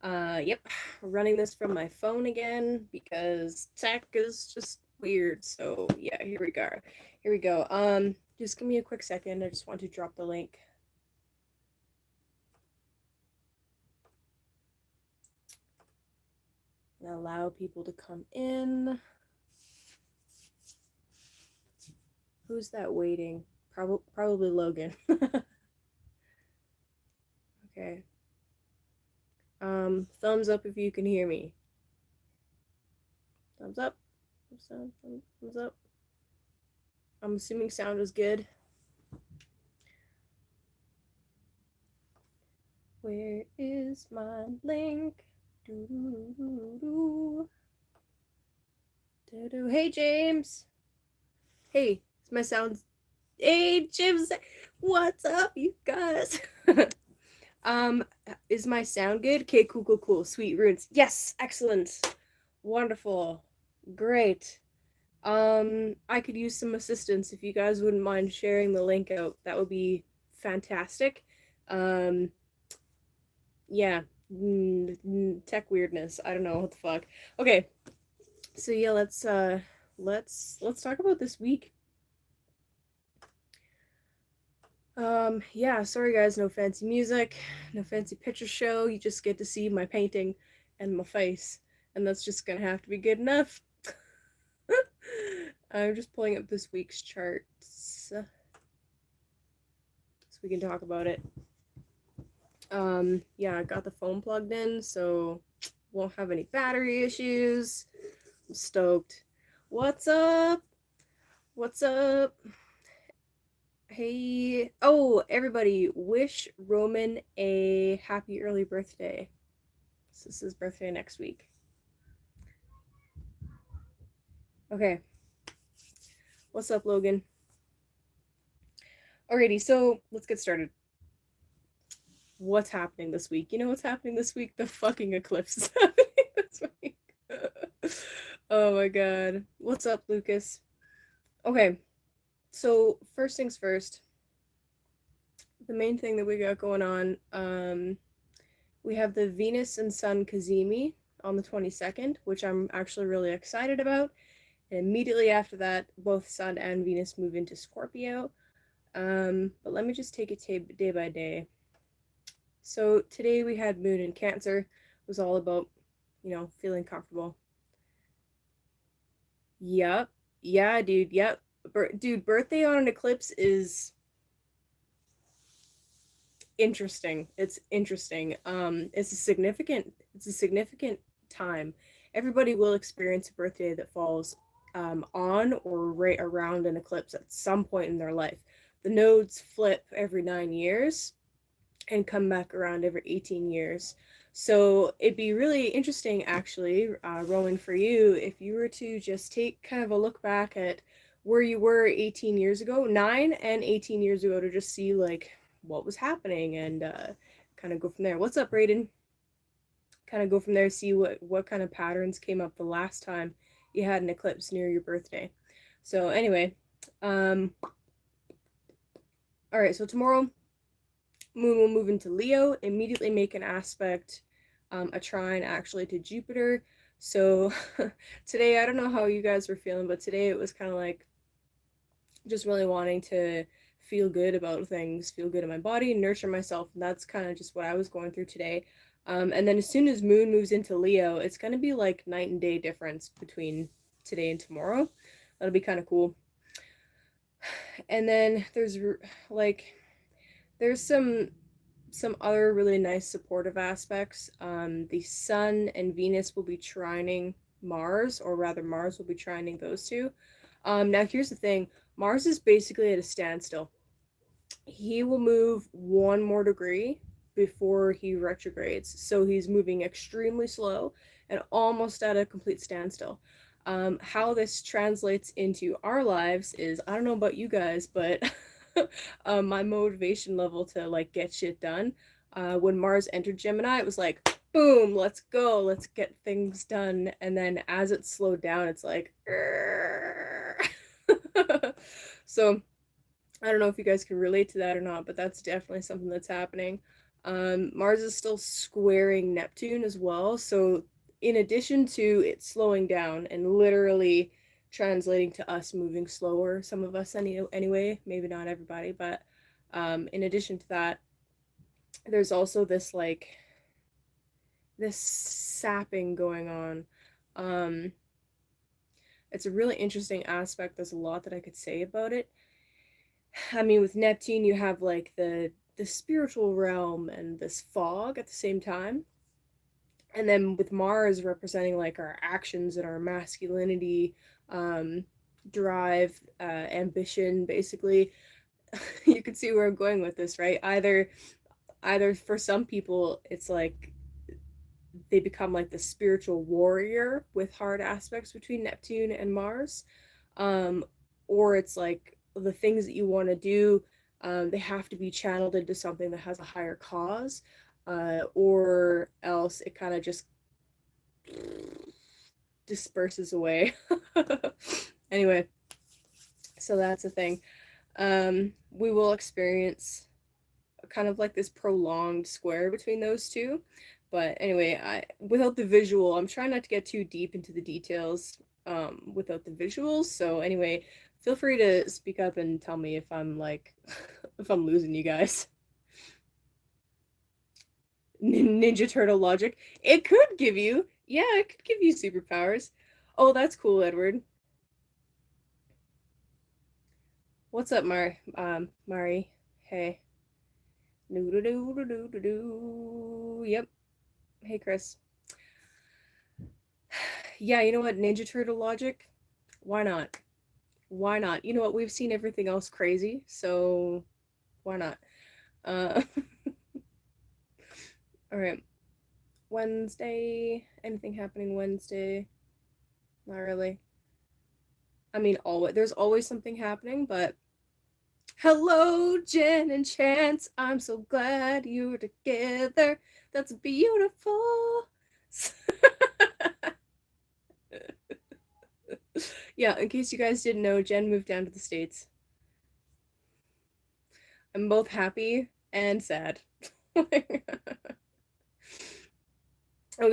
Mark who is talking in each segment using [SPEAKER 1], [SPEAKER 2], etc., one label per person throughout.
[SPEAKER 1] Yep, running this from my phone again because tech is just weird. So yeah, here we go. Here we go. Just give me a quick second. I just want to drop the link. And allow people to come in. Who's that waiting? Probably Logan. Okay. Thumbs up if you can hear me. Thumbs up. Thumbs up. I'm assuming sound is good. Where is my link? Hey, James. Hey, is my sound? Hey, James. What's up, you guys? Is my sound good? Okay, cool. Sweet runes. Yes, excellent. Wonderful. Great. I could use some assistance if you guys wouldn't mind sharing the link out. That would be fantastic. Um, yeah. Tech weirdness. I don't know what the fuck. Okay. So yeah, let's talk about this week. Yeah, sorry guys, no fancy music, no fancy picture show. You just get to see my painting and my face, and that's just gonna have to be good enough. I'm just pulling up this week's charts so we can talk about it. Yeah, I got the phone plugged in, so won't have any battery issues. I'm stoked. What's up? What's up? Hey, oh, everybody, wish Roman a happy early birthday. So this is his birthday next week. Okay. What's up, Logan? Alrighty, so let's get started. What's happening this week? You know what's happening this week? The fucking eclipse is happening this week. Oh my god. What's up, Lucas? Okay, so first things first. The main thing that we got going on, we have the Venus and Sun Cazimi on the 22nd, which I'm actually really excited about. And immediately after that, both Sun and Venus move into Scorpio. But let me just take it day by day. So today we had Moon in Cancer. It was all about, feeling comfortable. Yep. Yeah, dude. Yep. Dude, birthday on an eclipse is interesting. It's interesting. It's a significant time. Everybody will experience a birthday that falls on or right around an eclipse at some point in their life. The nodes flip every 9 years and come back around every 18 years. So it'd be really interesting, actually, Rowan, for you, if you were to just take kind of a look back at where you were 18 years ago, 9 and 18 years ago, to just see like what was happening and kind of go from there. What's up, Brayden? Kind of go from there, see what kind of patterns came up the last time you had an eclipse near your birthday. So anyway, all right. So tomorrow, Moon will move into Leo, immediately make an aspect, a trine actually to Jupiter. So today, I don't know how you guys were feeling, but today it was kind of like just really wanting to feel good about things, feel good in my body, nurture myself. And that's kind of just what I was going through today. And then as soon as Moon moves into Leo, it's going to be like night and day difference between today and tomorrow. That'll be kind of cool. And then there's some other really nice supportive aspects. The Sun and Venus will be trining Mars, or rather Mars will be trining those two. Now here's the thing. Mars is basically at a standstill. He will move one more degree before he retrogrades. So he's moving extremely slow and almost at a complete standstill. How this translates into our lives is, I don't know about you guys, but my motivation level to like get shit done, when Mars entered Gemini, it was like, boom, let's go, let's get things done. And then as it slowed down, it's like, so I don't know if you guys can relate to that or not, but that's definitely something that's happening. Mars is still squaring Neptune as well. So in addition to it slowing down and literally translating to us moving slower, some of us anyway, maybe not everybody, but in addition to that, there's also this like this sapping going on. Um, it's a really interesting aspect. There's a lot that I could say about it. I mean, with Neptune, you have like the spiritual realm and this fog at the same time. And then with Mars representing like our actions and our masculinity, um, drive, ambition, basically. You can see where I'm going with this, right? Either for some people, it's like they become like the spiritual warrior with hard aspects between Neptune and Mars, um, or it's like the things that you want to do, they have to be channeled into something that has a higher cause, or else it kind of just disperses away. Anyway, so that's the thing. We will experience kind of like this prolonged square between those two. But anyway, without the visual, I'm trying not to get too deep into the details without the visuals. So anyway, feel free to speak up and tell me if I'm like if I'm losing you guys. Ninja Turtle logic. It could give you, yeah, it could give you superpowers. Oh, that's cool, Edward. What's up, Mari? Hey. Doo doo doo doo doo doo. Yep. Hey, Chris. Yeah, you know what? Ninja Turtle logic? Why not? Why not? You know what? We've seen everything else crazy, so why not? Uh, all right. Wednesday. Anything happening Wednesday? Not really. I mean, always there's always something happening, but hello, Jen and Chance. I'm so glad you're together. That's beautiful. Yeah, in case you guys didn't know, Jen moved down to the States. I'm both happy and sad. Okay,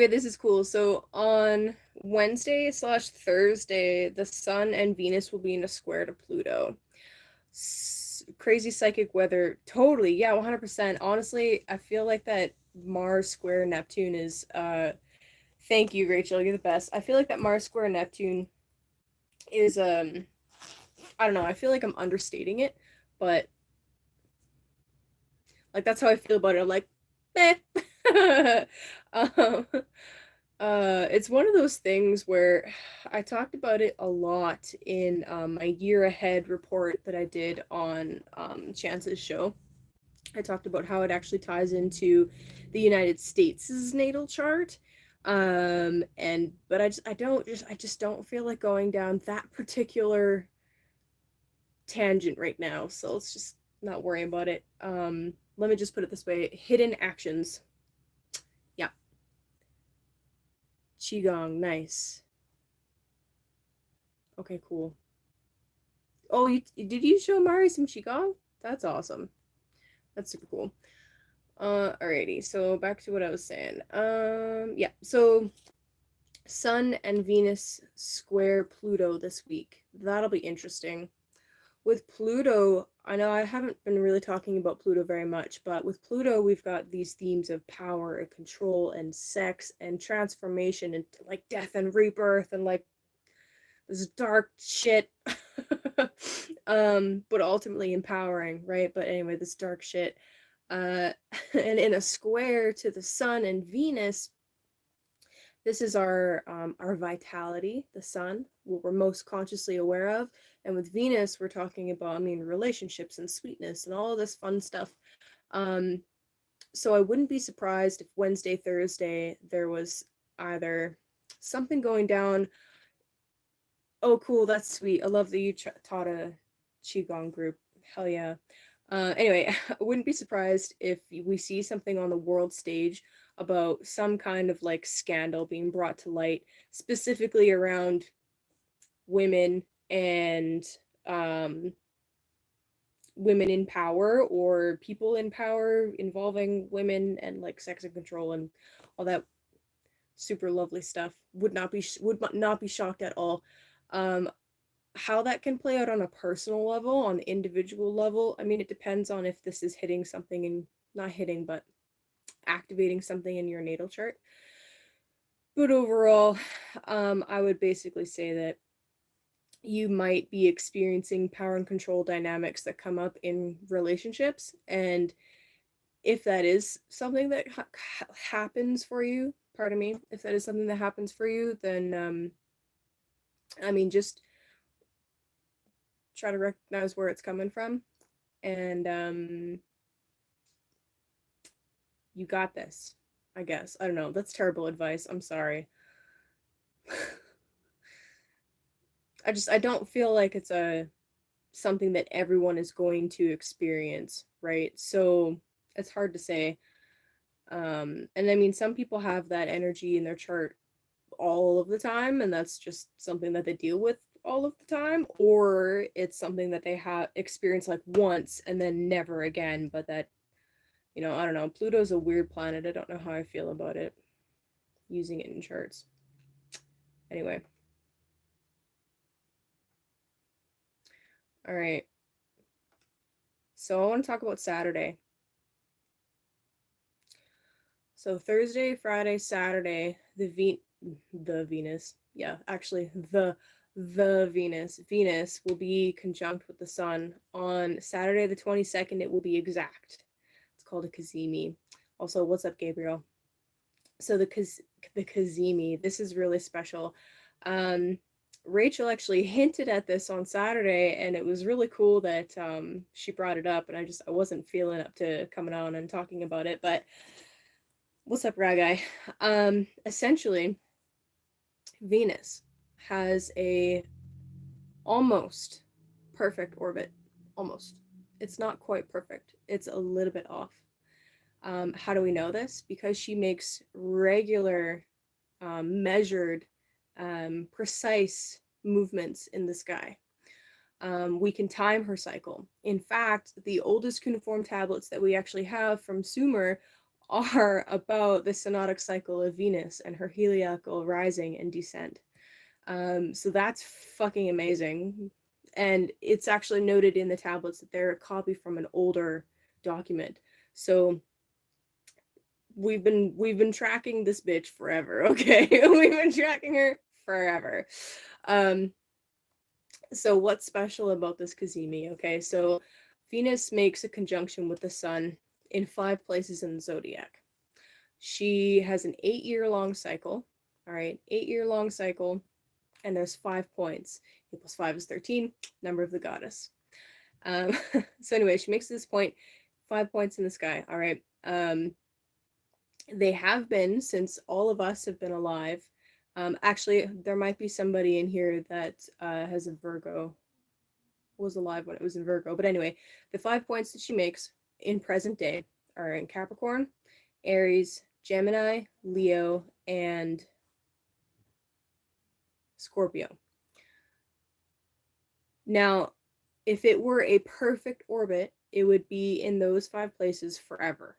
[SPEAKER 1] this is cool. So on Wednesday/Thursday, the Sun and Venus will be in a square to Pluto. Crazy psychic weather. Totally. Yeah, 100%. Honestly, I feel like that Mars square Neptune is thank you, Rachel. You're the best. I feel like that Mars square Neptune is I don't know. I feel like I'm understating it, but like that's how I feel about it. I'm like, meh. um, it's one of those things where I talked about it a lot in my year ahead report that I did on Chance's show. I talked about how it actually ties into the United States' natal chart. And but I just don't feel like going down that particular tangent right now. So let's just not worry about it. Let me just put it this way: hidden actions. Yeah, qigong, nice. Okay, cool. Oh, did you show Mari some qigong? That's awesome. That's super cool. Alrighty. So back to what I was saying. Yeah. So Sun and Venus square Pluto this week. That'll be interesting. With Pluto, I know I haven't been really talking about Pluto very much, but with Pluto, we've got these themes of power and control and sex and transformation and like death and rebirth and like this dark shit. But ultimately empowering, right? But anyway, this dark shit. Uh, and in a square to the Sun and Venus, this is our vitality, the Sun, what we're most consciously aware of. And with Venus, we're talking about, I mean, relationships and sweetness and all of this fun stuff. Um, so I wouldn't be surprised if Wednesday, Thursday, there was either something going down. Oh, cool, that's sweet. I love that you taught a Qigong group. Hell yeah. Anyway, I wouldn't be surprised if we see something on the world stage about some kind of like scandal being brought to light, specifically around women and um, women in power or people in power involving women and like sex and control and all that super lovely stuff. Would not be shocked at all. Um, how that can play out on a personal level, on the individual level, I mean, it depends on if this is hitting something in, not hitting, but activating something in your natal chart. But overall, I would basically say that you might be experiencing power and control dynamics that come up in relationships. And if that is something that happens for you, pardon me, if that is something that happens for you, then, I mean, just try to recognize where it's coming from. And you got this, I guess. I don't know. That's terrible advice. I'm sorry. I don't feel like it's a something that everyone is going to experience, right? So it's hard to say. And I mean, some people have that energy in their chart all of the time, and that's just something that they deal with all of the time, or it's something that they have experienced like once and then never again. But that, I don't know. Pluto's a weird planet. I don't know how I feel about it, using it in charts. Anyway. All right. So I want to talk about Saturday. So Thursday, Friday, Saturday, the Venus, yeah, actually the Venus will be conjunct with the sun on Saturday the 22nd. It will be exact. It's called a Cazimi. Also, what's up, Gabriel? So the Cazimi, this is really special. Rachel actually hinted at this on Saturday, and it was really cool that she brought it up, and I wasn't feeling up to coming on and talking about it. But what's up, Ragai? Essentially, Venus has a almost perfect orbit. Almost. It's not quite perfect. It's a little bit off. How do we know this? Because she makes regular, measured, precise movements in the sky. We can time her cycle. In fact, the oldest cuneiform tablets that we actually have from Sumer are about the synodic cycle of Venus and her heliacal rising and descent. So that's fucking amazing. And it's actually noted in the tablets that they're a copy from an older document. So we've been tracking this bitch forever, okay? We've been tracking her forever. So what's special about this Cazimi? Okay, so Venus makes a conjunction with the sun in 5 places in the zodiac. She has an 8-year-long cycle. All right, 8-year-long cycle, and there's 5 points. 8 plus 5 is 13, number of the goddess. So anyway, she makes this point, 5 points in the sky. All right. They have been since all of us have been alive. Actually, there might be somebody in here that has a Virgo, was alive when it was in Virgo. But anyway, the 5 points that she makes in present day are in Capricorn, Aries, Gemini, Leo, and Scorpio. Now, if it were a perfect orbit, it would be in those 5 places forever.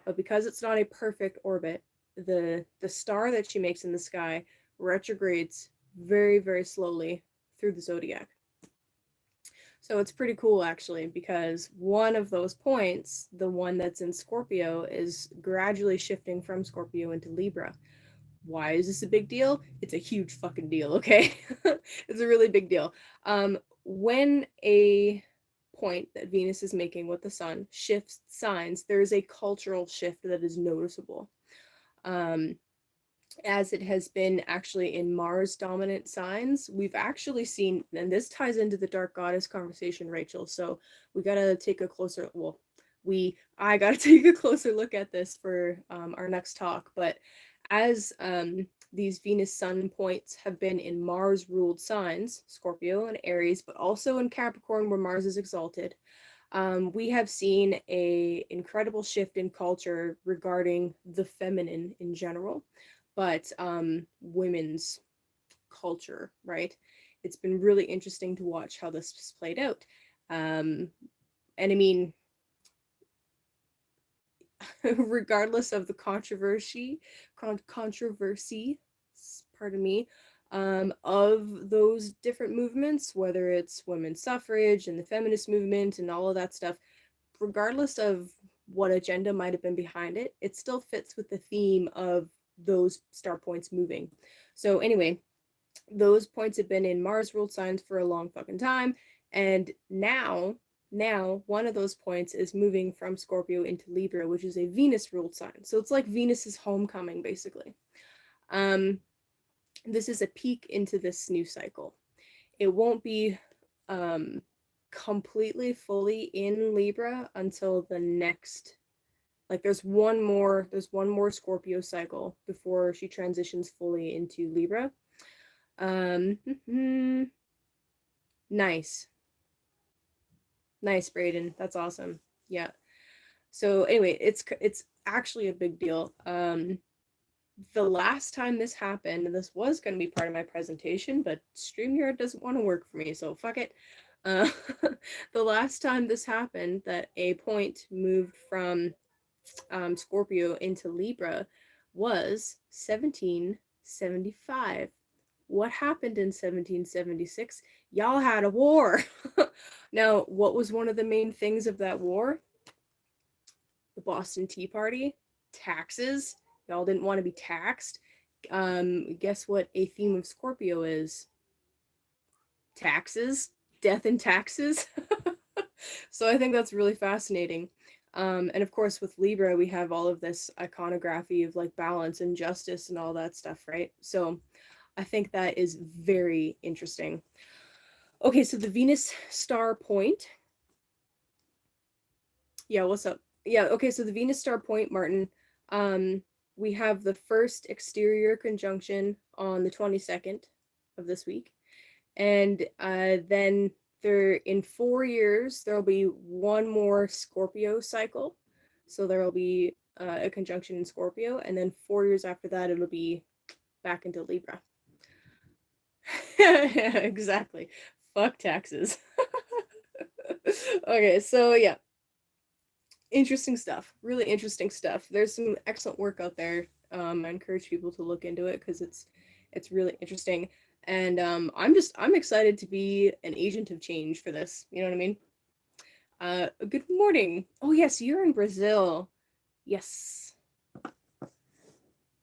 [SPEAKER 1] But because it's not a perfect orbit, the star that she makes in the sky retrogrades very, very slowly through the zodiac. So it's pretty cool, actually, because one of those points, the one that's in Scorpio, is gradually shifting from Scorpio into Libra. Why is this a big deal? It's a huge fucking deal, okay? It's a really big deal. When a point that Venus is making with the sun shifts signs, there is a cultural shift that is noticeable. As it has been actually in Mars dominant signs, we've actually seen, and this ties into the dark goddess conversation, Rachel. So we gotta take a closer, I gotta take a closer look at this for our next talk. But as these Venus sun points have been in Mars ruled signs, Scorpio and Aries, but also in Capricorn where Mars is exalted, we have seen a incredible shift in culture regarding the feminine in general, but women's culture, right? It's been really interesting to watch how this is played out. And I mean, regardless of the controversy, pardon me, of those different movements, whether it's women's suffrage and the feminist movement and all of that stuff, regardless of what agenda might have been behind it, it still fits with the theme of those star points moving. So anyway, those points have been in Mars ruled signs for a long fucking time, and now one of those points is moving from Scorpio into Libra, which is a Venus ruled sign. So it's like Venus's homecoming, basically. This is a peek into this new cycle. It won't be completely fully in Libra until the next, like there's one more Scorpio cycle before she transitions fully into Libra. Nice, Braden, that's awesome. Yeah, so anyway, it's actually a big deal. The last time this happened, and this was going to be part of my presentation, but StreamYard doesn't want to work for me, so fuck it. The last time this happened, that a point moved from Scorpio into Libra, was 1775. What happened in 1776? Y'all had a war. Now, what was one of the main things of that war? The Boston Tea Party. Taxes. Y'all didn't want to be taxed. Guess what a theme of Scorpio is? Taxes. Death and taxes. So I think that's really fascinating. And of course, with Libra, we have all of this iconography of like balance and justice and all that stuff, right? So I think that is very interesting. Okay, so the Venus star point. Yeah, what's up? Yeah, okay, so the Venus star point, Martin. We have the first exterior conjunction on the 22nd of this week. And then in 4 years, there'll be one more Scorpio cycle. So there'll be a conjunction in Scorpio. And then 4 years after that, it'll be back into Libra. Yeah, exactly. Fuck taxes. Okay, so yeah. Interesting stuff. Really interesting stuff. There's some excellent work out there. I encourage people to look into it because it's really interesting. And I'm excited to be an agent of change for this. You know what I mean? Good morning. Oh yes, you're in Brazil. Yes.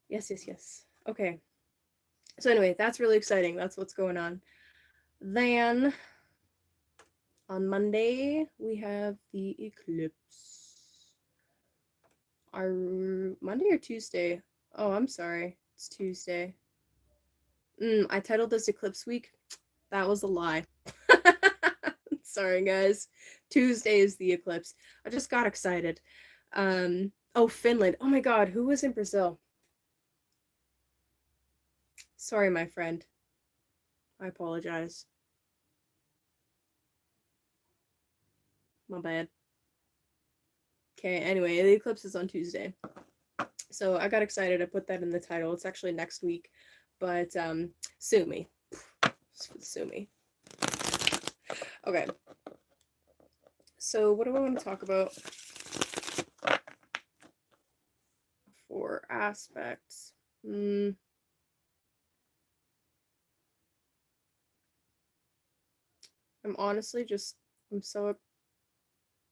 [SPEAKER 1] Yes. Okay. So anyway, that's really exciting. That's what's going on. Then on Monday we have the eclipse. Our Monday or Tuesday? Oh, I'm sorry. It's Tuesday. I titled this Eclipse Week. That was a lie. Sorry, guys. Tuesday is the eclipse. I just got excited. Oh, Finland. Oh my god, who was in Brazil? Sorry, my friend. I apologize. My bad. Okay, anyway, the eclipse is on Tuesday. So I got excited. I put that in the title. It's actually next week. But sue me. Sue me. Okay. So what do I want to talk about for aspects? I'm honestly just, I'm so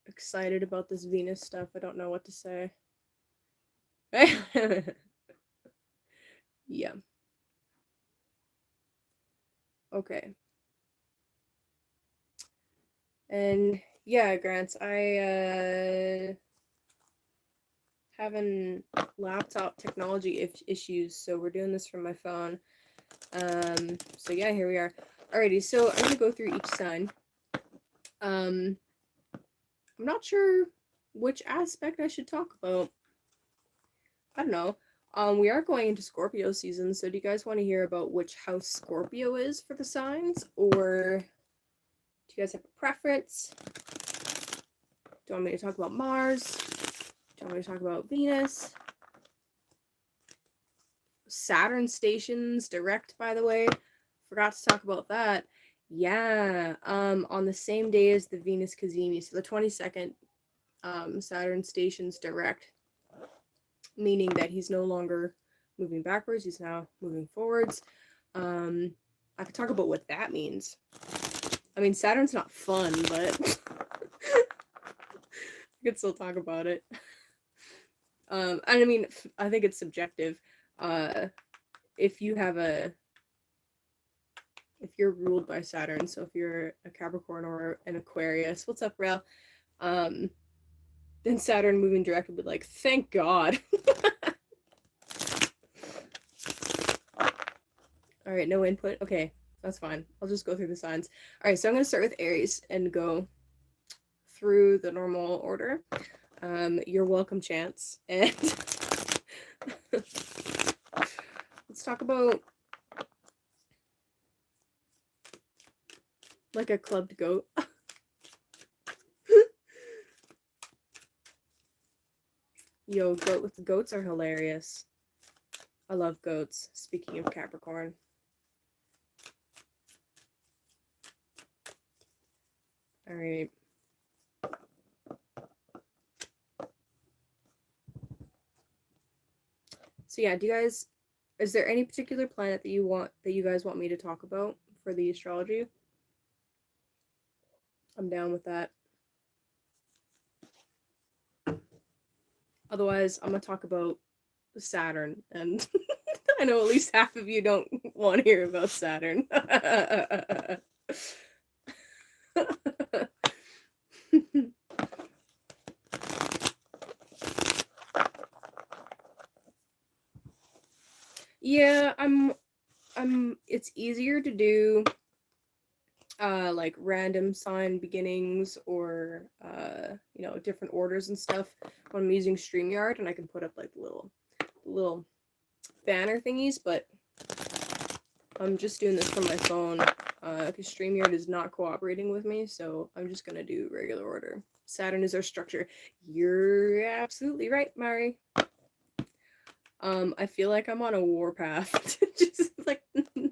[SPEAKER 1] excited about this Venus stuff. I don't know what to say. Yeah. Okay. And yeah, Grants, I having laptop technology issues, so we're doing this from my phone. So yeah, here we are. Alrighty, so I'm gonna go through each sign. I'm not sure which aspect I should talk about. I don't know. We are going into Scorpio season, so do you guys want to hear about which house Scorpio is for the signs, or do you guys have a preference? Do you want me to talk about Mars? Do you want me to talk about Venus? Saturn stations direct, by the way. Forgot to talk about that. Yeah, on the same day as the Venus Cazimi, so the 22nd, Saturn stations direct, meaning that he's no longer moving backwards, he's now moving forwards. I could talk about what that means. I mean, Saturn's not fun, but I could still talk about it. And I mean, I think it's subjective. If you have if you're ruled by Saturn, so if you're a Capricorn or an Aquarius, what's up, Rel? Then Saturn moving direct would be like, thank God. All right, no input. Okay, that's fine. I'll just go through the signs. All right, so I'm going to start with Aries and go through the normal order. You're welcome, Chance. And let's talk about like a clubbed goat. Yo, goats are hilarious. I love goats. Speaking of Capricorn. All right. So yeah, is there any particular planet that you guys want me to talk about for the astrology? I'm down with that. Otherwise, I'm gonna talk about Saturn, and I know at least half of you don't want to hear about Saturn. Yeah, it's easier to do like random sign beginnings or you know, different orders and stuff when I'm using StreamYard, and I can put up like little banner thingies, but I'm just doing this from my phone because StreamYard is not cooperating with me, so I'm just gonna do regular order. Saturn is our structure. You're absolutely right, Mari. I feel like I'm on a warpath. Just like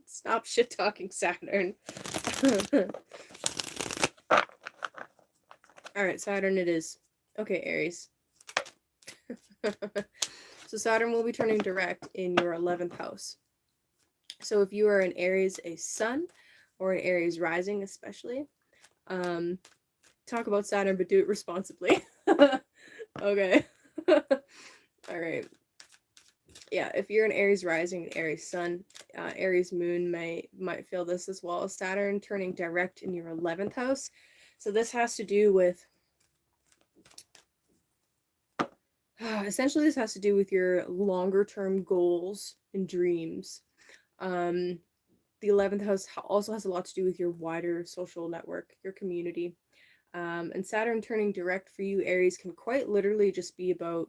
[SPEAKER 1] stop shit talking Saturn. Alright, Saturn it is. Okay, Aries. So Saturn will be turning direct in your 11th house. So if you are an Aries, a sun, or an Aries rising especially, talk about Saturn, but do it responsibly. Okay. Alright. Yeah, if you're an Aries rising, an Aries sun, Aries moon might feel this as well. Saturn turning direct in your 11th house. So this has to do with essentially this has to do with your longer term goals and dreams. The 11th house also has a lot to do with your wider social network, your community. And Saturn turning direct for you, Aries, can quite literally just be about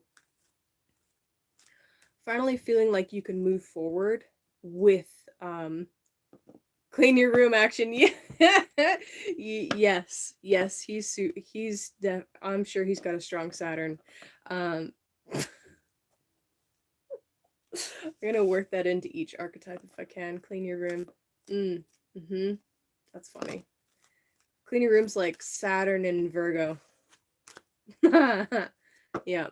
[SPEAKER 1] finally feeling like you can move forward with clean your room action. Yes, I'm sure he's got a strong Saturn. I'm gonna work that into each archetype if I can. Clean your room. That's funny. Clean your room's like Saturn and Virgo. Yeah.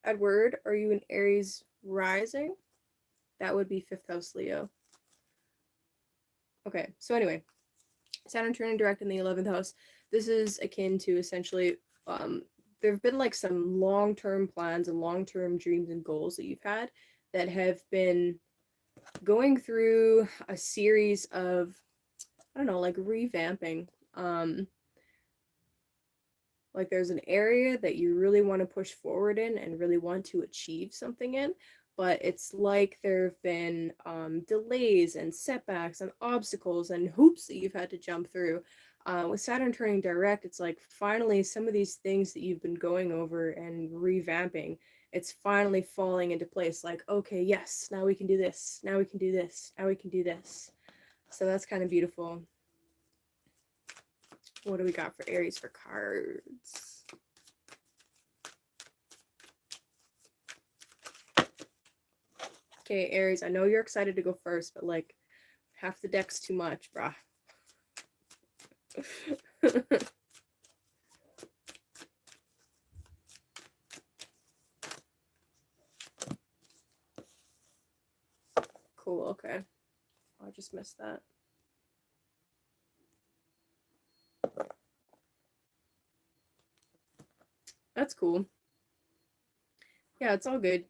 [SPEAKER 1] Edward, are you an Aries rising? That would be 5th house Leo. Okay, so anyway, Saturn turning direct in the 11th house. This is akin to essentially, there have been like some long-term plans and long-term dreams and goals that you've had that have been going through a series of, I don't know, like revamping. Like there's an area that you really want to push forward in and really want to achieve something in, but it's like there have been delays and setbacks and obstacles and hoops that you've had to jump through. With Saturn turning direct, it's like finally some of these things that you've been going over and revamping, it's finally falling into place. Like, okay, yes, now we can do this. Now we can do this. Now we can do this. So that's kind of beautiful. What do we got for Aries for cards? Okay, Aries, I know you're excited to go first, but like half the deck's too much, brah. Cool, okay. Oh, I just missed that. That's cool. Yeah, it's all good.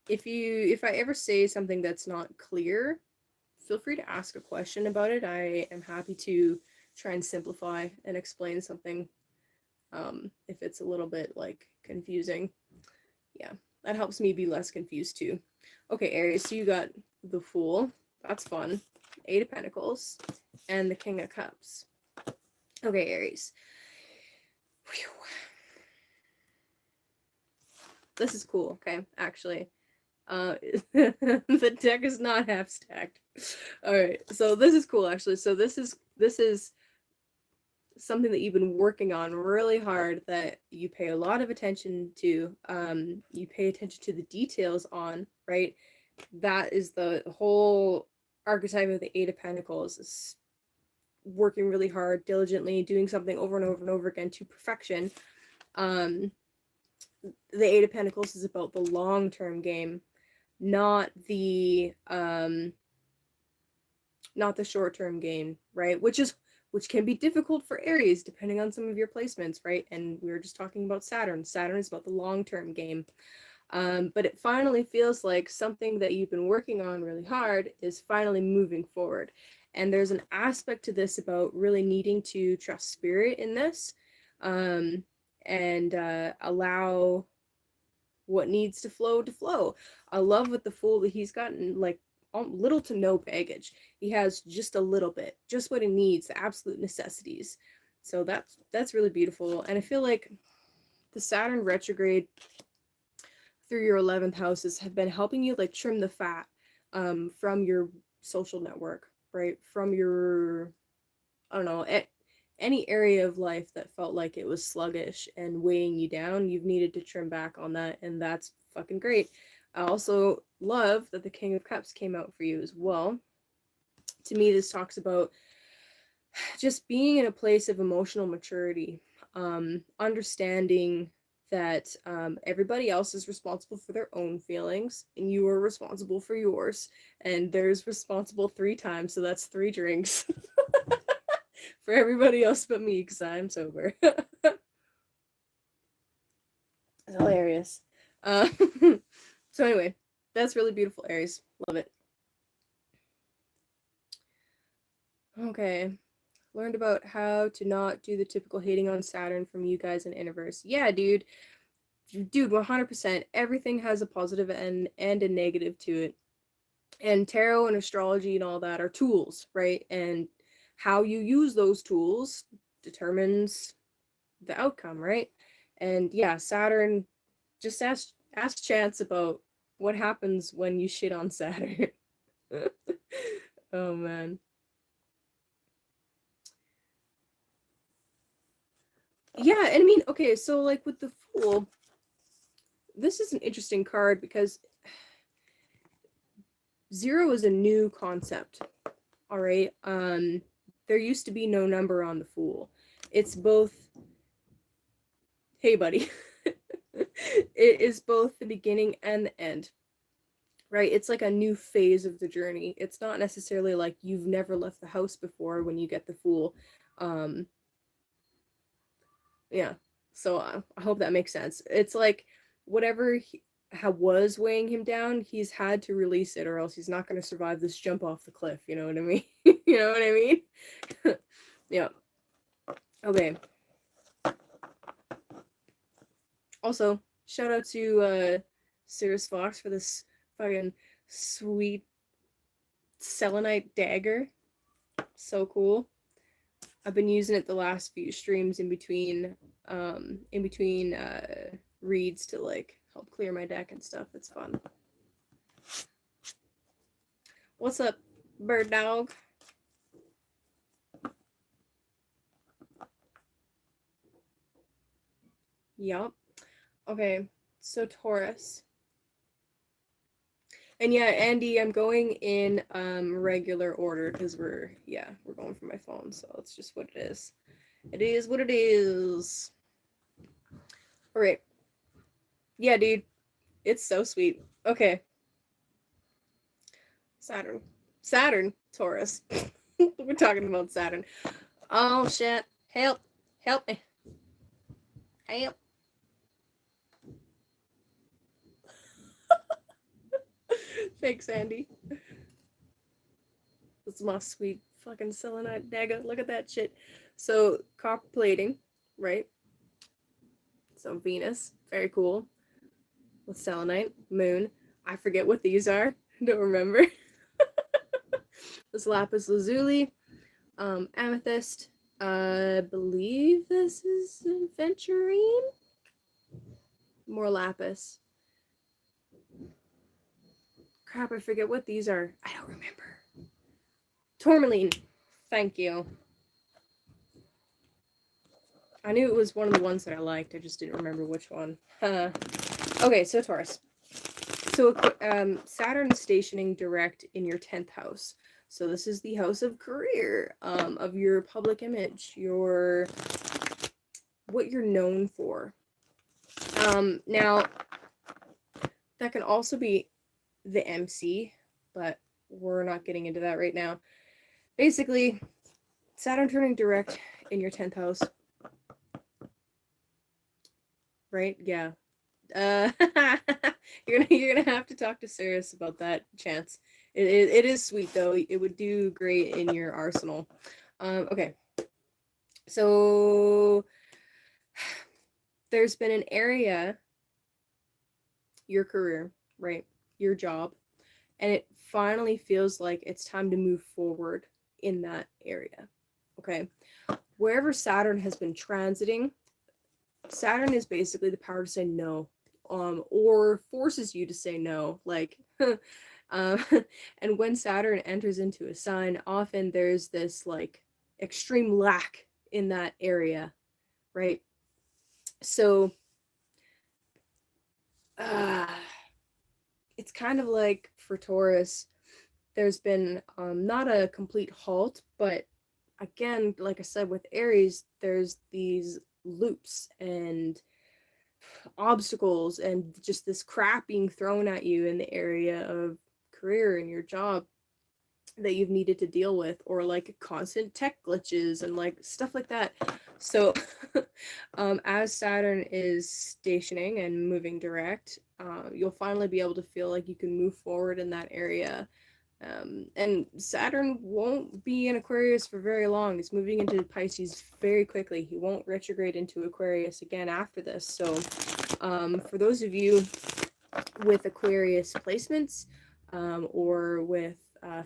[SPEAKER 1] If I ever say something that's not clear, feel free to ask a question about it. I am happy to try and simplify and explain something if it's a little bit like confusing. Yeah, that helps me be less confused too. Okay, Aries, so you got the Fool. That's fun. Eight of Pentacles and the King of Cups. Okay, Aries. Whew. This is cool, okay, actually. The deck is not half stacked. Alright, so this is cool actually. So this is something that you've been working on really hard, that you pay a lot of attention to. You pay attention to the details on, right? That is the whole archetype of the Eight of Pentacles, is working really hard, diligently, doing something over and over and over again to perfection. The Eight of Pentacles is about the long-term game, not the short-term game, right? Which can be difficult for Aries depending on some of your placements, right? And we were just talking about Saturn. Saturn is about the long-term game. But it finally feels like something that you've been working on really hard is finally moving forward. And there's an aspect to this about really needing to trust spirit in this, and allow what needs to flow. I love with the Fool that he's gotten like little to no baggage. He has just a little bit, just what he needs, the absolute necessities. So that's really beautiful. And I feel like the Saturn retrograde through your 11th houses have been helping you like trim the fat from your social network, right? From your, I don't know, any area of life that felt like it was sluggish and weighing you down. You've needed to trim back on that, and that's fucking great. I also love that the King of Cups came out for you as well. To me, this talks about just being in a place of emotional maturity, understanding that everybody else is responsible for their own feelings, and you are responsible for yours. And there's responsible 3 times, so that's 3 drinks for everybody else but me, because I'm sober. It's hilarious. So anyway, that's really beautiful, Aries. Love it. Okay. Learned about how to not do the typical hating on Saturn from you guys in Interverse. Yeah, dude. Dude, 100%. Everything has a positive and a negative to it. And tarot and astrology and all that are tools, right? And how you use those tools determines the outcome, right? And yeah, Saturn, just ask Chance about what happens when you shit on Saturn. Oh man. Yeah, and I mean, okay, so like with the Fool, this is an interesting card because 0 is a new concept. All right. There used to be no number on the Fool. It's both, hey buddy. It is both the beginning and the end. Right? It's like a new phase of the journey. It's not necessarily like you've never left the house before when you get the Fool. Yeah. So I hope that makes sense. It's like whatever was weighing him down, he's had to release it, or else he's not going to survive this jump off the cliff. You know what I mean? You know what I mean? Yeah. Okay. Also, shout out to Cirrus Fox for this fucking sweet selenite dagger. So cool. I've been using it the last few streams in between reads to like help clear my deck and stuff. It's fun. What's up, bird dog? Yup. Okay, so Taurus. And yeah, Andy, I'm going in regular order because we're going from my phone, so it's just what it is. It is what it is. All right. Yeah, dude. It's so sweet. Okay. Saturn, Taurus. We're talking about Saturn. Oh shit. Help. Help me. Help. Thanks, Andy. That's my sweet fucking selenite dagger. Look at that shit. So, copper plating, right? So, Venus. Very cool. With selenite. Moon. I forget what these are. Don't remember. This lapis lazuli. Amethyst. I believe this is aventurine. More lapis. Crap, I forget what these are. I don't remember. Tourmaline. Thank you. I knew it was one of the ones that I liked. I just didn't remember which one. Okay, so Taurus. So Saturn stationing direct in your 10th house. So this is the house of career, of your public image, your what you're known for. Now that can also be the MC, but we're not getting into that right now. Basically, Saturn turning direct in your 10th house. Right? Yeah. You're gonna have to talk to Saris about that, Chance. It is sweet though. It would do great in your arsenal. Okay. So there's been an area, your career, right? Your job, and it finally feels like it's time to move forward in that area. Okay. Wherever Saturn has been transiting, Saturn is basically the power to say no, or forces you to say no. Like, and when Saturn enters into a sign, often there's this like extreme lack in that area, right? So, it's kind of like for Taurus, there's been not a complete halt, but again, like I said, with Aries, there's these loops and obstacles and just this crap being thrown at you in the area of career and your job that you've needed to deal with, or like constant tech glitches and like stuff like that. So as Saturn is stationing and moving direct, you'll finally be able to feel like you can move forward in that area. And Saturn won't be in Aquarius for very long. It's moving into Pisces very quickly. He won't retrograde into Aquarius again after this. So for those of you with Aquarius placements, or with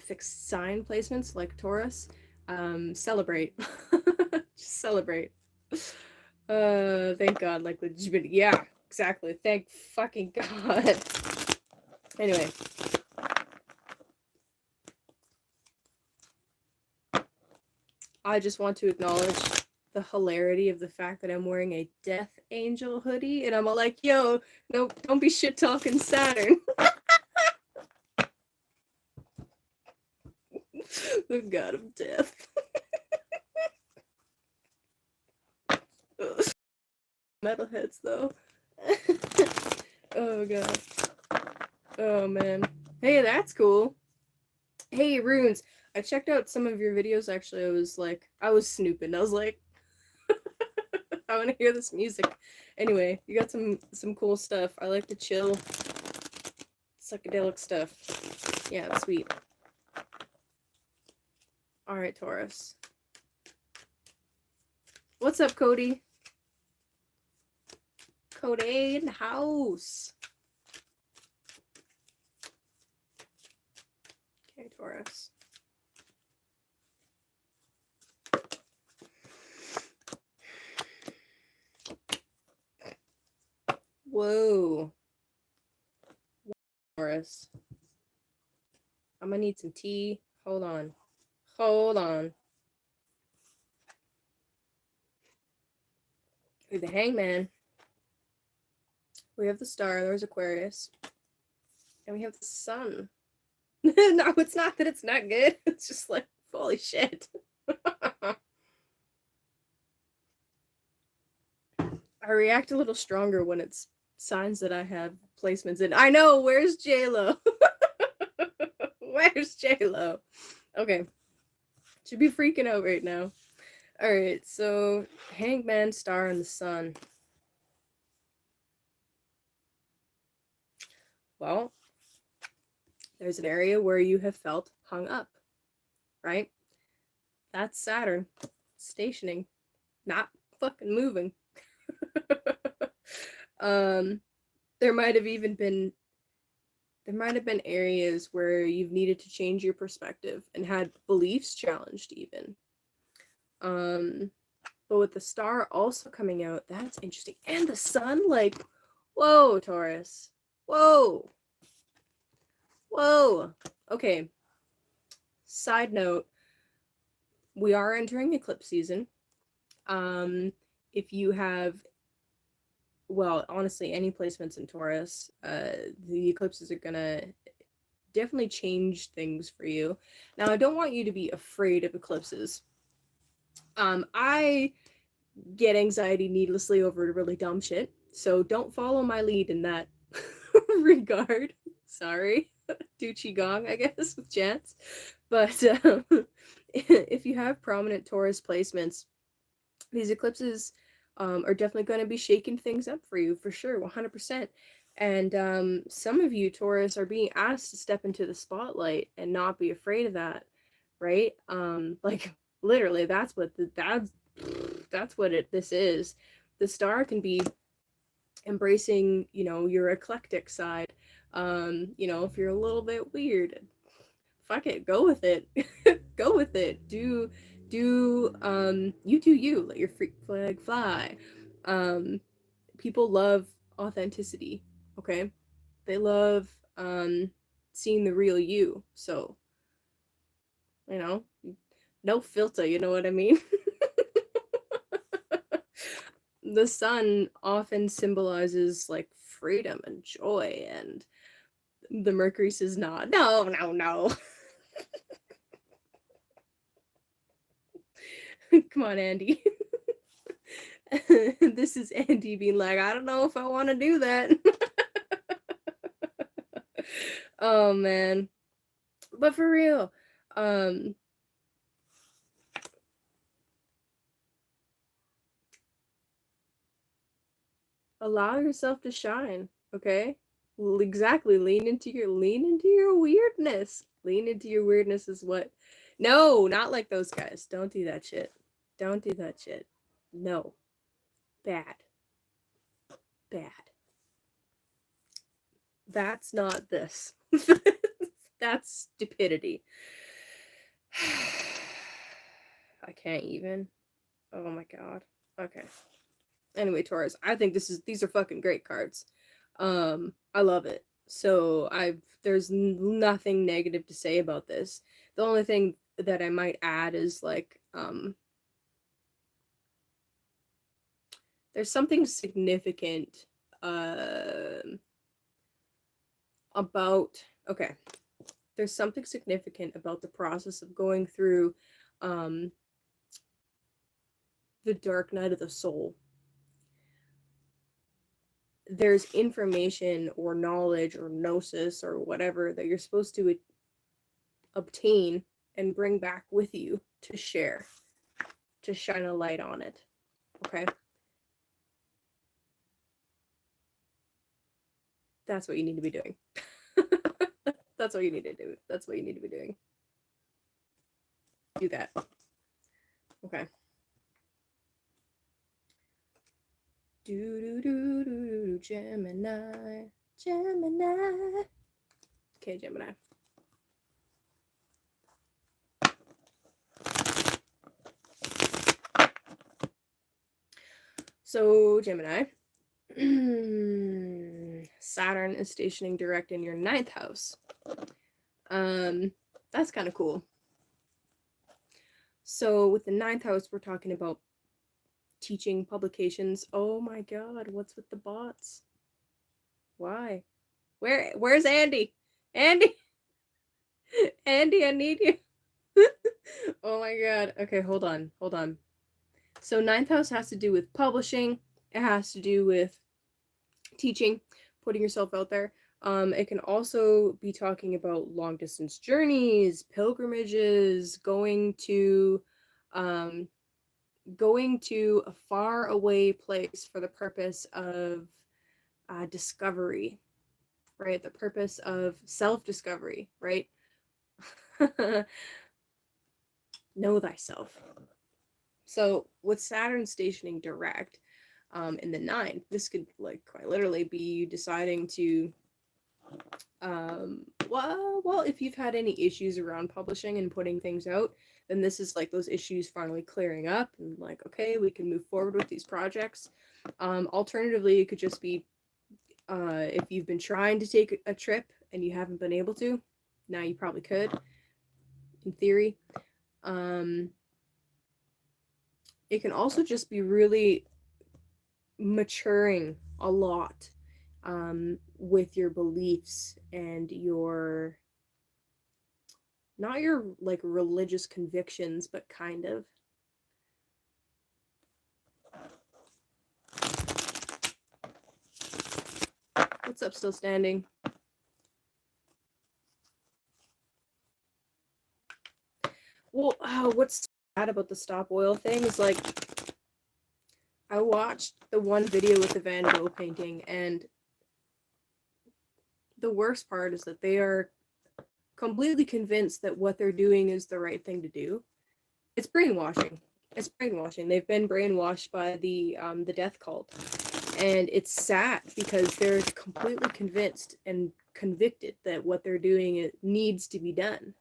[SPEAKER 1] fixed sign placements like Taurus, celebrate. Just celebrate. Thank God, like legit. Yeah, exactly. Thank fucking God. Anyway. I just want to acknowledge the hilarity of the fact that I'm wearing a Death Angel hoodie, and I'm all like, yo, no, don't be shit talking Saturn. The god of death. Metalheads, though. Oh, god. Oh, man. Hey, that's cool. Hey, Runes. I checked out some of your videos, actually. I was snooping. I was like, I want to hear this music. Anyway, you got some cool stuff. I like the chill, psychedelic stuff. Yeah, it's sweet. Alright, Taurus. What's up, Cody? Cody in the house. Okay, Taurus. Whoa. Taurus. I'm gonna need some tea. Hold on. Hold on. With the Hangman. We have the Star. There's Aquarius. And we have the sun. No, it's not that it's not good. It's just like, holy shit. I react a little stronger when it's signs that I have placements in. I know, where's J-Lo? Where's J-Lo? Okay. Should be freaking out right now. Alright, so Hangman, Star, and the Sun. Well, there's an area where you have felt hung up, right? That's Saturn stationing, not fucking moving. There might have been areas where you've needed to change your perspective and had beliefs challenged even. But with the Star also coming out, that's interesting. And the Sun, like, whoa, Taurus. Whoa. Okay. Side note, we are entering eclipse season. If you have, well, honestly, any placements in Taurus, the eclipses are gonna definitely change things for you. Now, I don't want you to be afraid of eclipses. I get anxiety needlessly over really dumb shit, so don't follow my lead in that regard. Sorry. Do Qigong, I guess, with chance. But if you have prominent Taurus placements, these eclipses are definitely going to be shaking things up for you, for sure, 100%. And some of you, Taurus, are being asked to step into the spotlight and not be afraid of that, right? Like, literally, that's what this is. The Star can be embracing, your eclectic side. If you're a little bit weird, fuck it, go with it. Go with it. You do you. Let your freak flag fly. People love authenticity, okay? They love seeing the real you. So, no filter, you know what I mean? The Sun often symbolizes like freedom and joy, and the Mercury says not. No. Come on, Andy. This is Andy being like, I don't know if I want to do that. Oh man. But for real, allow yourself to shine, okay? Exactly. Lean into your weirdness. Lean into your weirdness is what. No, not like those guys. Don't do that shit. Don't do that shit. No. Bad. That's not this. That's stupidity. I can't even. Oh my god. Okay. Anyway, Taurus, I think these are fucking great cards. I love it. So there's nothing negative to say about this. The only thing that I might add is like there's something significant about there's something significant about the process of going through the dark night of the soul. There's information or knowledge or gnosis or whatever that you're supposed to obtain and bring back with you to share, to shine a light on it. Okay? That's what you need to be doing. That's what you need to do. That's what you need to be doing. Do that. Okay. Do Gemini. Okay, Gemini. So, Gemini. Saturn is stationing direct in your 9th house. That's kind of cool. So with the 9th house, we're talking about teaching, publications. Oh my god, what's with the bots? Why? Where's Andy? Andy, Andy, I need you. Oh my god. Okay, hold on. So ninth house has to do with publishing. It has to do with teaching, putting yourself out there. It can also be talking about long distance journeys, pilgrimages, going to a far away place for the purpose of discovery, right? The purpose of self discovery, right? Know thyself. So with Saturn stationing direct in the ninth, this could like quite literally be you deciding to well, if you've had any issues around publishing and putting things out, then this is like those issues finally clearing up and like, okay, we can move forward with these projects. Alternatively, it could just be if you've been trying to take a trip and you haven't been able to, now you probably could, in theory. It can also just be really maturing a lot with your beliefs and your, not your like religious convictions, but kind of. What's up, still standing? Well, what's sad about the stop oil thing is like, I watched the one video with the Van Gogh painting, and the worst part is that they are completely convinced that what they're doing is the right thing to do. It's brainwashing. It's brainwashing. They've been brainwashed by the death cult, and it's sad because they're completely convinced and convicted that what they're doing needs to be done.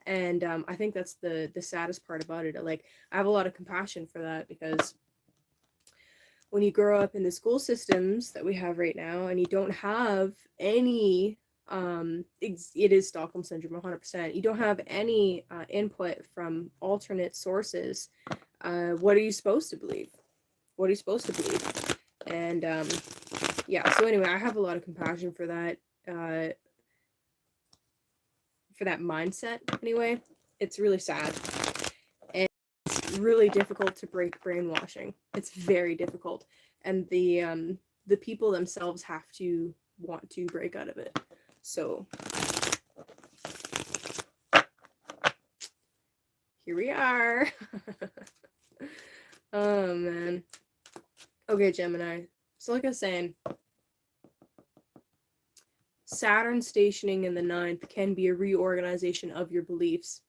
[SPEAKER 1] And I think that's the saddest part about it. Like, I have a lot of compassion for that, because when you grow up in the school systems that we have right now and you don't have any it is Stockholm syndrome 100%. You don't have any input from alternate sources. What are you supposed to believe? What are you supposed to believe? And yeah, so anyway, I have a lot of compassion for that mindset. Anyway, it's really sad, and it's really difficult to break brainwashing. It's very difficult, and the people themselves have to want to break out of it. So here we are. Oh man. Okay, Gemini. So like I was saying, Saturn stationing in the ninth can be a reorganization of your beliefs.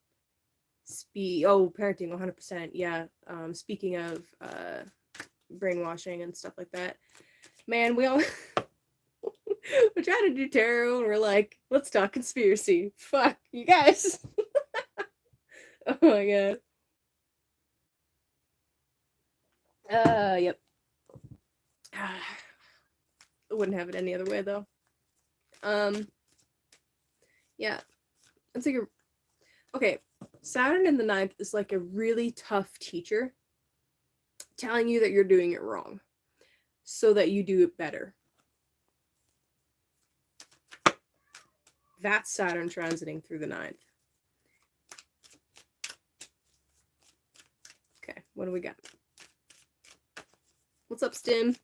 [SPEAKER 1] Parenting 100%. Yeah. Speaking of brainwashing and stuff like that. Man, we all we're trying to do tarot and we're like, let's talk conspiracy. Fuck, you guys. Oh my god. Yep. I wouldn't have it any other way though. Yeah. It's like okay, Saturn in the ninth is like a really tough teacher telling you that you're doing it wrong so that you do it better. That's Saturn transiting through the ninth. Okay, what do we got? What's up, Stim?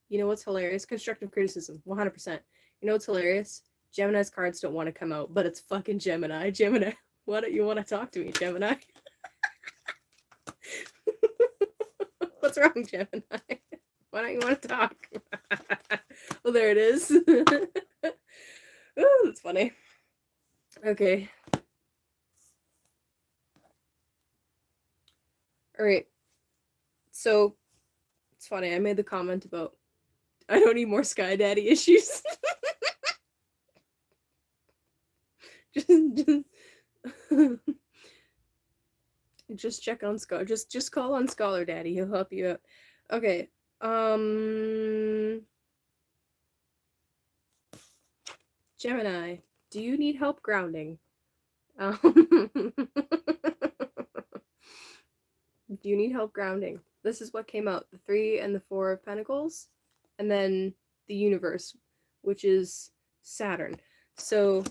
[SPEAKER 1] You know what's hilarious? Constructive criticism, 100%. You know what's hilarious? Gemini's cards don't want to come out, but it's fucking Gemini. Gemini, why don't you want to talk to me, Gemini? What's wrong, Gemini? Why don't you want to talk? Well, there it is. Ooh, that's funny. Okay. All right. So, it's funny. I made the comment about I don't need more Sky Daddy issues. just check on Scholar. Just call on Scholar Daddy. He'll help you out. Okay. Gemini. Do you need help grounding? Do you need help grounding? This is what came out, the 3 and the 4 of Pentacles, and then the universe, which is Saturn. So,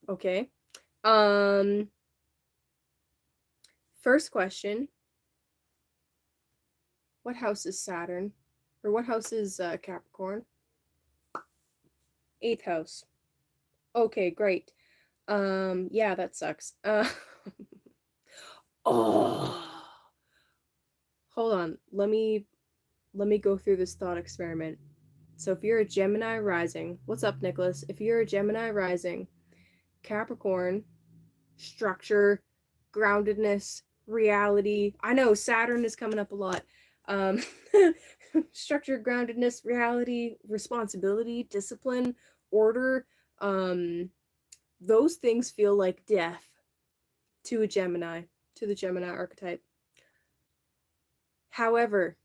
[SPEAKER 1] okay. First question, what house is Saturn? Or what house is Capricorn? 8th house. Okay, great. Yeah, that sucks. Oh. Hold on. Let me go through this thought experiment. So if you're a Gemini rising, what's up, Nicholas? If you're a Gemini rising, Capricorn, structure, groundedness, reality. I know Saturn is coming up a lot. Um, structure, groundedness, reality, responsibility, discipline, order. Those things feel like death to a Gemini, to the Gemini archetype. However,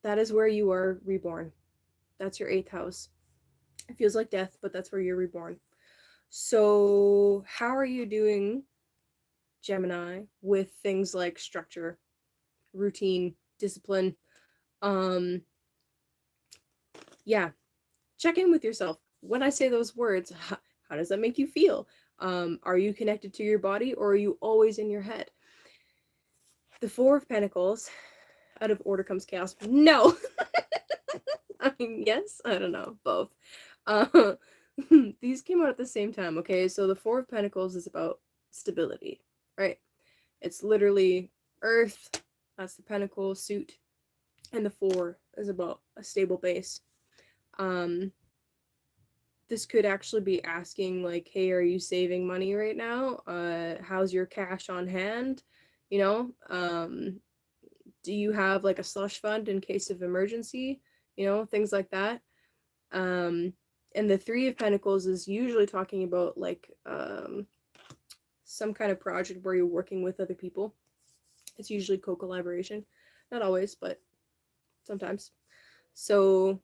[SPEAKER 1] that is where you are reborn. That's your 8th house. It feels like death, but that's where you're reborn. So how are you doing, Gemini, with things like structure, routine, discipline? Yeah, check in with yourself. When I say those words, how does that make you feel? Are you connected to your body, or are you always in your head? The 4 of Pentacles, out of order comes chaos. No! I mean, yes, I don't know, both. These came out at the same time, okay? So the 4 of Pentacles is about stability, right? It's literally Earth, that's the Pentacle suit, and the 4 is about a stable base. This could actually be asking, like, hey, are you saving money right now? How's your cash on hand? You know, do you have like a slush fund in case of emergency? You know, things like that. And the 3 of Pentacles is usually talking about like some kind of project where you're working with other people. It's usually co-collaboration. Not always, but sometimes. So,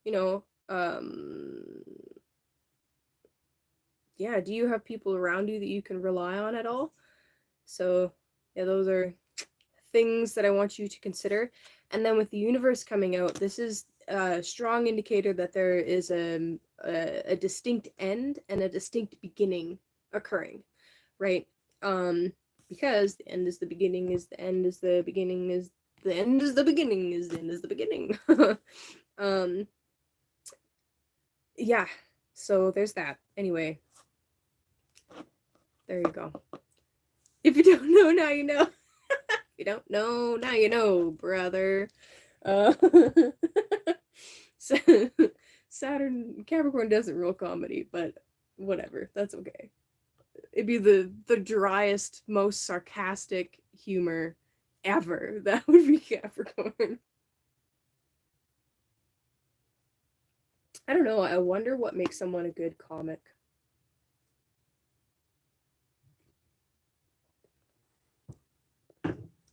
[SPEAKER 1] you know, yeah, do you have people around you that you can rely on at all? So, yeah, those are things that I want you to consider. And then with the universe coming out, this is a strong indicator that there is a distinct end and a distinct beginning occurring, right? Because the end is the beginning is the end is the beginning is the end is the beginning is the end is the beginning. Yeah, so there's that. Anyway, there you go. If you don't know, now you know. If you don't know, now you know, brother. Saturn, Capricorn doesn't rule comedy, but whatever, that's okay. It'd be the driest, most sarcastic humor ever. That would be Capricorn. I don't know. I wonder what makes someone a good comic.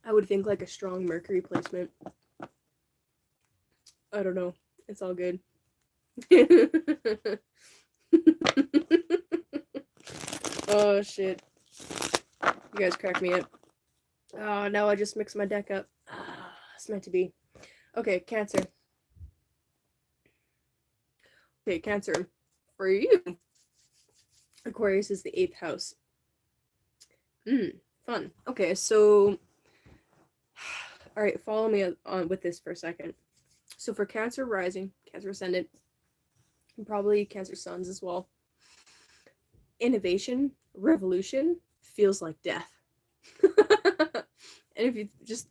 [SPEAKER 1] I would think like a strong Mercury placement. I don't know. It's all good. Oh shit. You guys crack me up. Oh, now I just mixed my deck up. It's meant to be. Okay, Cancer. Okay, Cancer. For you, Aquarius is the 8th house. Fun. Okay, so all right, follow me on with this for a second. So for Cancer rising, Cancer ascendant, and probably Cancer suns as well, innovation, revolution feels like death. And if you just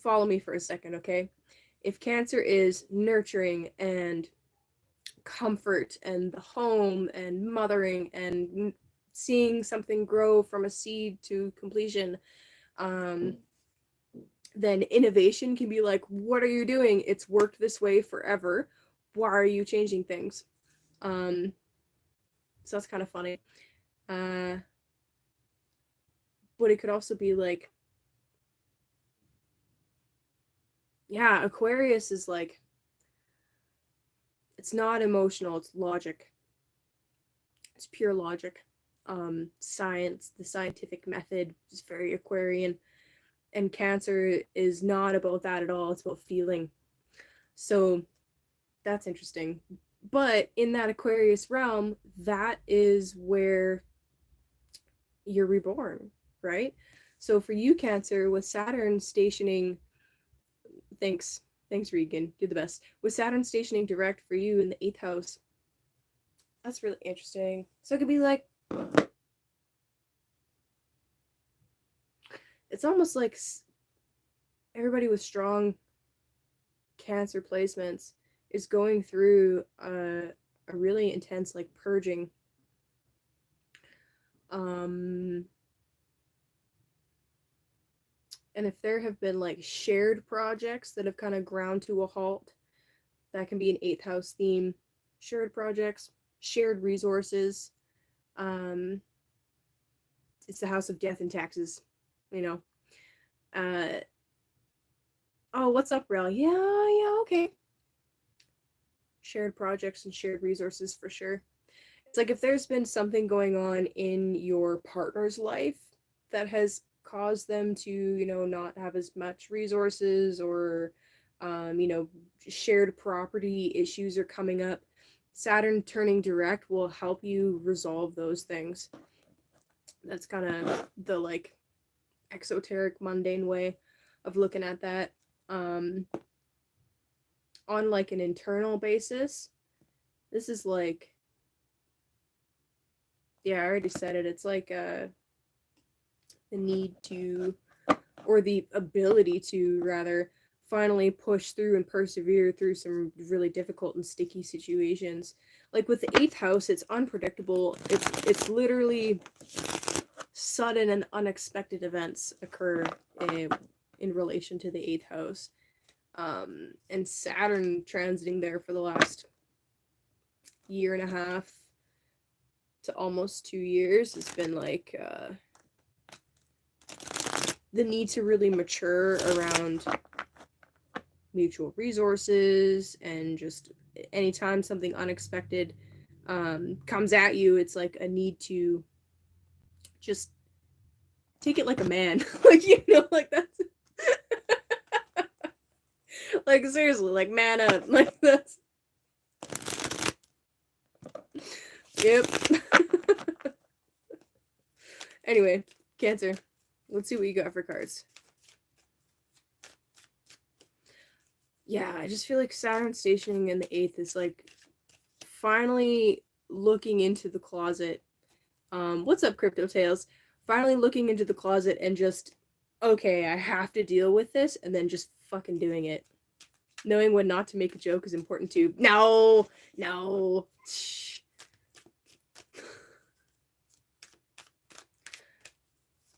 [SPEAKER 1] follow me for a second, okay? If Cancer is nurturing and comfort and the home and mothering and seeing something grow from a seed to completion, then innovation can be like, what are you doing? It's worked this way forever. Why are you changing things? So that's kind of funny. But it could also be like, yeah, Aquarius is like, it's not emotional, it's logic. It's pure logic. Science, the scientific method is very Aquarian. And Cancer is not about that at all. It's about feeling. So that's interesting. But in that Aquarius realm, that is where you're reborn, right? So for you, Cancer, with Saturn stationing, thanks, thanks, Regan, you're the best. With Saturn stationing direct for you in the 8th house, that's really interesting. So it could be like, it's almost like everybody with strong Cancer placements is going through a really intense like purging. And if there have been like shared projects that have kind of ground to a halt, that can be an 8th house theme. Shared projects, shared resources. It's the house of death and taxes, you know. Oh, what's up, Rel? Yeah, okay. Shared projects and shared resources for sure. It's like if there's been something going on in your partner's life that has caused them to, not have as much resources, or, shared property issues are coming up, Saturn turning direct will help you resolve those things. That's kind of the like exoteric, mundane way of looking at that. On like an internal basis, this is like, yeah, I already said it. It's like the need to, or the ability to rather, finally push through and persevere through some really difficult and sticky situations. Like with the 8th house, it's unpredictable. It's literally sudden and unexpected events occur in relation to the 8th house. And Saturn transiting there for the last year and a half to almost 2 years has been like the need to really mature around mutual resources, and just anytime something unexpected comes at you, it's like a need to just take it like a man. Like, like that's like seriously, like man up. Like that's yep. Anyway, Cancer, let's see what you got for cards. Yeah, I just feel like Saturn stationing in the 8th is like finally looking into the closet. What's up, Crypto Tales? Finally looking into the closet and just, okay, I have to deal with this, and then just fucking doing it. Knowing when not to make a joke is important too. No. Shh.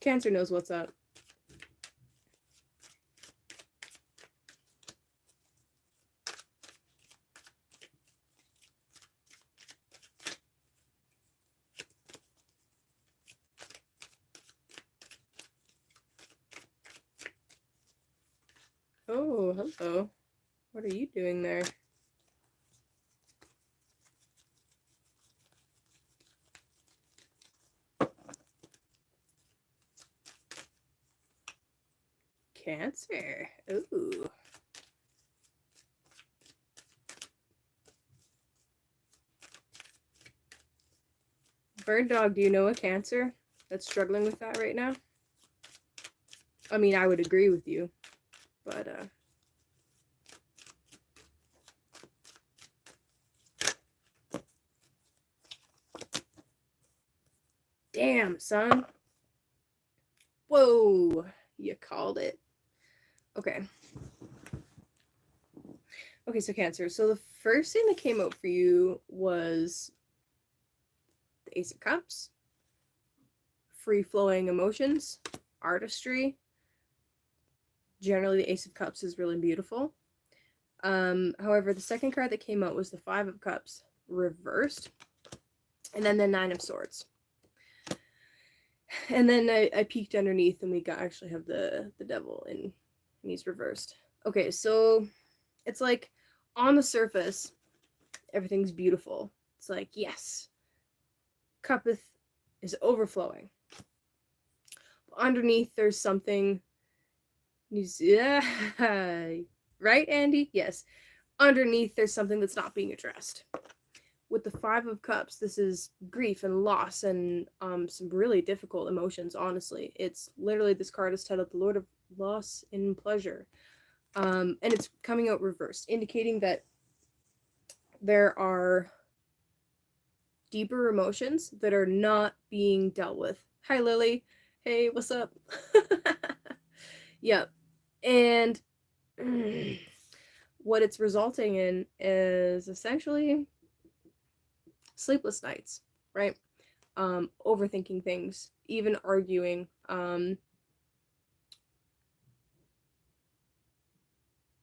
[SPEAKER 1] Cancer knows what's up. Oh, hello. What are you doing there? Cancer. Ooh. Bird Dog, do you know a Cancer that's struggling with that right now? I mean, I would agree with you, but damn, son. Whoa, you called it. Okay, so Cancer. So the first thing that came out for you was the Ace of Cups, free-flowing emotions, artistry. Generally, the Ace of Cups is really beautiful. However, the second card that came out was the Five of Cups reversed, and then the Nine of Swords. And then I peeked underneath, and we actually have the Devil, and he's reversed. Okay, so it's like on the surface, everything's beautiful. It's like, yes, cuppeth is overflowing. Underneath, there's something. Yeah, right, Andy? Yes. Underneath, there's something that's not being addressed. With the Five of Cups, this is grief and loss and some really difficult emotions, honestly. It's literally, this card is titled The Lord of Loss and Pleasure. And it's coming out reversed, indicating that there are deeper emotions that are not being dealt with. Hi, Lily. Hey, what's up? Yep. And what it's resulting in is essentially sleepless nights, right? Overthinking things, even arguing.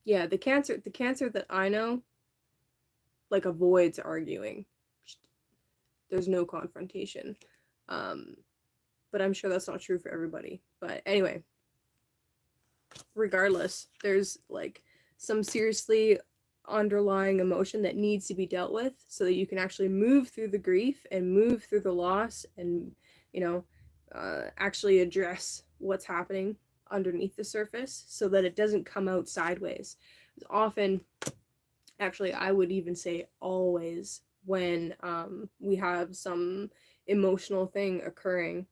[SPEAKER 1] Yeah, the cancer that I know, like, avoids arguing. There's no confrontation. But I'm sure that's not true for everybody. But anyway, regardless, there's like some seriously underlying emotion that needs to be dealt with so that you can actually move through the grief and move through the loss and, you know, actually address what's happening underneath the surface so that it doesn't come out sideways. Often, actually, I would even say always, when we have some emotional thing occurring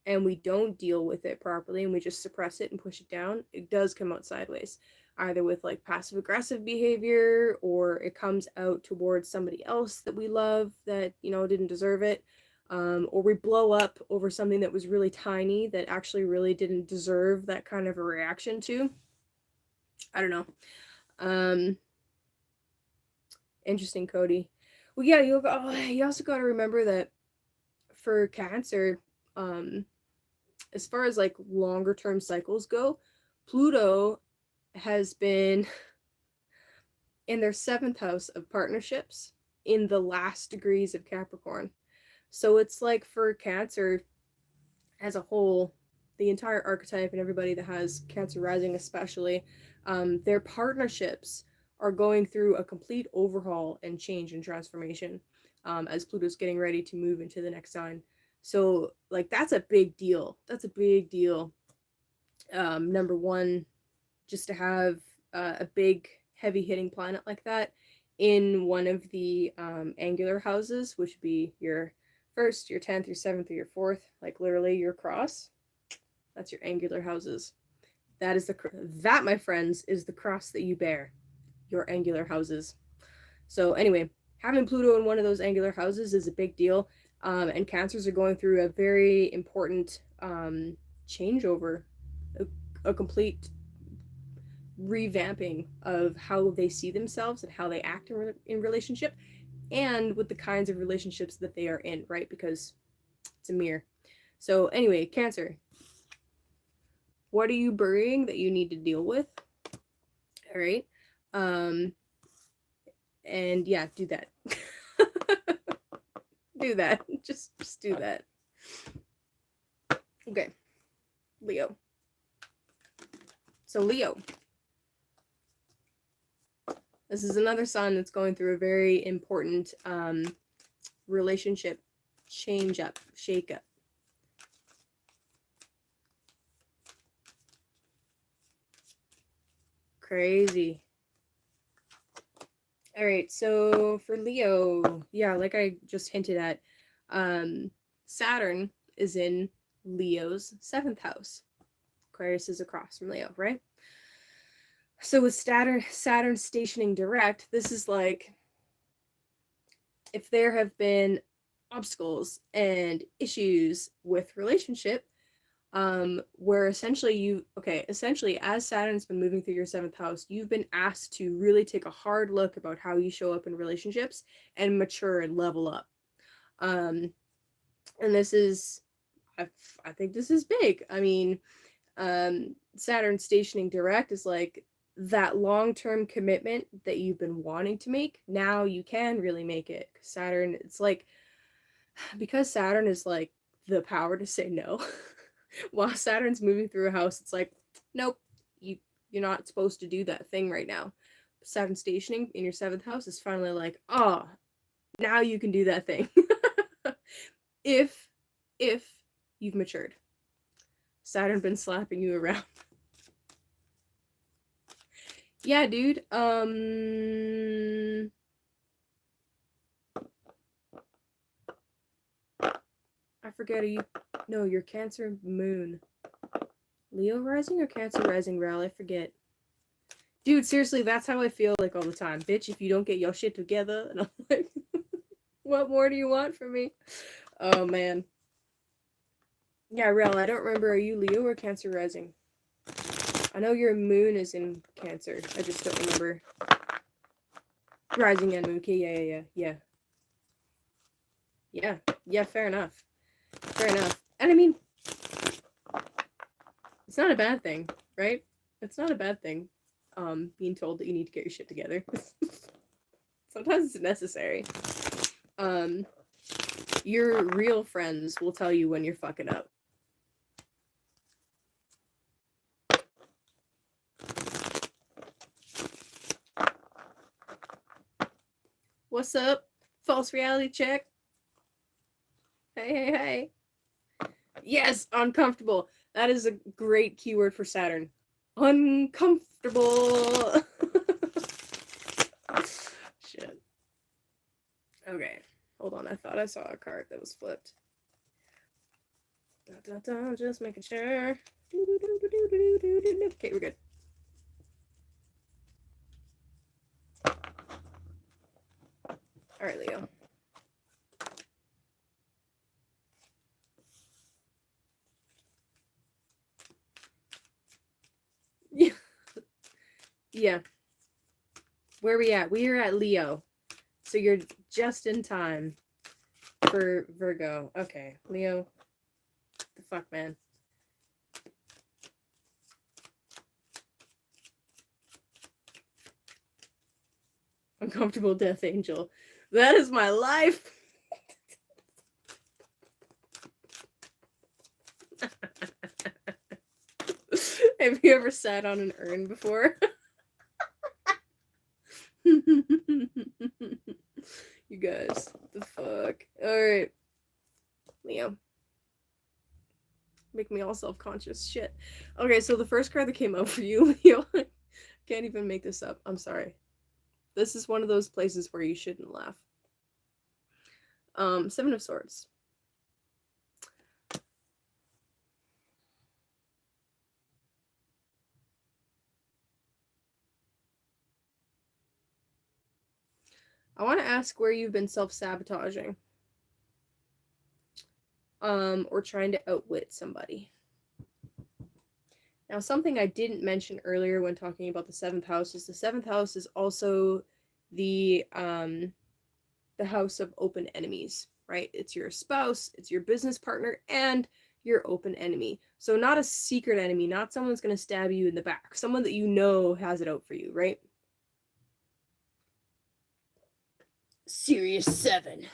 [SPEAKER 1] and we don't deal with it properly and we just suppress it and push it down, it does come out sideways, either with like passive aggressive behavior, or it comes out towards somebody else that we love that, you know, didn't deserve it, or we blow up over something that was really tiny that actually really didn't deserve that kind of a reaction to. I don't know. Interesting, Cody. Well, yeah, you also got to remember that for Cancer, as far as like longer term cycles go, Pluto has been in their 7th house of partnerships in the last degrees of Capricorn. So it's like for Cancer as a whole, the entire archetype and everybody that has Cancer rising especially, their partnerships are going through a complete overhaul and change and transformation, as Pluto's getting ready to move into the next sign. So like that's a big deal. That's a big deal. Number one, just to have a big heavy hitting planet like that in one of the angular houses, which would be your 1st, your 10th, your 7th, or your 4th, like literally your cross. That's your angular houses. That, my friends, is the cross that you bear, your angular houses. So anyway, having Pluto in one of those angular houses is a big deal, and Cancers are going through a very important changeover, a complete revamping of how they see themselves and how they act in relationship, and with the kinds of relationships that they are in, right? Because it's a mirror. So anyway, Cancer, what are you burying that you need to deal with? All right. And yeah, do that. Do that. Just do that. Okay. Leo. So Leo, this is another sign that's going through a very important relationship change up, shake up. Crazy. All right, so for Leo, yeah, like I just hinted at, Saturn is in Leo's 7th house. Aquarius is across from Leo, right? So with Saturn stationing direct, this is like if there have been obstacles and issues with relationship, where essentially as Saturn's been moving through your 7th house, you've been asked to really take a hard look about how you show up in relationships and mature and level up. And this is, I think this is big. I mean, Saturn stationing direct is like that long-term commitment that you've been wanting to make. Now you can really make it. Saturn, it's like, because Saturn is like the power to say no. While Saturn's moving through a house, it's like, nope, you're not supposed to do that thing right now. Saturn stationing in your 7th house is finally like, oh, now you can do that thing. if you've matured. Saturn been slapping you around. Yeah, dude. I forget, are you... No, you're Cancer Moon. Leo rising or Cancer rising, Ral? I forget. Dude, seriously, that's how I feel like all the time. Bitch, if you don't get your shit together, and I'm like, what more do you want from me? Oh, man. Yeah, Ral, I don't remember, are you Leo or Cancer rising? I know your moon is in Cancer. I just don't remember. Rising and moon. Okay, yeah, fair enough. And I mean, it's not a bad thing, right? It's not a bad thing, being told that you need to get your shit together. Sometimes it's necessary. Your real friends will tell you when you're fucking up. What's up? False reality check. Hey. Yes, uncomfortable. That is a great keyword for Saturn. Uncomfortable. Shit. Okay. Hold on. I thought I saw a card that was flipped. Just making sure. Okay, we're good. Alright, Leo. Yeah. Where are we at? We are at Leo. So you're just in time for Virgo. Okay, Leo. The fuck, man. Uncomfortable Death Angel. That is my life. Have you ever sat on an urn before? You guys, the fuck. Alright. Leo. Make me all self-conscious. Shit. Okay, so the first card that came out for you, Leo, can't even make this up. I'm sorry. This is one of those places where you shouldn't laugh. Seven of Swords. I want to ask where you've been self-sabotaging. Or trying to outwit somebody. Now, something I didn't mention earlier when talking about the 7th house is the 7th house is also the house of open enemies, right? It's your spouse, it's your business partner, and your open enemy. So not a secret enemy, not someone's going to stab you in the back. Someone that you know has it out for you, right? Serious 7.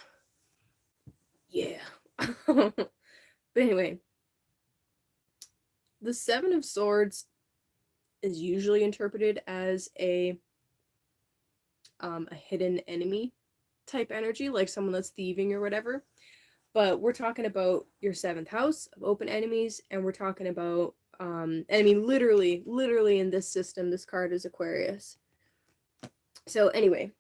[SPEAKER 1] Yeah. But anyway, the 7 of Swords is usually interpreted as a hidden enemy type energy, like someone that's thieving or whatever. But we're talking about your 7th house of open enemies, and we're talking about I mean, literally in this system, this card is Aquarius. So anyway,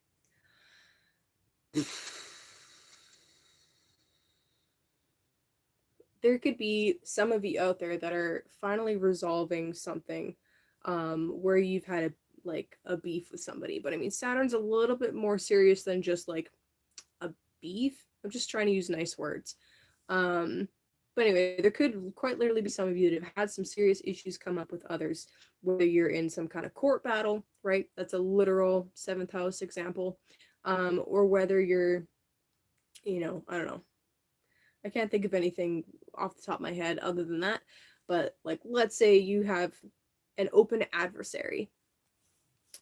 [SPEAKER 1] there could be some of you out there that are finally resolving something where you've had a beef with somebody. But I mean, Saturn's a little bit more serious than just like a beef. I'm just trying to use nice words. But anyway, there could quite literally be some of you that have had some serious issues come up with others, whether you're in some kind of court battle, right? That's a literal 7th house example. Or whether you're, I don't know. I can't think of anything off the top of my head other than that. But like, let's say you have an open adversary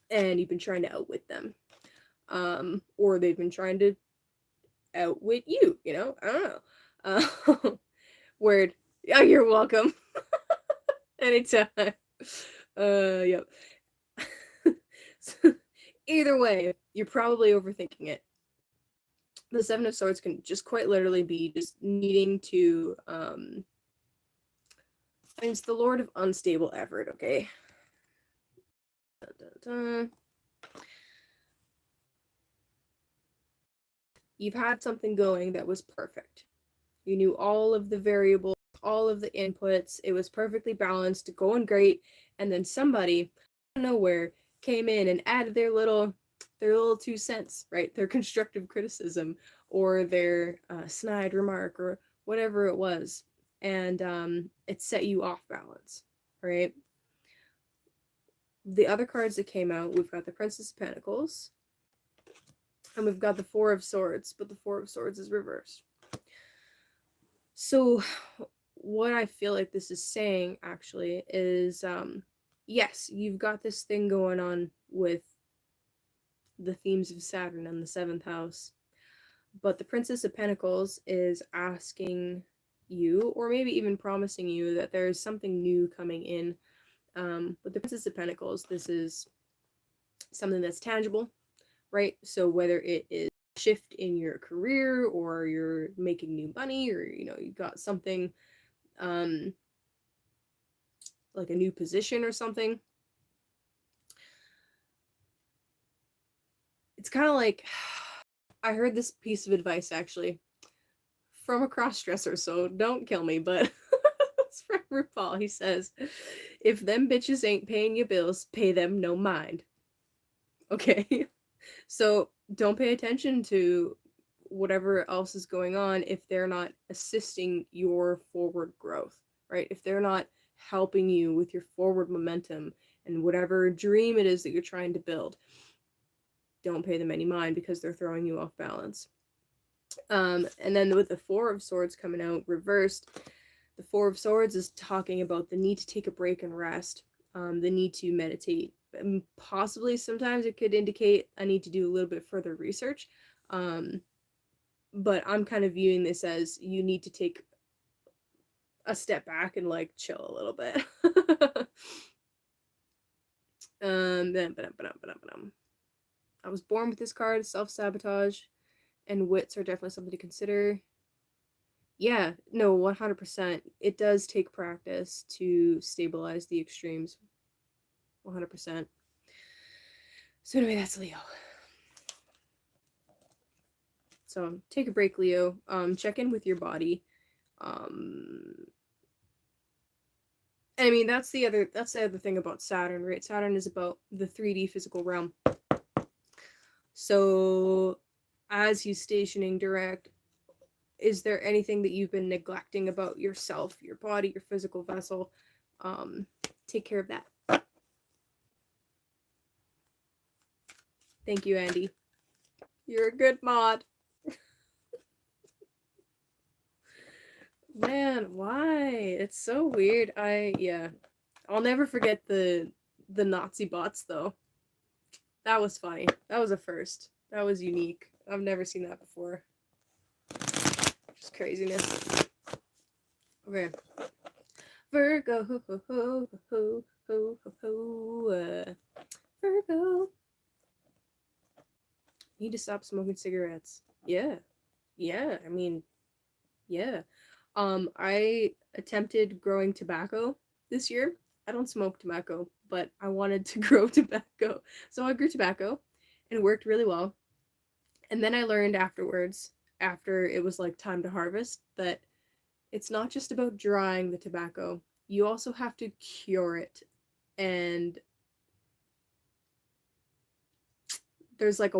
[SPEAKER 1] and you've been trying to outwit them. Or they've been trying to outwit you, I don't know. Word. Oh, you're welcome. Anytime. Yep. So, either way, you're probably overthinking it. The Seven of Swords can just quite literally be just needing to, it's the Lord of Unstable Effort, okay? Dun, dun, dun. You've had something going that was perfect. You knew all of the variables, all of the inputs. It was perfectly balanced, going great. And then somebody out of nowhere came in and added their little 2 cents, right? Their constructive criticism or their snide remark or whatever it was. And it set you off balance, right? The other cards that came out, we've got the Princess of Pentacles and we've got the Four of Swords, but the Four of Swords is reversed. So what I feel like this is saying actually is, yes, you've got this thing going on with the themes of Saturn and the 7th house, but the Princess of Pentacles is asking you, or maybe even promising you, that there's something new coming in. With the Princess of Pentacles, this is something that's tangible, right? So whether it is a shift in your career or you're making new money or, you know, you got something like a new position or something. It's kind of like, I heard this piece of advice actually from a cross-dresser, so don't kill me, but it's from RuPaul. He says, if them bitches ain't paying your bills, pay them no mind. Okay? So don't pay attention to whatever else is going on if they're not assisting your forward growth, right? If they're not helping you with your forward momentum and whatever dream it is that you're trying to build, don't pay them any mind because they're throwing you off balance. And then with the Four of Swords coming out reversed, the Four of Swords is talking about the need to take a break and rest, the need to meditate. And possibly sometimes it could indicate I need to do a little bit further research. But I'm kind of viewing this as you need to take a step back and like chill a little bit. I was born with this card, self-sabotage and wits are definitely something to consider. Yeah, no, 100%. It does take practice to stabilize the extremes. 100%. So anyway, that's Leo. So take a break, Leo. Check in with your body. And I mean, that's the other thing about Saturn, right? Saturn is about the 3D physical realm. So as he's stationing direct, is there anything that you've been neglecting about yourself, your body, your physical vessel? Take care of that. Thank you, Andy. You're a good mod. Man, why? It's so weird. I'll never forget the Nazi bots though. That was funny. That was a first. That was unique. I've never seen that before. Just craziness. Okay. Virgo. Virgo. Need to stop smoking cigarettes. Yeah. I mean, yeah. I attempted growing tobacco this year. I don't smoke tobacco, but I wanted to grow tobacco. So I grew tobacco and it worked really well. And then I learned afterwards, after it was like time to harvest, that it's not just about drying the tobacco. You also have to cure it. And there's like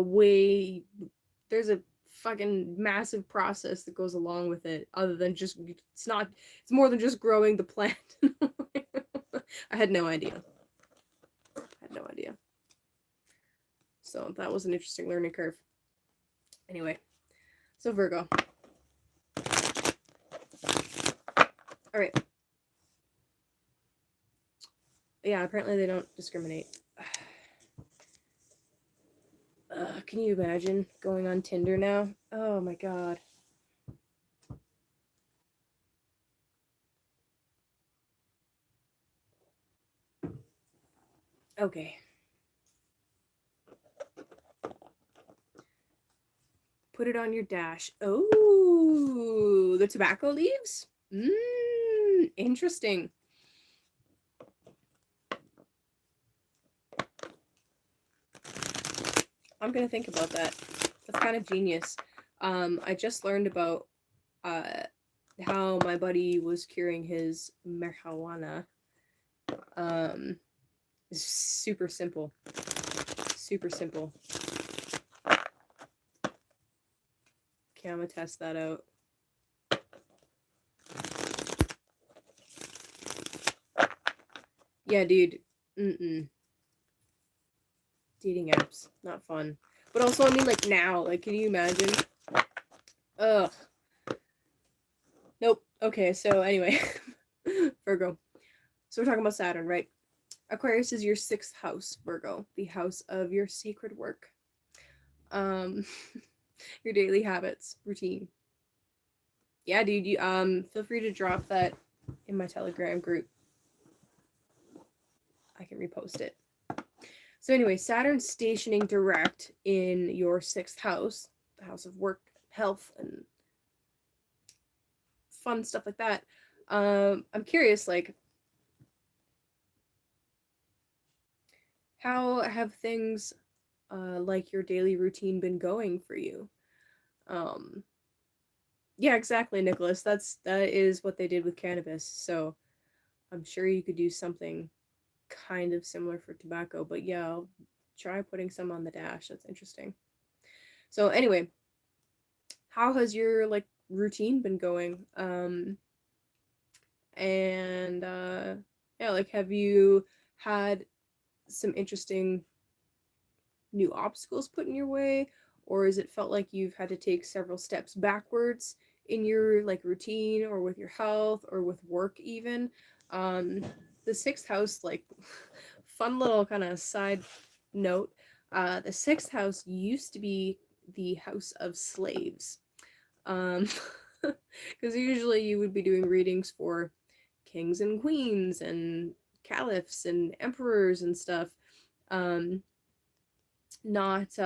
[SPEAKER 1] there's a fucking massive process that goes along with it, other than just, it's more than just growing the plant. I had no idea. So that was an interesting learning curve. Anyway, so Virgo. All right. Yeah, apparently they don't discriminate. Can you imagine going on Tinder now? Oh my god. Okay. put it on your dash. Oh, the tobacco leaves? Interesting. I'm gonna think about that. That's kind of genius. I just learned about how my buddy was curing his marijuana. It's super simple. Super simple. Okay, I'm gonna test that out. Yeah, dude. Dating apps, not fun. But also, I mean, like, now, like, can you imagine? Ugh. Nope. Okay, so anyway, Virgo. So we're talking about Saturn, right? Aquarius is your 6th house, Virgo, the house of your sacred work, your daily habits, routine. Yeah, dude, you feel free to drop that in my Telegram group. I can repost it. So anyway, Saturn stationing direct in your 6th house, the house of work, health, and fun stuff like that. I'm curious, like, how have things like your daily routine been going for you? Yeah, exactly, Nicholas. That is what they did with cannabis. So I'm sure you could do something kind of similar for tobacco. But yeah, I'll try putting some on the dash. That's interesting. So anyway, how has your like routine been going? And yeah, like, have you had some interesting new obstacles put in your way, or has it felt like you've had to take several steps backwards in your like routine or with your health or with work even? um the 6th house, like, fun little kind of side note, the 6th house used to be the house of slaves, um because usually you would be doing readings for kings and queens and caliphs and emperors and stuff, um not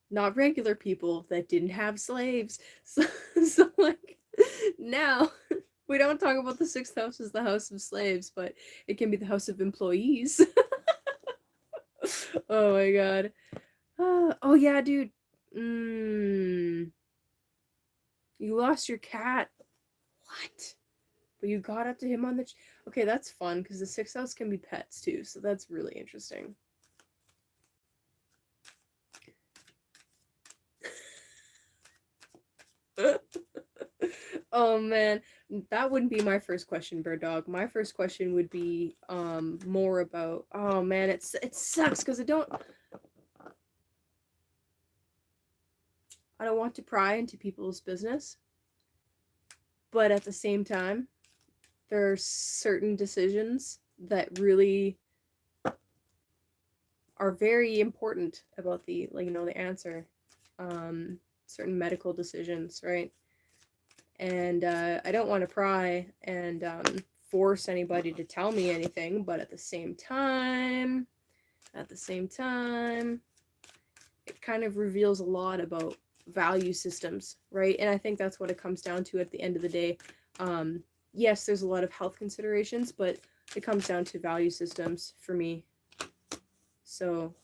[SPEAKER 1] not regular people that didn't have slaves. So like, now we don't talk about the 6th house as the house of slaves, but it can be the house of employees. Oh my god. Oh yeah, dude. You lost your cat. What? But you got up to him on the okay, that's fun because the 6th house can be pets too, so that's really interesting. Oh man, that wouldn't be my first question, Bird Dog. My first question would be more about, oh man, it sucks because I don't want to pry into people's business, but at the same time, there are certain decisions that really are very important about the, like, the answer. Certain medical decisions, right? And I don't want to pry and force anybody to tell me anything, but at the same time, it kind of reveals a lot about value systems, right? And I think that's what it comes down to at the end of the day. Yes, there's a lot of health considerations, but it comes down to value systems for me. So,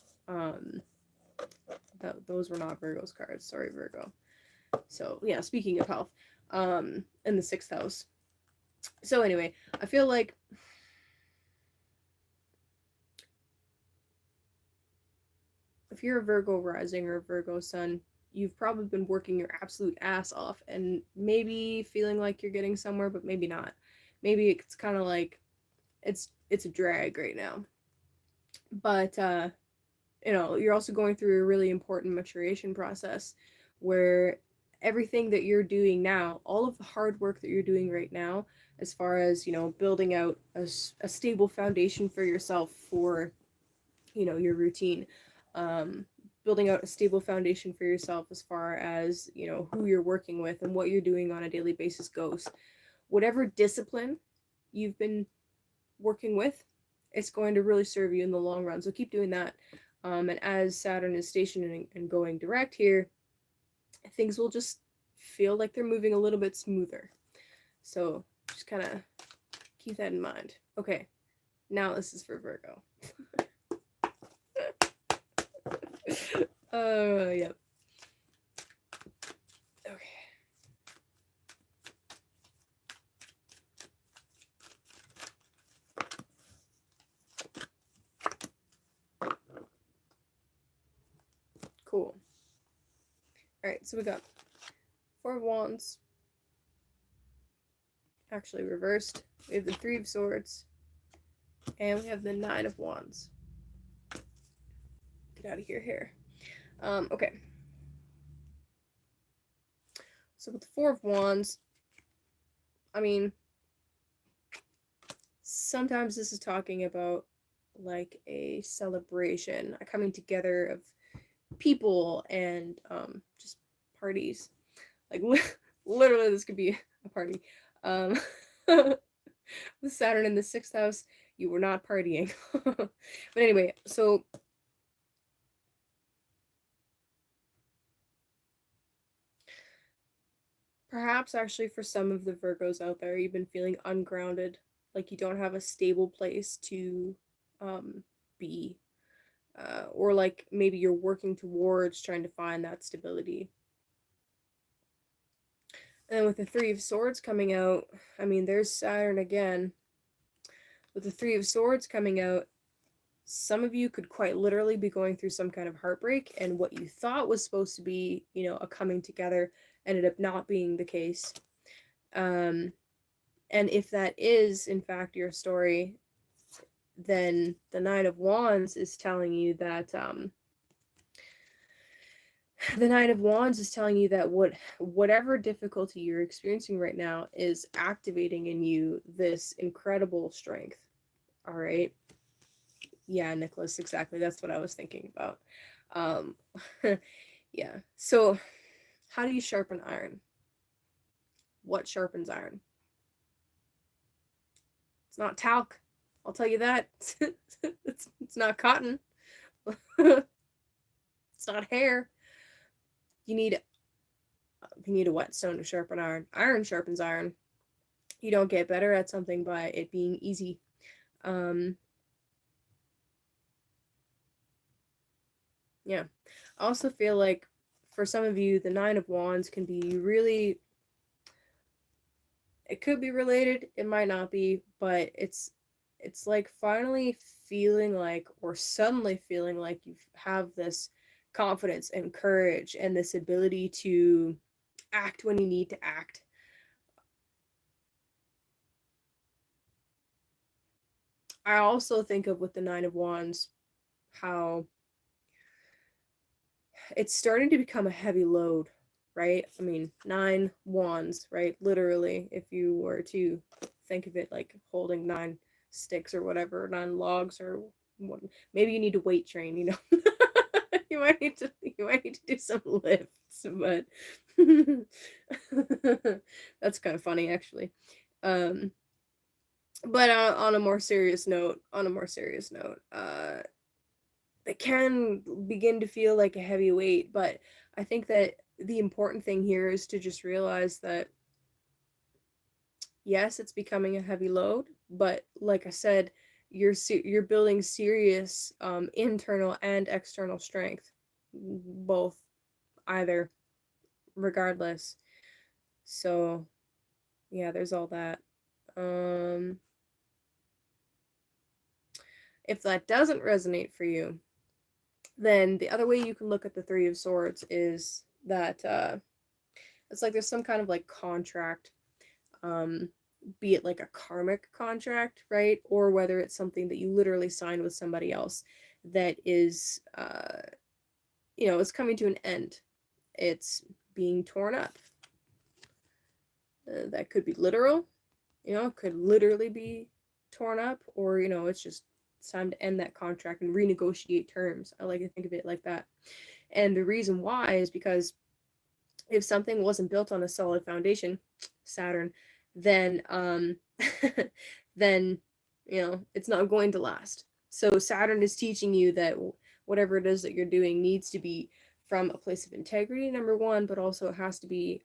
[SPEAKER 1] those were not Virgo's cards. Sorry, Virgo. So, yeah, speaking of health, in the 6th house. So, anyway, I feel like if you're a Virgo rising or a Virgo sun, you've probably been working your absolute ass off and maybe feeling like you're getting somewhere, but maybe not. Maybe it's kind of like it's a drag right now. But you're also going through a really important maturation process where everything that you're doing now, all of the hard work that you're doing right now, as far as, building out a stable foundation for yourself for, your routine, um, building out a stable foundation for yourself as far as, who you're working with and what you're doing on a daily basis goes. Whatever discipline you've been working with, it's going to really serve you in the long run. So keep doing that. And as Saturn is stationing and going direct here, things will just feel like they're moving a little bit smoother. So just kind of keep that in mind. Okay, now this is for Virgo. Yep. Okay. Cool. Alright, so we got Four of Wands. Actually reversed. We have the Three of Swords. And we have the Nine of Wands. Get out of here. Okay. So with the Four of Wands, I mean, sometimes this is talking about like a celebration, a coming together of people and just parties. Like literally this could be a party. With Saturn in the 6th house, you were not partying. But anyway, so perhaps actually for some of the Virgos out there, you've been feeling ungrounded, like you don't have a stable place to be. Or like maybe you're working towards trying to find that stability. And with the Three of Swords coming out, I mean, there's Saturn again. With the Three of Swords coming out, some of you could quite literally be going through some kind of heartbreak, and what you thought was supposed to be, a coming together ended up not being the case. And if that is, in fact, your story, then the Nine of Wands is telling you that, the Nine of Wands is telling you that whatever difficulty you're experiencing right now is activating in you this incredible strength. All right. Yeah, Nicholas, exactly. That's what I was thinking about. Yeah. So, how do you sharpen iron? What sharpens iron? It's not talc. I'll tell you that. It's not cotton. It's not hair. You need a whetstone to sharpen iron. Iron sharpens iron. You don't get better at something by it being easy. Yeah. I also feel like for some of you, the Nine of Wands can be really, it could be related, it might not be, but it's like finally feeling like, or suddenly feeling like you have this confidence and courage and this ability to act when you need to act. I also think of with the Nine of Wands how it's starting to become a heavy load, right? I mean, 9 wands, right? Literally, if you were to think of it like holding 9 sticks or whatever, 9 logs or what, maybe you need to weight train, you might need to do some lifts, but that's kind of funny actually. But on a more serious note, it can begin to feel like a heavy weight, but I think that the important thing here is to just realize that yes, it's becoming a heavy load, but like I said, you're building serious internal and external strength, both, either, regardless. So yeah, there's all that. If that doesn't resonate for you, then the other way you can look at the Three of Swords is that it's like there's some kind of like contract, be it like a karmic contract, right? Or whether it's something that you literally signed with somebody else that is, it's coming to an end. It's being torn up. That could be literal, could literally be torn up, or, it's time to end that contract and renegotiate terms. I like to think of it like that. And the reason why is because if something wasn't built on a solid foundation, Saturn, then then it's not going to last. So Saturn is teaching you that whatever it is that you're doing needs to be from a place of integrity, number one, but also it has to be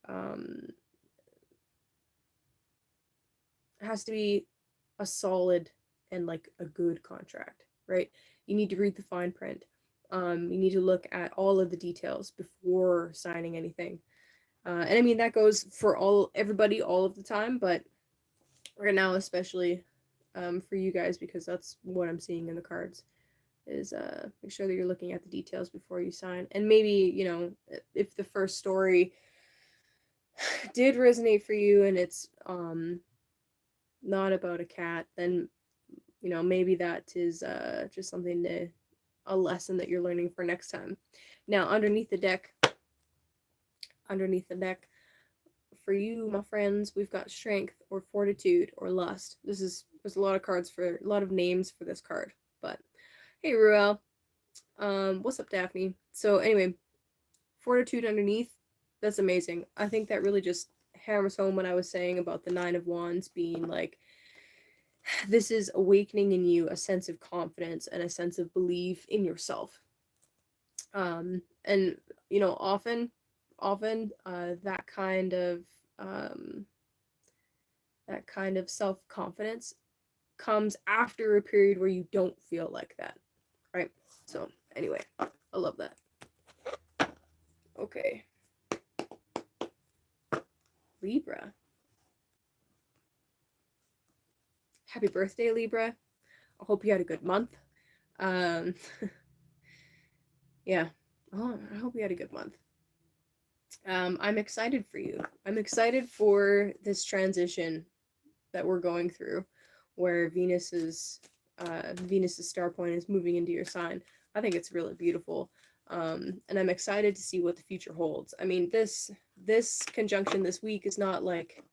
[SPEAKER 1] a solid and like a good contract, right? You need to read the fine print. You need to look at all of the details before signing anything. And I mean that goes for everybody all of the time, but right now especially for you guys, because that's what I'm seeing in the cards, is make sure that you're looking at the details before you sign. And maybe, you know, if the first story did resonate for you and it's not about a cat, then, you know, maybe that is just something a lesson that you're learning for next time. Now, underneath the deck, for you, my friends, we've got strength or fortitude or lust. There's a lot of cards for a lot of names for this card. But hey, Ruel, what's up, Daphne? So anyway, fortitude underneath, that's amazing. I think that really just hammers home what I was saying about the Nine of Wands being like, this is awakening in you a sense of confidence and a sense of belief in yourself. And you know, often that kind of self-confidence comes after a period where you don't feel like that, right? So anyway, I love that. Okay, Libra. Happy birthday, Libra. I hope you had a good month. Yeah. Oh, I hope you had a good month. I'm excited for you. I'm excited for this transition that we're going through, where Venus's star point is moving into your sign. I think it's really beautiful. And I'm excited to see what the future holds. I mean, this conjunction this week is not like,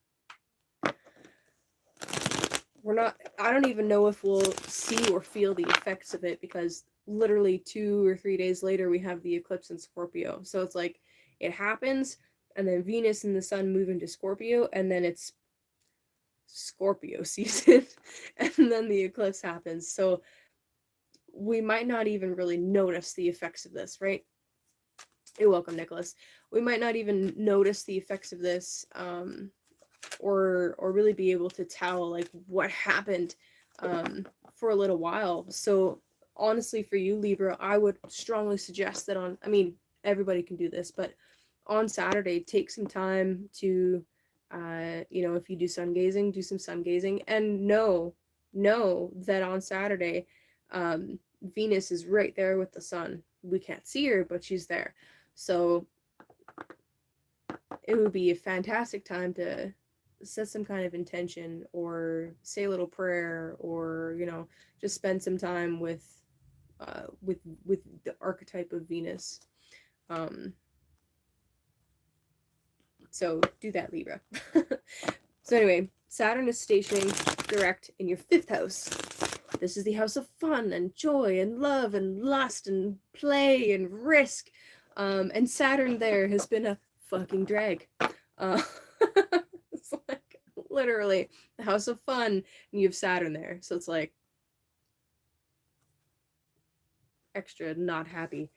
[SPEAKER 1] I don't even know if we'll see or feel the effects of it, because literally 2 or 3 days later we have the eclipse in Scorpio. So it's like it happens, and then Venus and the sun move into Scorpio, and then it's Scorpio season, and then the eclipse happens. So we might not even really notice the effects of this, right? You're welcome, Nicholas. We might not even notice the effects of this, or really be able to tell like what happened for a little while. So honestly, for you, Libra, I would strongly suggest that I mean, everybody can do this, but on Saturday, take some time to, you know, if you do sun gazing, do some sun gazing, and know that on Saturday, Venus is right there with the sun. We can't see her, but she's there. So it would be a fantastic time to set some kind of intention, or say a little prayer, or, you know, just spend some time with the archetype of Venus. So do that, Libra. So anyway, Saturn is stationing direct in your 5th house. This is the house of fun and joy and love and lust and play and risk. And Saturn there has been a fucking drag. It's like literally the house of fun, and you have Saturn there. So it's like extra not happy.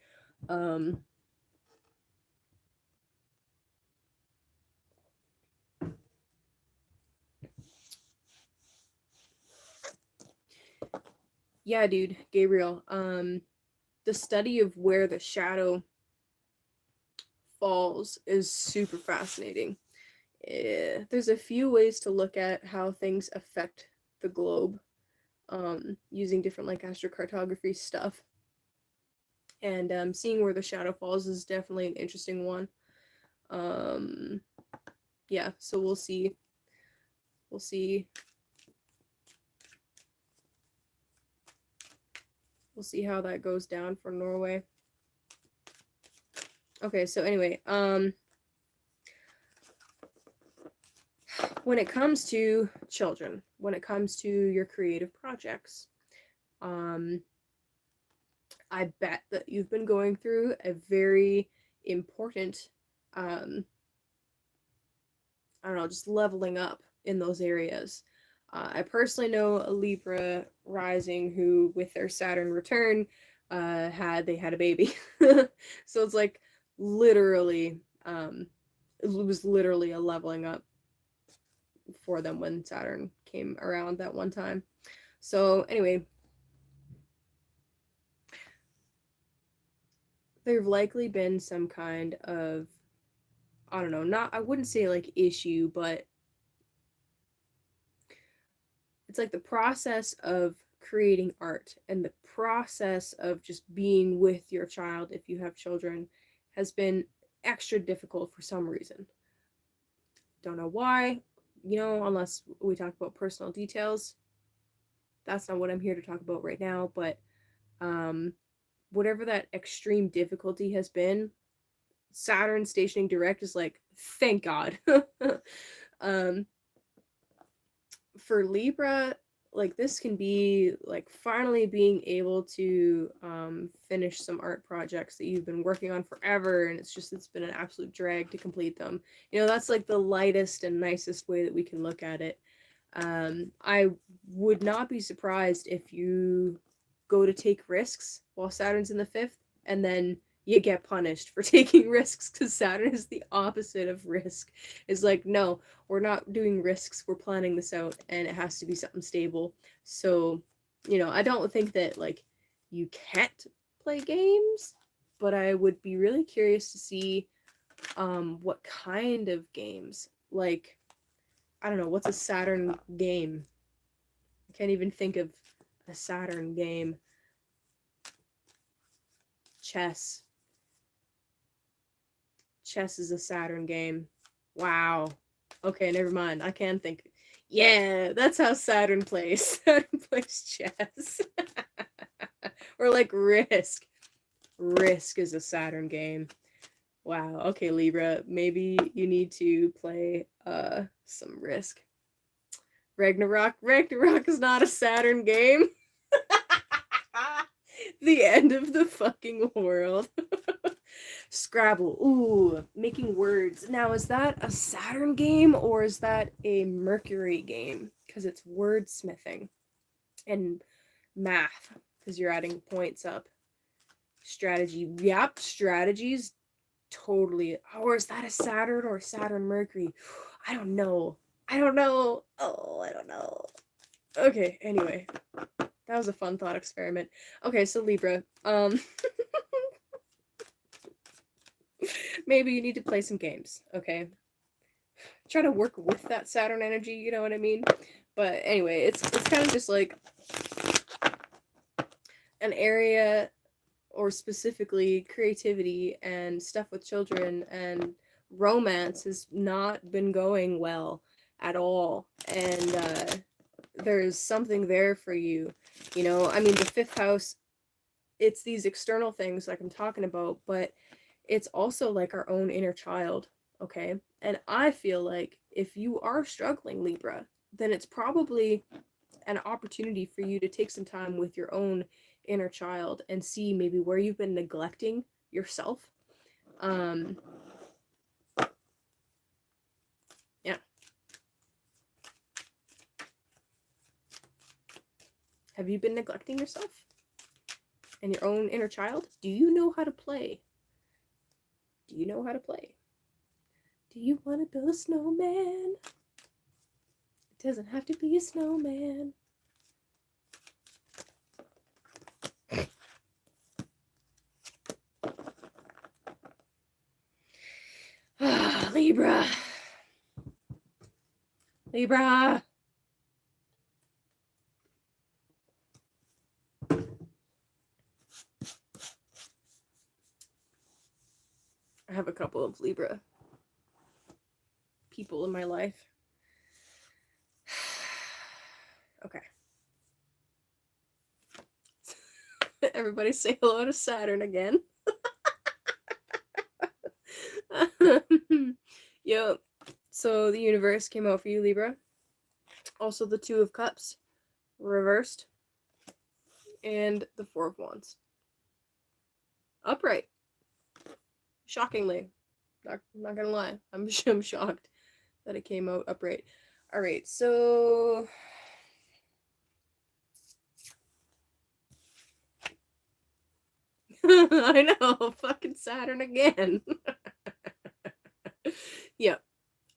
[SPEAKER 1] Yeah, dude, Gabriel. The study of where the shadow falls is super fascinating. There's a few ways to look at how things affect the globe, using different like astrocartography stuff. And seeing where the shadow falls is definitely an interesting one. Yeah, so we'll see. We'll see how that goes down for Norway. Okay, so anyway, when it comes to children, when it comes to your creative projects, I bet that you've been going through a very important, I don't know, just leveling up in those areas. I personally know a Libra rising who, with their Saturn return, had a baby. So it's like literally, it was literally a leveling up for them when Saturn came around that one time. So anyway, there've likely been some kind of, I don't know, not, I wouldn't say like issue, but it's like the process of creating art and the process of just being with your child, if you have children, has been extra difficult for some reason. Don't know why, unless we talk about personal details. That's not what I'm here to talk about right now, but um whatever that extreme difficulty has been, Saturn stationing direct is like, thank God. um for Libra, like this can be like finally being able to finish some art projects that you've been working on forever, and it's been an absolute drag to complete them. That's like the lightest and nicest way that we can look at it. I would not be surprised if you go to take risks while Saturn's in the fifth, and then you get punished for taking risks, because Saturn is the opposite of risk. It's like, no, we're not doing risks, we're planning this out, and it has to be something stable. So, I don't think that like you can't play games, but I would be really curious to see what kind of games. Like, I don't know, what's a Saturn game? I can't even think of a Saturn game. Chess. Chess is a Saturn game. Wow. Okay, never mind. I can think. Yeah, that's how Saturn plays. Saturn plays chess. Or like Risk. Risk is a Saturn game. Wow. Okay, Libra, maybe you need to play some Risk. Ragnarok. Ragnarok is not a Saturn game. The end of the fucking world. Scrabble. Ooh, making words. Now, is that a Saturn game or is that a Mercury game? Because it's wordsmithing and math, because you're adding points up. Strategy. Yep, strategies. Totally. Or is that a Saturn or Saturn Mercury? I don't know. I don't know. Oh, I don't know. Okay, anyway. That was a fun thought experiment. Okay, so Libra. Maybe you need to play some games, okay? Try to work with that Saturn energy, you know what I mean? But anyway, it's kind of just like an area, or specifically creativity and stuff with children and romance has not been going well at all. And there's something there for you. I mean, the fifth house, it's these external things like I'm talking about, but it's also like our own inner child, okay? And I feel like if you are struggling, Libra, then it's probably an opportunity for you to take some time with your own inner child and see maybe where you've been neglecting yourself. Yeah. Have you been neglecting yourself and your own inner child? Do you know how to play? Do you know how to play? Do you want to build a snowman? It doesn't have to be a snowman. Libra. Libra. I have a couple of Libra people in my life. Okay. Everybody say hello to Saturn again. Yep. So the universe came out for you, Libra. Also the Two of Cups reversed. And the Four of Wands. Upright. Shockingly. I'm not gonna lie. I'm shocked that it came out upright. Alright, so I know, fucking Saturn again. Yep.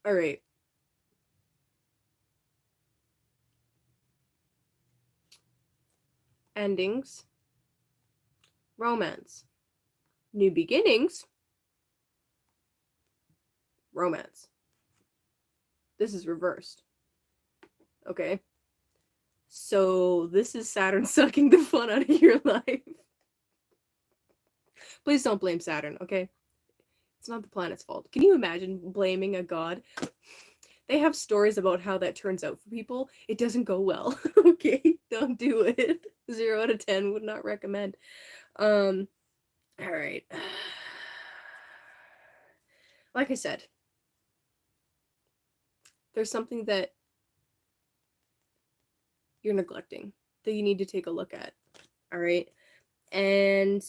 [SPEAKER 1] All right. Endings, romance. New beginnings, romance. This is reversed. Okay. So this is Saturn sucking the fun out of your life. Please don't blame Saturn, okay? It's not the planet's fault. Can you imagine blaming a god? They have stories about how that turns out for people. It doesn't go well. Okay? Don't do it. 0 out of 10 would not recommend. All right. Like I said, there's something that you're neglecting that you need to take a look at. All right? And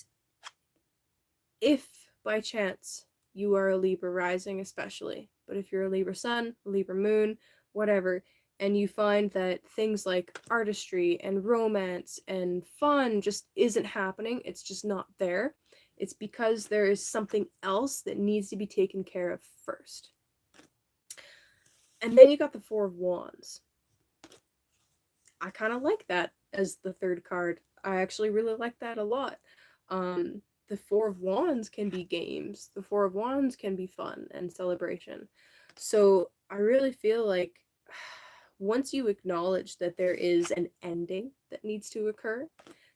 [SPEAKER 1] if by chance you are a Libra rising, especially, but if you're a Libra sun, Libra moon, whatever, and you find that things like artistry and romance and fun just isn't happening, it's just not there, it's because there is something else that needs to be taken care of first. And then you got the Four of Wands. I kind of like that as the third card. I actually really like that a lot. The Four of Wands can be games. The Four of Wands can be fun and celebration. So I really feel like once you acknowledge that there is an ending that needs to occur,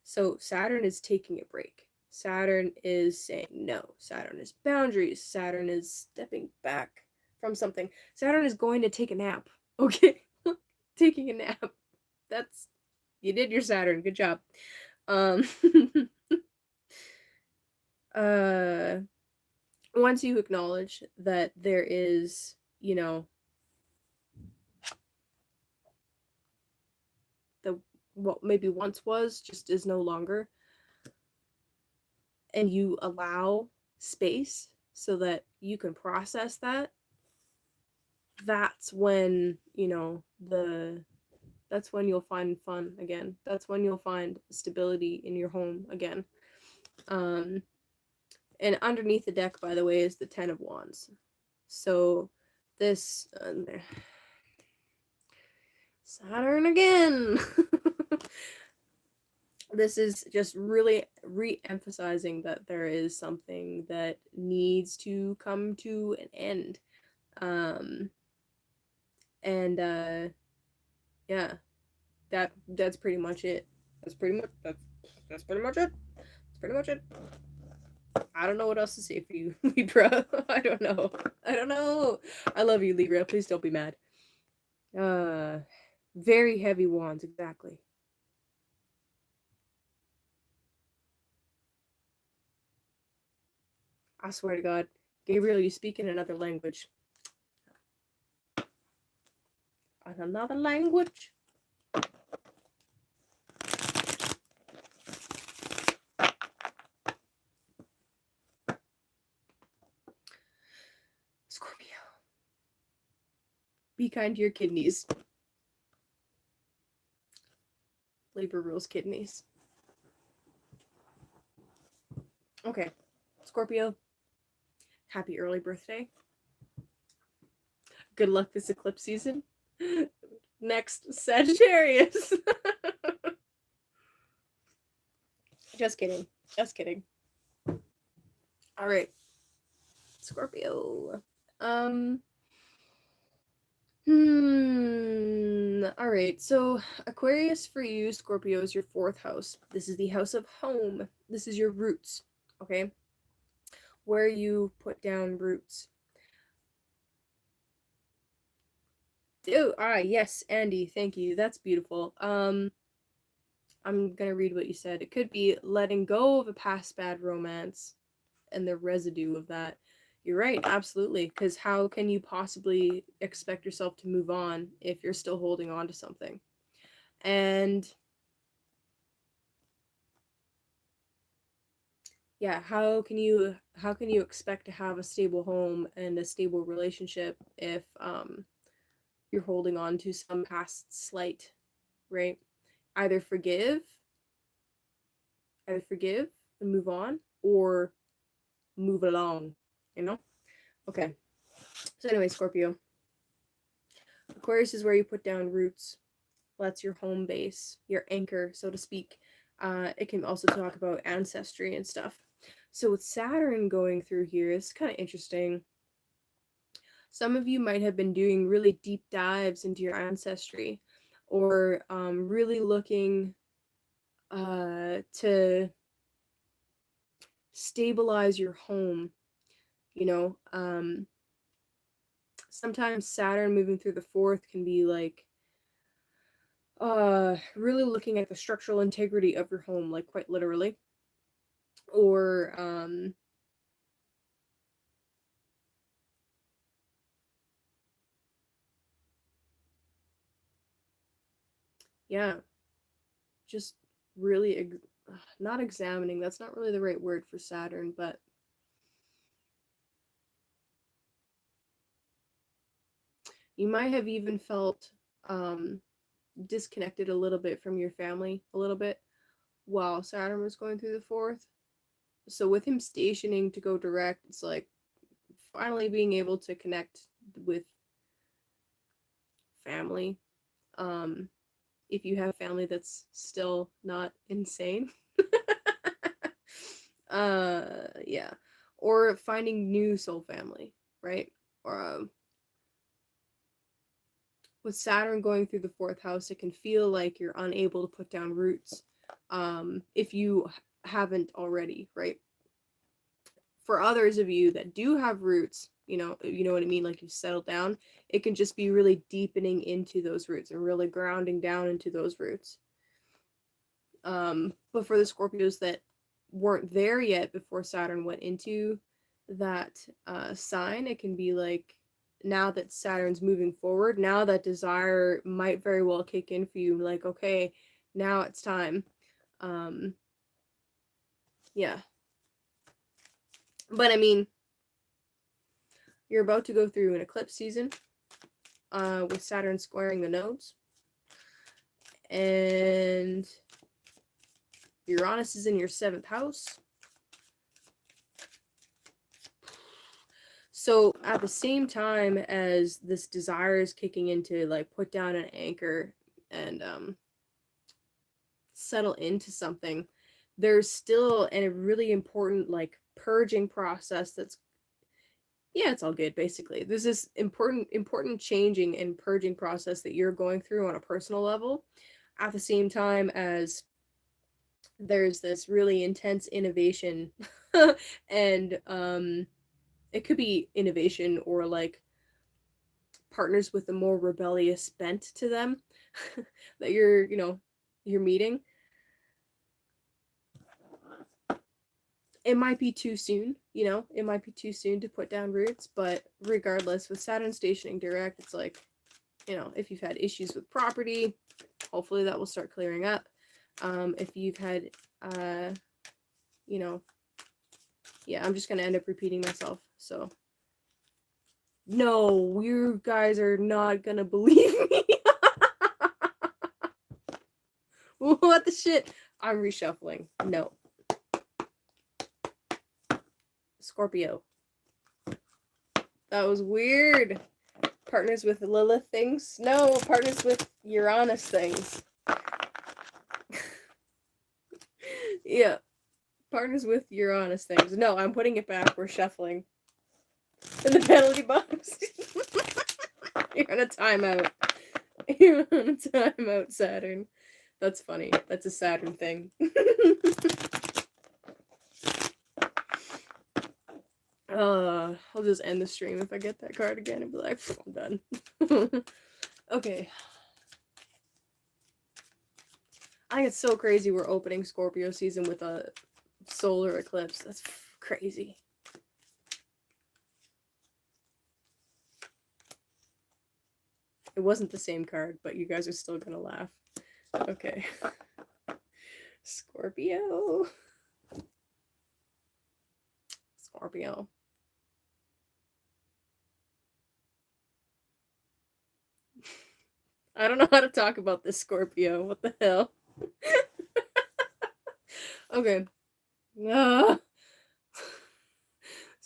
[SPEAKER 1] so Saturn is taking a break. Saturn is saying no. Saturn is boundaries. Saturn is stepping back from something. Saturn is going to take a nap. Okay? Taking a nap. That's, you did your Saturn. Good job. Once you acknowledge that there is, you know, the what maybe once was just is no longer, and you allow space so that you can process that, that's when, you know, that's when you'll find fun again. That's when you'll find stability in your home again. And underneath the deck, by the way, is the Ten of Wands. So this Saturn again. This is just really re-emphasizing that there is something that needs to come to an end. Yeah, that's pretty much it. That's pretty much it. That's pretty much it. I don't know what else to say for you, Libra. I don't know. I love you, Libra. Please don't be mad. Very heavy wands, exactly. I swear to God, Gabriel, you speak in another language. Another language? Scorpio. Be kind to your kidneys. Libra rules kidneys. Okay. Scorpio, happy early birthday. Good luck this eclipse season. Next, Sagittarius. Just kidding. Just kidding. All right. Scorpio. All right. So, Aquarius for you, Scorpio, is your fourth house. This is the house of home. This is your roots. Okay? Where you put down roots. Oh, yes, Andy, thank you. That's beautiful. I'm gonna read what you said. It could be letting go of a past bad romance and the residue of that. You're right, absolutely. Because how can you possibly expect yourself to move on if you're still holding on to something? And yeah, how can you expect to have a stable home and a stable relationship if you're holding on to some past slight, right? Either forgive and move on, or move along, you know? Okay. So anyway, Scorpio. Aquarius is where you put down roots. That's your home base, your anchor, so to speak. It can also talk about ancestry and stuff. So with Saturn going through here, it's kind of interesting. Some of you might have been doing really deep dives into your ancestry, or really looking to stabilize your home. You know, sometimes Saturn moving through the fourth can be like really looking at the structural integrity of your home, like quite literally. Or yeah, just really not examining, that's not really the right word for Saturn, but you might have even felt disconnected a little bit from your family, a little bit, while Saturn was going through the fourth. So with him stationing to go direct, it's like finally being able to connect with family. If you have family that's still not insane. Yeah. Or finding new soul family, right? Or with Saturn going through the fourth house, it can feel like you're unable to put down roots, if you haven't already, right? For others of you that do have roots, you know what I mean, like you've settled down, it can just be really deepening into those roots and really grounding down into those roots. But for the Scorpios that weren't there yet before Saturn went into that sign, it can be like, now that Saturn's moving forward, now that desire might very well kick in for you, like, okay, now it's time. Yeah. But I mean, you're about to go through an eclipse season, with Saturn squaring the nodes. And Uranus is in your 7th house. So at the same time as this desire is kicking into, like, put down an anchor and settle into something, there's still a really important, like, purging process that's, yeah, it's all good, basically. There's this important changing and purging process that you're going through on a personal level, at the same time as there's this really intense innovation. And it could be innovation or like partners with a more rebellious bent to them that you're meeting. It might be too soon, it might be too soon to put down roots, but regardless, with Saturn stationing direct, it's like, if you've had issues with property, hopefully that will start clearing up. If you've had yeah, I'm just gonna end up repeating myself, so no, you guys are not gonna believe me. What the shit? I'm reshuffling. No. Scorpio. That was weird. Partners with Lilith things? No, partners with Uranus things. Yeah. Partners with Uranus things. No, I'm putting it back. We're shuffling. In the penalty box. You're on a timeout. You're on a timeout, Saturn. That's funny. That's a Saturn thing. I'll just end the stream if I get that card again and be like, I'm done. Okay. I think it's so crazy we're opening Scorpio season with a solar eclipse. That's crazy. It wasn't the same card, but you guys are still gonna laugh. Okay. Scorpio. Scorpio. I don't know how to talk about this Scorpio. What the hell? Okay.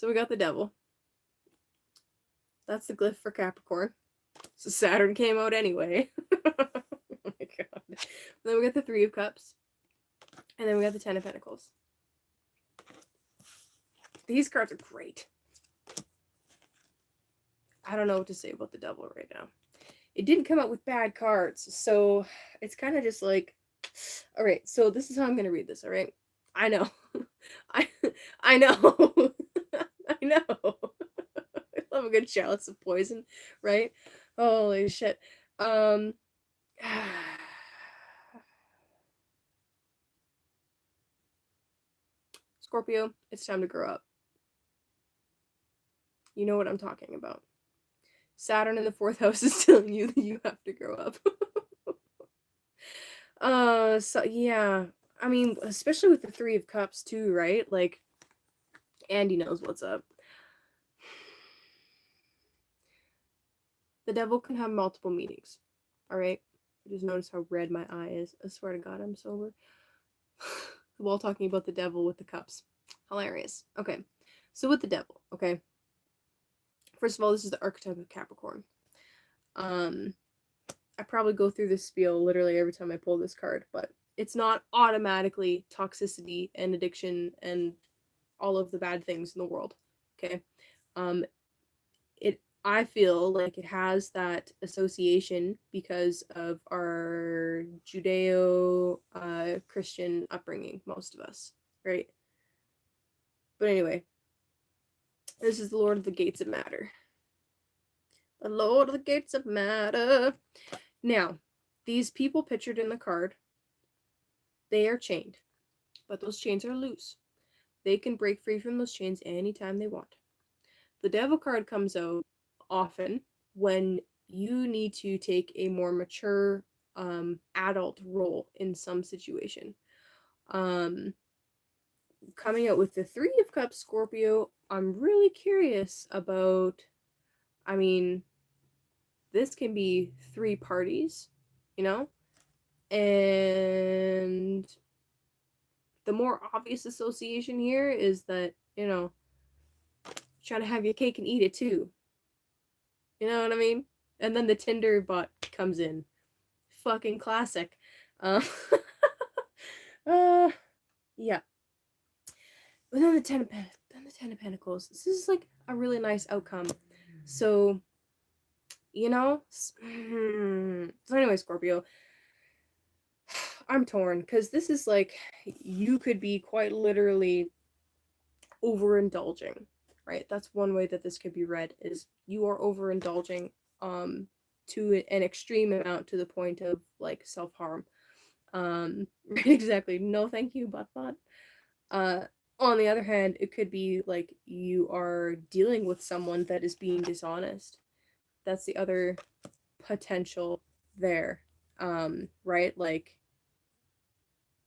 [SPEAKER 1] So we got the devil. That's the glyph for Capricorn. So Saturn came out anyway. Oh my god. And then we got the Three of Cups. And then we got the Ten of Pentacles. These cards are great. I don't know what to say about the devil right now. It didn't come out with bad cards, so it's kind of just like, all right, so this is how I'm going to read this, all right? I know. I know. I know. I love a good chalice of poison, right? Holy shit. Scorpio, it's time to grow up. You know what I'm talking about. Saturn in the 4th house is telling you that you have to grow up. So yeah, I mean, especially with the Three of Cups too, right? Like, Andy knows what's up. The devil can have multiple meanings. All right. Just notice how red my eye is. I swear to God, I'm sober. While talking about the devil with the cups, hilarious. Okay, so with the devil, okay. First of all, this is the archetype of Capricorn. I probably go through this spiel literally every time I pull this card, but it's not automatically toxicity and addiction and all of the bad things in the world. Okay. I feel like it has that association because of our Judeo Christian upbringing, most of us, right? But anyway, this is the Lord of the Gates of Matter. The Lord of the Gates of Matter. Now, these people pictured in the card, they are chained, but those chains are loose. They can break free from those chains anytime they want. The Devil card comes out often when you need to take a more mature adult role in some situation. Coming out with the Three of Cups, Scorpio, I'm really curious about, I mean, this can be 3 parties, you know? And the more obvious association here is that, you know, trying to have your cake and eat it too. You know what I mean? And then the Tinder bot comes in. Fucking classic. Uh, yeah. But then the Ten of Pentacles. This is like a really nice outcome. So, you know. So anyway, Scorpio. I'm torn because this is like you could be quite literally overindulging, right? That's one way that this could be read is you are overindulging to an extreme amount to the point of like self-harm. Right, exactly. No thank you, butt. On the other hand, it could be like you are dealing with someone that is being dishonest. That's the other potential there. Right? Like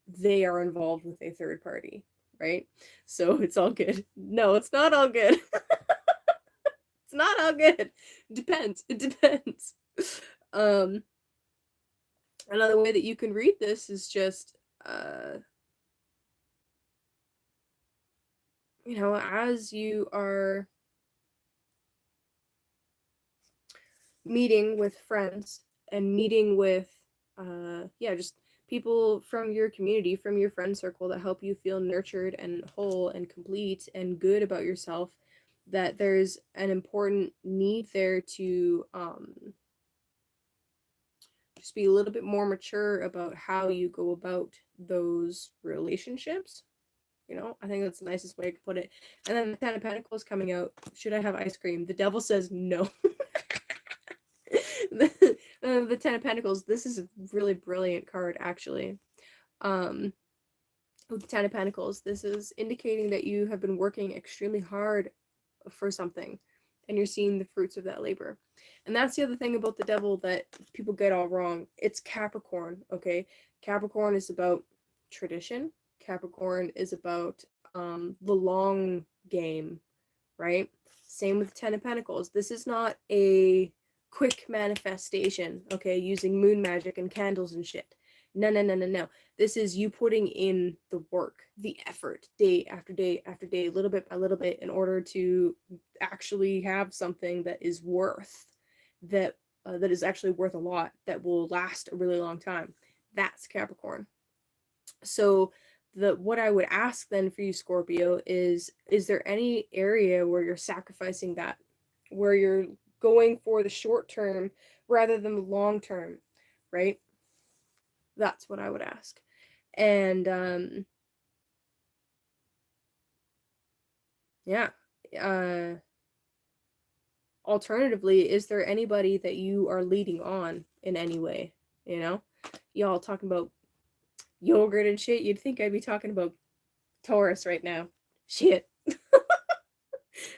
[SPEAKER 1] they are involved with a third party, right? So it's all good. No, it's not all good. It's not all good. It depends. It depends. Another way that you can read this is just you know, as you are meeting with friends and meeting with just people from your community, from your friend circle that help you feel nurtured and whole and complete and good about yourself, that there's an important need there to just be a little bit more mature about how you go about those relationships. You know, I think that's the nicest way to put it. And then the Ten of Pentacles coming out. Should I have ice cream? The devil says no. The Ten of Pentacles. This is a really brilliant card, actually. With the Ten of Pentacles, this is indicating that you have been working extremely hard for something, and you're seeing the fruits of that labor. And that's the other thing about the devil that people get all wrong. It's Capricorn, okay? Capricorn is about tradition. Capricorn is about the long game, right? Same with Ten of Pentacles. This is not a quick manifestation, okay, using moon magic and candles and shit. No, no, no, no, no. This is you putting in the work, the effort, day after day after day, little bit by little bit, in order to actually have something that is worth that that is actually worth a lot, that will last a really long time. That's Capricorn. So the what I would ask then for you, Scorpio, is there any area where you're sacrificing that, where you're going for the short term rather than the long term, right? That's what I would ask. And yeah. Alternatively, is there anybody that you are leading on in any way? You know? Y'all talking about yogurt and shit. You'd think I'd be talking about Taurus right now. Shit.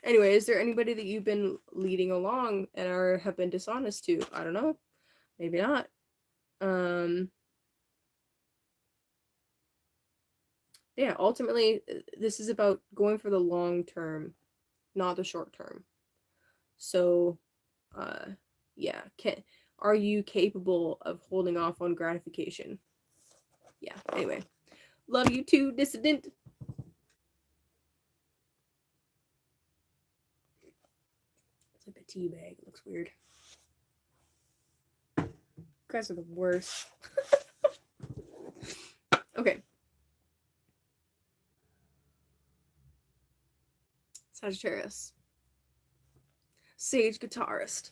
[SPEAKER 1] Anyway, is there anybody that you've been leading along and are have been dishonest to? I don't know. Maybe not. Yeah, ultimately this is about going for the long term, not the short term. So, yeah, are you capable of holding off on gratification? Yeah, anyway. Love you too, dissident. It's like a tea bag. It looks weird. You guys are the worst. Okay. Sagittarius. Sage guitarist.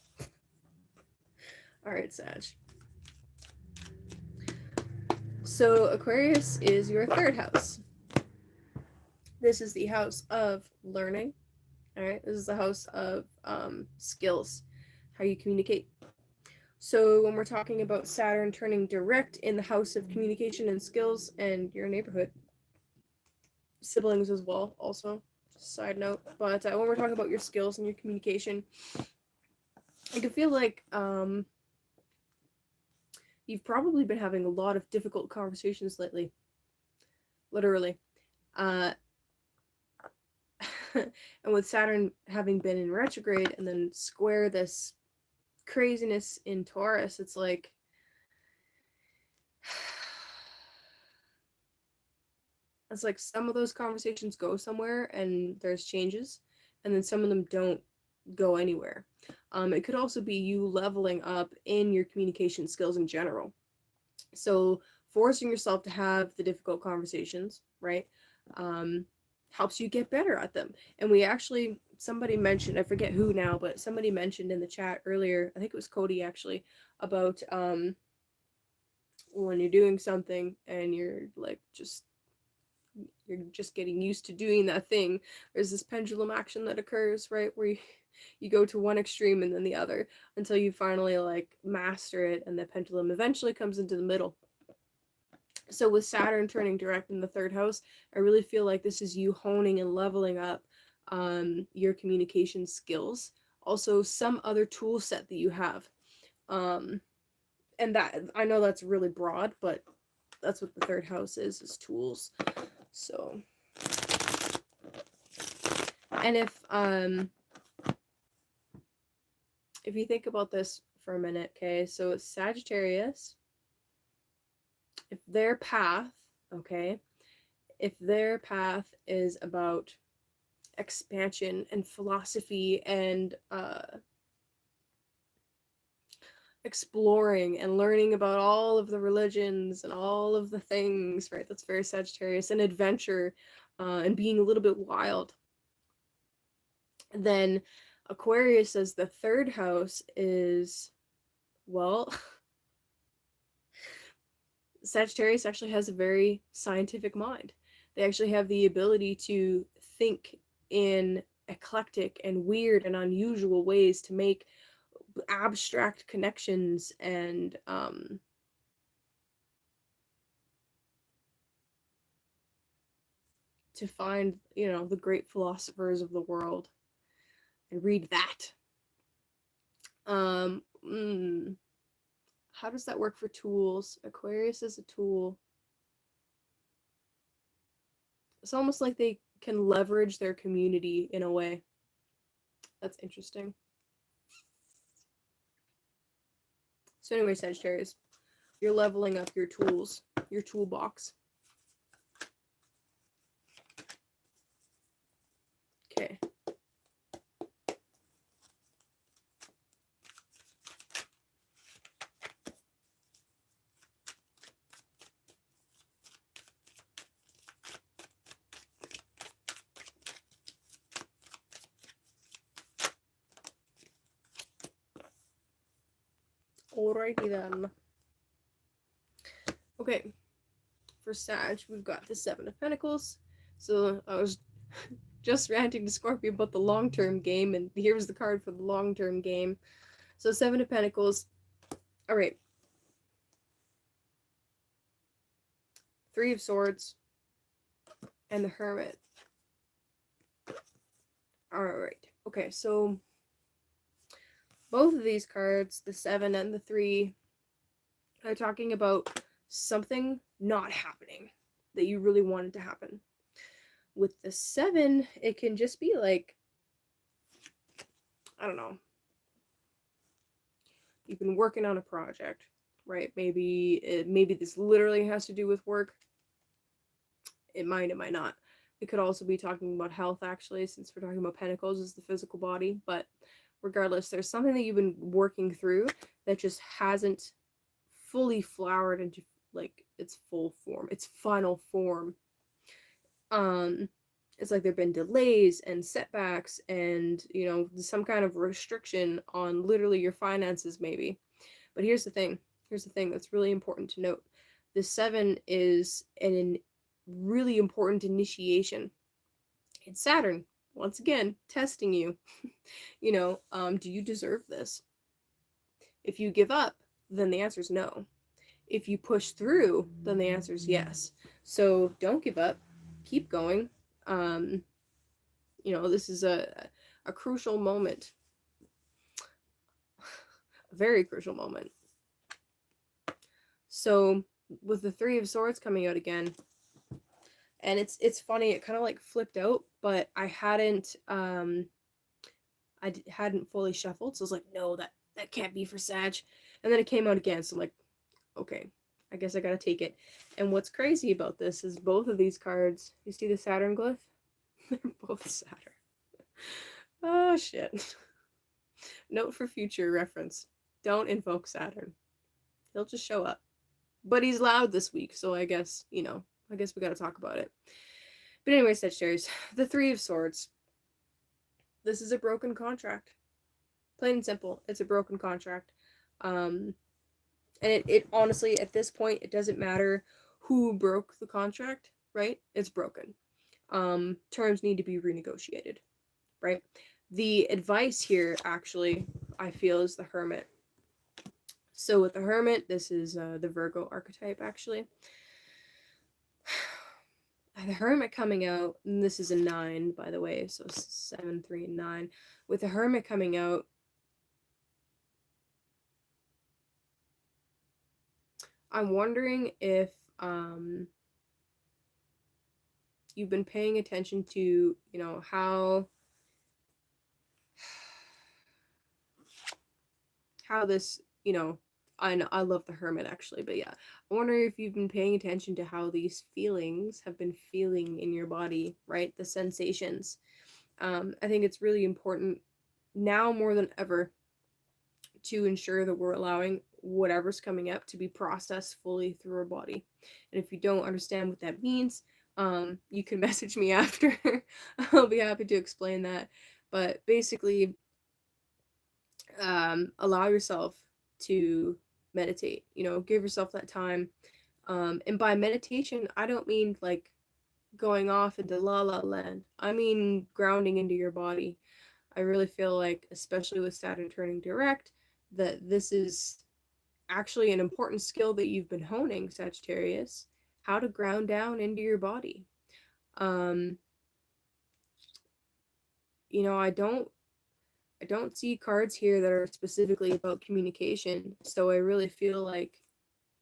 [SPEAKER 1] Alright, Sag. So Aquarius is your third house. This is the house of learning. Alright, this is the house of skills, how you communicate. So when we're talking about Saturn turning direct in the house of communication and skills and your neighborhood, siblings as well, also, side note. But when we're talking about your skills and your communication, I can feel like you've probably been having a lot of difficult conversations lately. Literally. And with Saturn having been in retrograde and then square this craziness in Taurus, it's like some of those conversations go somewhere and there's changes, and then some of them don't go anywhere. It could also be you leveling up in your communication skills in general. So forcing yourself to have the difficult conversations, right, helps you get better at them. And we actually, somebody mentioned, I forget who now, but somebody mentioned in the chat earlier, I think it was Cody actually, about when you're doing something and you're just getting used to doing that thing, there's this pendulum action that occurs, right, where you go to one extreme and then the other until you finally like master it, and the pendulum eventually comes into the middle. So with Saturn turning direct in the third house, I really feel like this is you honing and leveling up your communication skills. Also, some other tool set that you have. And that, I know that's really broad, but that's what the third house is tools. So, and if you think about this for a minute, okay, so it's Sagittarius, if their path, okay, if their path is about expansion and philosophy and exploring and learning about all of the religions and all of the things, right, that's very Sagittarius, and adventure and being a little bit wild, then Aquarius as the third house is, well, Sagittarius actually has a very scientific mind. They actually have the ability to think in eclectic and weird and unusual ways to make abstract connections and to find, the great philosophers of the world and read that. How does that work for tools? Aquarius is a tool. It's almost like they can leverage their community in a way. That's interesting. So anyway, Sagittarius, You're leveling up your tools, your toolbox. Okay. Alrighty then. Okay, for Sag, we've got the Seven of Pentacles. So I was just ranting to Scorpio about the long-term game, and here's the card for the long-term game. So Seven of Pentacles. Alright. Three of Swords. And the Hermit. Alright. Okay, so both of these cards, the 7 and the 3, are talking about something not happening that you really wanted to happen. With the 7, it can just be like, I don't know, you've been working on a project, right? Maybe this literally has to do with work. It might not. It could also be talking about health, actually, since we're talking about Pentacles is the physical body. But regardless, there's something that you've been working through that just hasn't fully flowered into like its full form, its final form. It's like there've been delays and setbacks and, you know, some kind of restriction on literally your finances maybe. But here's the thing that's really important to note. The 7 is an really important initiation. It's Saturn, once again, testing you. You know, do you deserve this? If you give up, then the answer is no. If you push through, then the answer is yes. So don't give up. Keep going. You know, this is a crucial moment. A very crucial moment. So with the Three of Swords coming out again, and it's funny, it kind of like flipped out, but I hadn't fully shuffled, so I was like, no, that can't be for Sag. And then it came out again, so I'm like, okay, I guess I gotta take it. And what's crazy about this is both of these cards, you see the Saturn glyph? They're both Saturn. Oh, shit. Note for future reference. Don't invoke Saturn. He'll just show up. But he's loud this week, so I guess, you know, I guess we gotta talk about it. But anyway, Sagittarius, the Three of Swords. This is a broken contract. Plain and simple, it's a broken contract. And it honestly, at this point, it doesn't matter who broke the contract, right? It's broken. Terms need to be renegotiated, right? The advice here, actually, I feel, is the Hermit. So with the Hermit, this is the Virgo archetype, actually. The Hermit coming out, and this is a 9, by the way, so 7, 3, and 9. With the Hermit coming out, I'm wondering if you've been paying attention to, you know, how this, you know, I love the Hermit, actually, but yeah, I wonder if you've been paying attention to how these feelings have been feeling in your body, right? The sensations. I think it's really important now more than ever to ensure that we're allowing whatever's coming up to be processed fully through our body. And if you don't understand what that means, you can message me after. I'll be happy to explain that. But basically, allow yourself to meditate, you know, give yourself that time. And by meditation, I don't mean like going off into la la land. I mean grounding into your body. I really feel like, especially with Saturn turning direct, that this is actually an important skill that you've been honing, Sagittarius, how to ground down into your body. You know, I don't see cards here that are specifically about communication, so I really feel like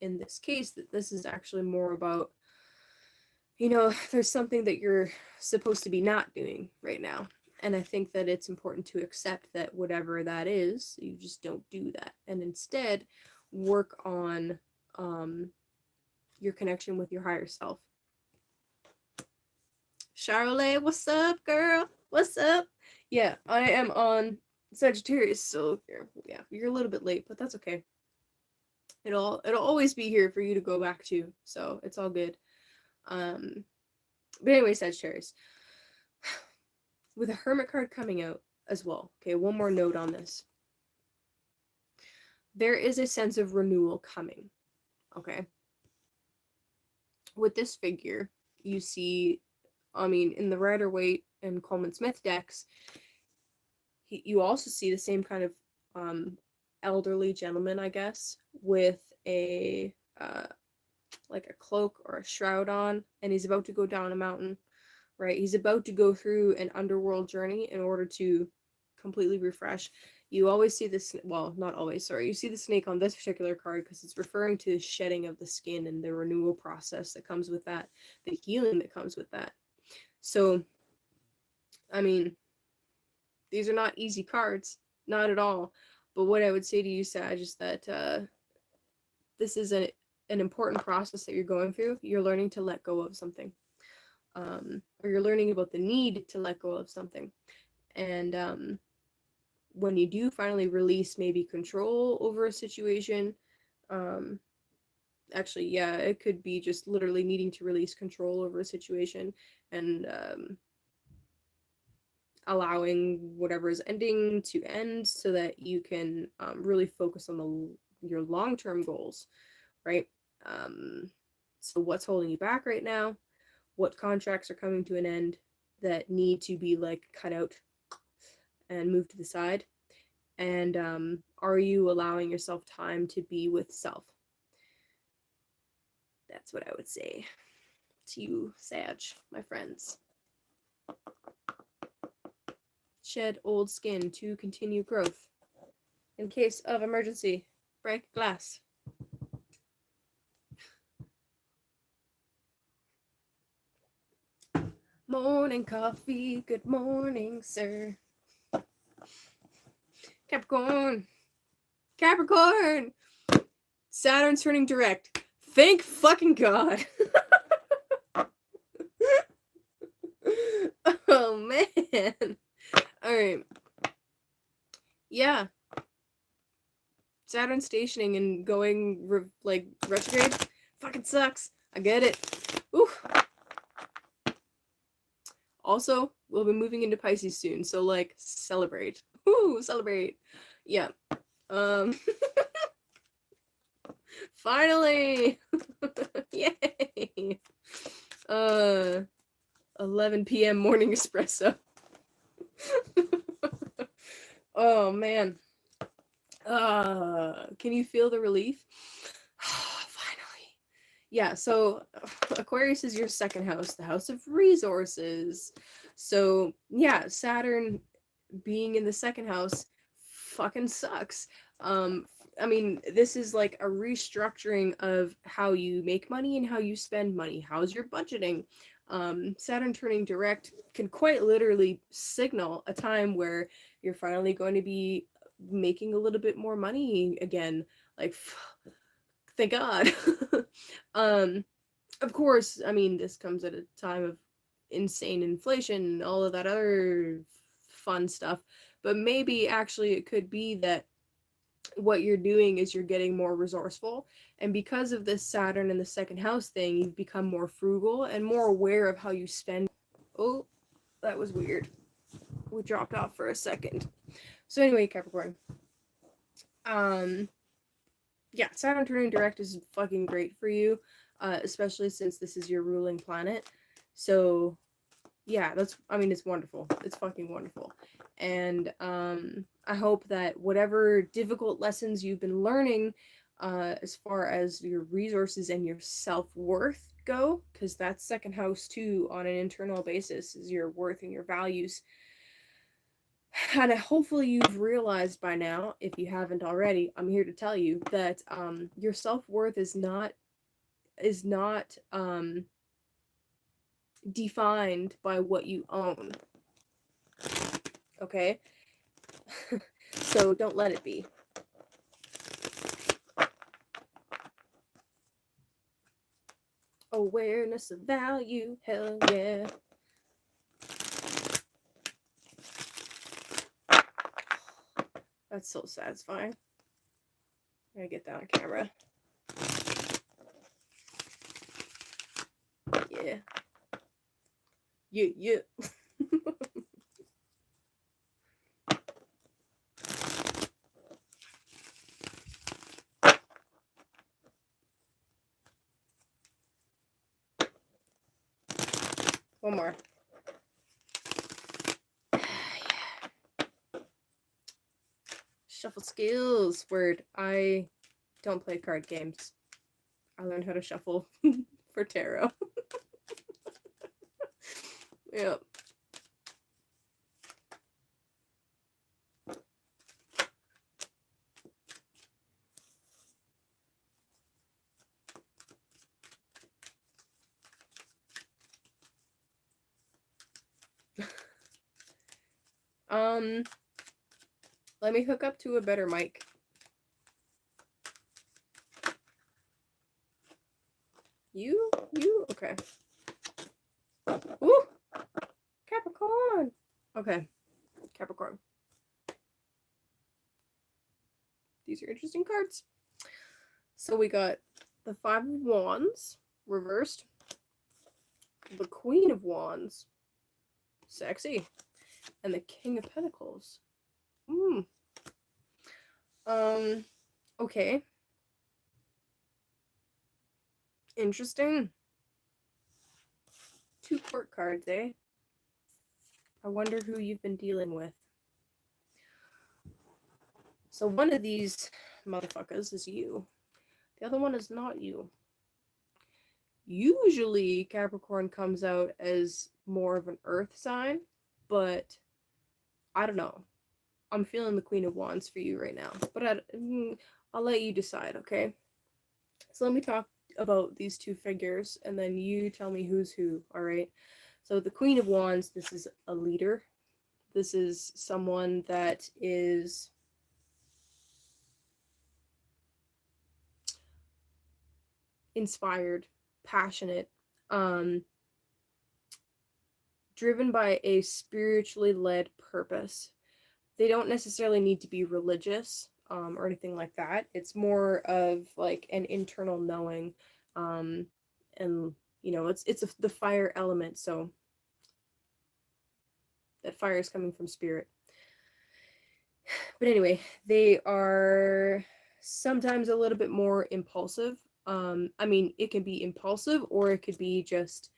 [SPEAKER 1] in this case that this is actually more about, you know, there's something that you're supposed to be not doing right now. And I think that it's important to accept that whatever that is, you just don't do that. And instead, work on your connection with your higher self. Charlotte, what's up, girl? What's up? Yeah, I am on Sagittarius, so yeah, you're a little bit late, but that's okay. It'll always be here for you to go back to, so it's all good. But anyway, Sagittarius, with a Hermit card coming out as well. Okay, one more note on this. There is a sense of renewal coming. Okay. With this figure, you see, I mean, in the Rider-Waite and Coleman Smith decks, you also see the same kind of elderly gentleman, I guess, with a like a cloak or a shroud on, and he's about to go down a mountain, right? He's about to go through an underworld journey in order to completely refresh. You always see this, well, not always, sorry. You see the snake on this particular card because it's referring to the shedding of the skin and the renewal process that comes with that, the healing that comes with that. So, I mean, these are not easy cards, not at all. But what I would say to you, Sag, is that this is an important process that you're going through. You're learning to let go of something. Or you're learning about the need to let go of something. And when you do finally release maybe control over a situation, actually, yeah, it could be just literally needing to release control over a situation and allowing whatever is ending to end so that you can really focus on your long-term goals, right? So what's holding you back right now? What contracts are coming to an end that need to be like cut out and moved to the side? And are you allowing yourself time to be with self? That's what I would say to you, Sag, my friends. Shed old skin to continue growth. In case of emergency, break glass. Morning coffee, good morning, sir. Capricorn. Capricorn! Saturn's turning direct. Thank fucking God. Oh, man. Alright. Yeah. Saturn stationing and going, retrograde fucking sucks. I get it. Oof. Also, we'll be moving into Pisces soon, so, like, celebrate. Woo, celebrate. Yeah. Finally! Yay! 11 p.m. morning espresso. Oh, man. Can you feel the relief? Finally. Yeah, so Aquarius is your second house, the house of resources. So, yeah, Saturn being in the second house fucking sucks. I mean, this is like a restructuring of how you make money and how you spend money. How's your budgeting? Saturn turning direct can quite literally signal a time where you're finally going to be making a little bit more money again. Like, thank God. Of course, I mean, this comes at a time of insane inflation and all of that other fun stuff. But maybe actually it could be that what you're doing is you're getting more resourceful, and because of this Saturn in the second house thing, you've become more frugal and more aware of how you spend. Oh, that was weird. We dropped off for a second. So anyway, Capricorn. Yeah, Saturn turning direct is fucking great for you, especially since this is your ruling planet. So yeah, it's wonderful. It's fucking wonderful. And I hope that whatever difficult lessons you've been learning, as far as your resources and your self-worth go, because that's second house too on an internal basis, is your worth and your values. And hopefully you've realized by now, if you haven't already, I'm here to tell you that your self-worth is not defined by what you own. Okay? So don't let it be. Awareness of value. Hell yeah. That's so satisfying. I'm gonna get that on camera. Yeah. Yeah. One more. Shuffle skills. Word. I don't play card games. I learned how to shuffle for tarot. Yep. Let me hook up to a better mic. You? Okay. Ooh! Capricorn! Okay. Capricorn. These are interesting cards. So we got the Five of Wands, reversed. The Queen of Wands, sexy. And the King of Pentacles. Okay. Interesting. 2 court cards, eh? I wonder who you've been dealing with. So one of these motherfuckers is you. The other one is not you. Usually Capricorn comes out as more of an earth sign, but I don't know. I'm feeling the Queen of Wands for you right now, but I'll let you decide, okay? So let me talk about these 2 figures, and then you tell me who's who, alright? So the Queen of Wands, this is a leader. This is someone that is inspired, passionate, driven by a spiritually led purpose. They don't necessarily need to be religious or anything like that. It's more of like an internal knowing, and you know, it's the fire element, so that fire is coming from spirit. But anyway, they are sometimes a little bit more impulsive. I mean, it can be impulsive, or it could be just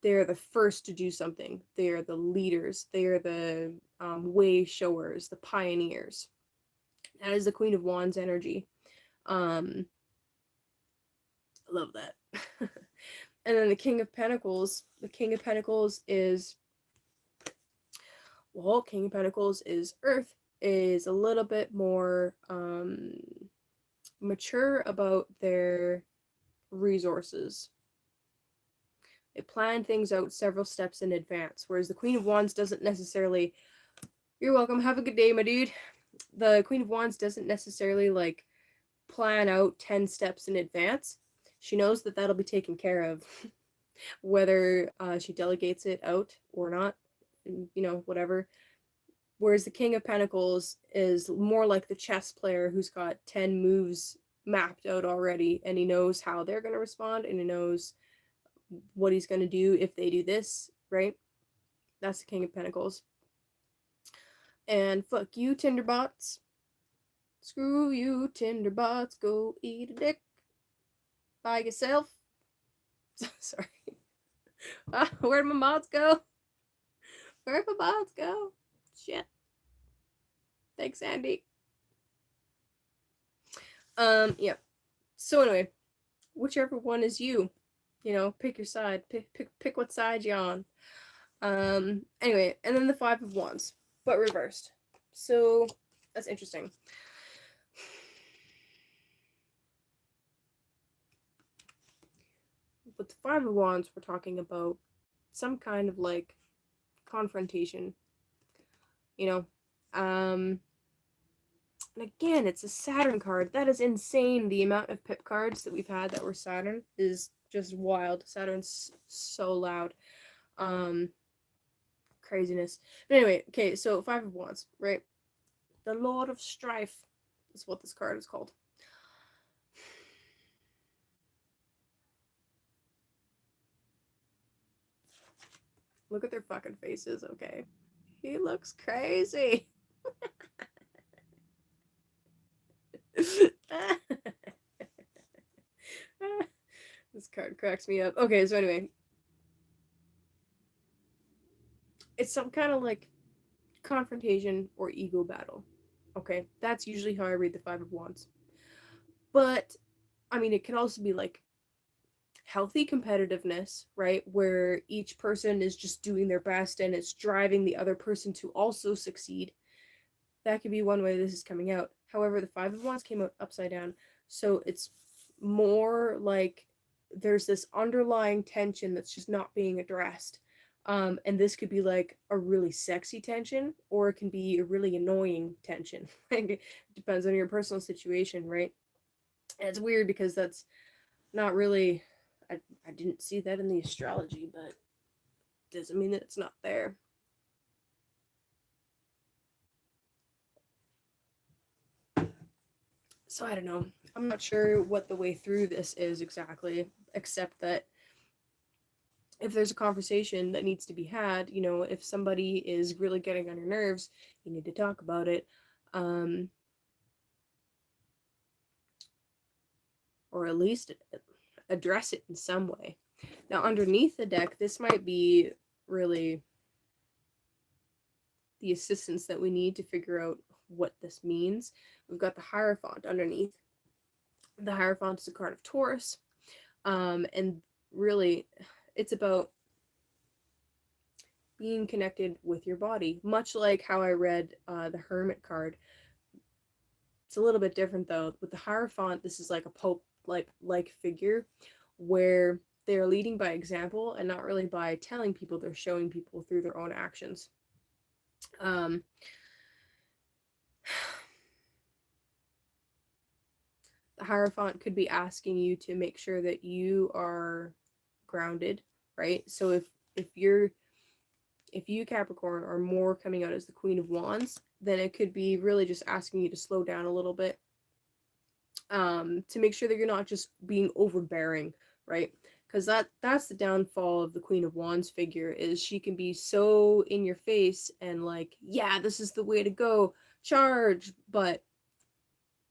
[SPEAKER 1] they're the first to do something. They are the leaders. They are the way showers, the pioneers. That is the Queen of Wands energy. I love that. And then the King of Pentacles. The King of Pentacles is, well, King of Pentacles is Earth, is a little bit more mature about their resources. They plan things out several steps in advance, whereas the Queen of Wands doesn't necessarily, you're welcome, have a good day, my dude. The Queen of Wands doesn't necessarily like plan out 10 steps in advance. She knows that that'll be taken care of, whether she delegates it out or not, you know, whatever. Whereas the King of Pentacles is more like the chess player who's got 10 moves mapped out already, and he knows how they're going to respond, and he knows what he's going to do if they do this, right? That's the King of Pentacles. And fuck you, Tinderbots. Screw you, Tinderbots. Go eat a dick by yourself. Sorry. Where'd my mods go? Where'd my mods go? Shit. Thanks, Andy. Yeah. So anyway, whichever one is you, you know, pick your side. Pick what side you're on. Anyway, and then the Five of Wands, but reversed. So that's interesting. With the Five of Wands, we're talking about some kind of like confrontation, you know. And again, it's a Saturn card. That is insane. The amount of pip cards that we've had that were Saturn is just wild. Saturn's so loud. Craziness. But anyway, okay, so Five of Wands, right? The Lord of Strife is what this card is called. Look at their fucking faces, okay? He looks crazy. This card cracks me up. Okay, so anyway. It's some kind of like confrontation or ego battle. Okay, that's usually how I read the Five of Wands. But, I mean, it can also be like healthy competitiveness, right? Where each person is just doing their best and it's driving the other person to also succeed. That could be one way this is coming out. However, the Five of Wands came out upside down. So it's more like there's this underlying tension that's just not being addressed. And this could be like a really sexy tension, or it can be a really annoying tension. Like, it depends on your personal situation, right? And it's weird because that's not really, I didn't see that in the astrology, but doesn't mean that it's not there. So I don't know. I'm not sure what the way through this is exactly, except that if there's a conversation that needs to be had, you know, if somebody is really getting on your nerves, you need to talk about it. Or at least address it in some way. Now, underneath the deck, this might be really the assistance that we need to figure out what this means. We've got the Hierophant underneath. The Hierophant is a card of Taurus. And really, it's about being connected with your body, much like how I read the Hermit card. It's a little bit different though. With the Hierophant, this is like a pope like figure where they're leading by example and not really by telling people, they're showing people through their own actions. The Hierophant could be asking you to make sure that you are grounded, right? So if you Capricorn are more coming out as the Queen of Wands, then it could be really just asking you to slow down a little bit, to make sure that you're not just being overbearing, right? Because that's the downfall of the Queen of Wands figure, is she can be so in your face and like, yeah, this is the way to go, charge. But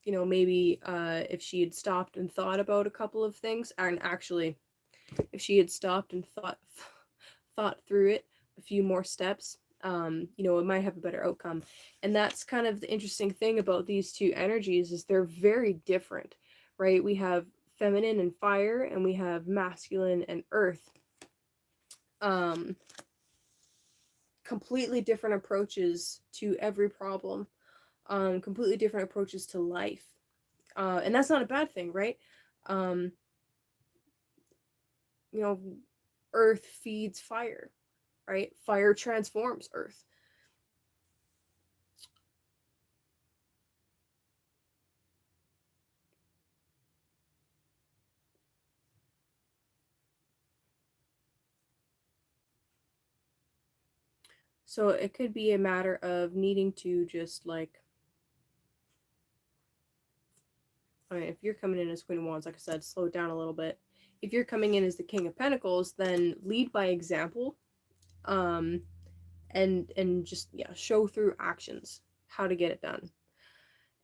[SPEAKER 1] you know, maybe if she had stopped and thought about a couple of things, and actually if she had stopped and thought through it a few more steps, you know, it might have a better outcome. And that's kind of the interesting thing about these two energies, is they're very different, right? We have feminine and fire, and we have masculine and earth. Completely different approaches to every problem, completely different approaches to life. And that's not a bad thing, right? You know, earth feeds fire, right? Fire transforms earth. So it could be a matter of needing to just like, I mean, if you're coming in as Queen of Wands, like I said, slow it down a little bit. If you're coming in as the King of Pentacles, then lead by example, and just, yeah, show through actions how to get it done.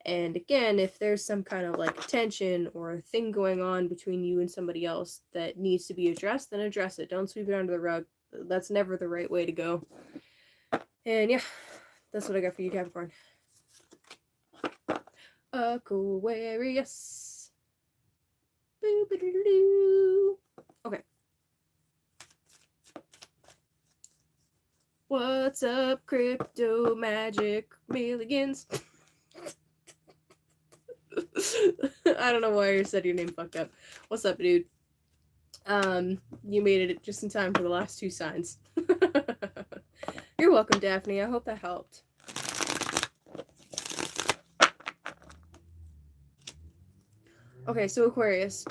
[SPEAKER 1] And again, if there's some kind of like tension or a thing going on between you and somebody else that needs to be addressed, then address it. Don't sweep it under the rug. That's never the right way to go. And yeah, that's what I got for you, Capricorn. Aquarius. Okay. What's up, crypto magic millions? I don't know why I said your name fucked up. What's up, dude? You made it just in time for the last two signs. You're welcome, Daphne. I hope that helped. Okay, so Aquarius.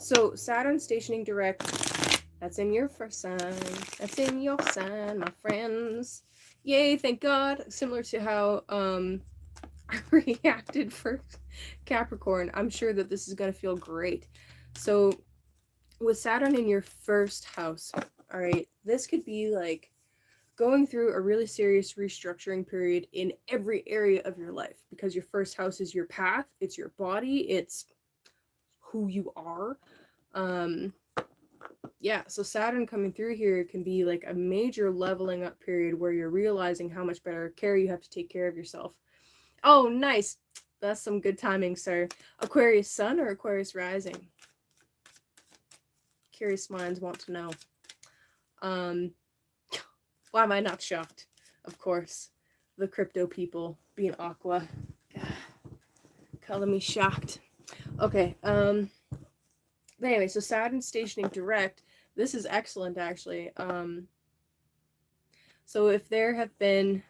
[SPEAKER 1] So Saturn stationing direct, that's in your first sign. That's in your sign, my friends. Yay, thank God. Similar to how I reacted for Capricorn, I'm sure that this is going to feel great. So with Saturn in your first house, all right, this could be like going through a really serious restructuring period in every area of your life, because your first house is your path, it's your body, it's who you are. Yeah, so Saturn coming through here can be like a major leveling up period where you're realizing how much better care you have to take care of yourself. Oh, nice. That's some good timing, sir. Aquarius sun or Aquarius rising? Curious minds want to know. Why am I not shocked? Of course, the crypto people being aqua. Color me shocked. Okay, but anyway, so Saturn stationing direct. This is excellent, actually. So if there have been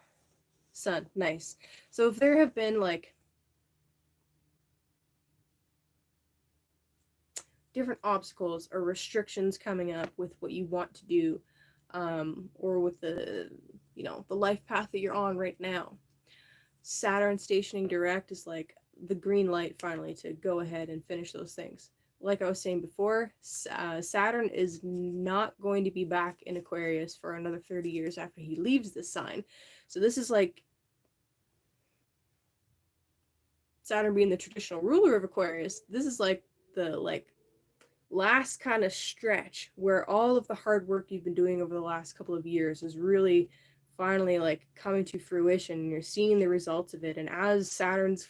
[SPEAKER 1] sun, nice. So if there have been like different obstacles or restrictions coming up with what you want to do, or with the the life path that you're on right now, Saturn stationing direct is like the green light finally to go ahead and finish those things. Like I was saying before, Saturn is not going to be back in Aquarius for another 30 years after he leaves this sign. So this is like Saturn being the traditional ruler of Aquarius. This is like the last kind of stretch where all of the hard work you've been doing over the last couple of years is really finally like coming to fruition, and you're seeing the results of it. And as Saturn's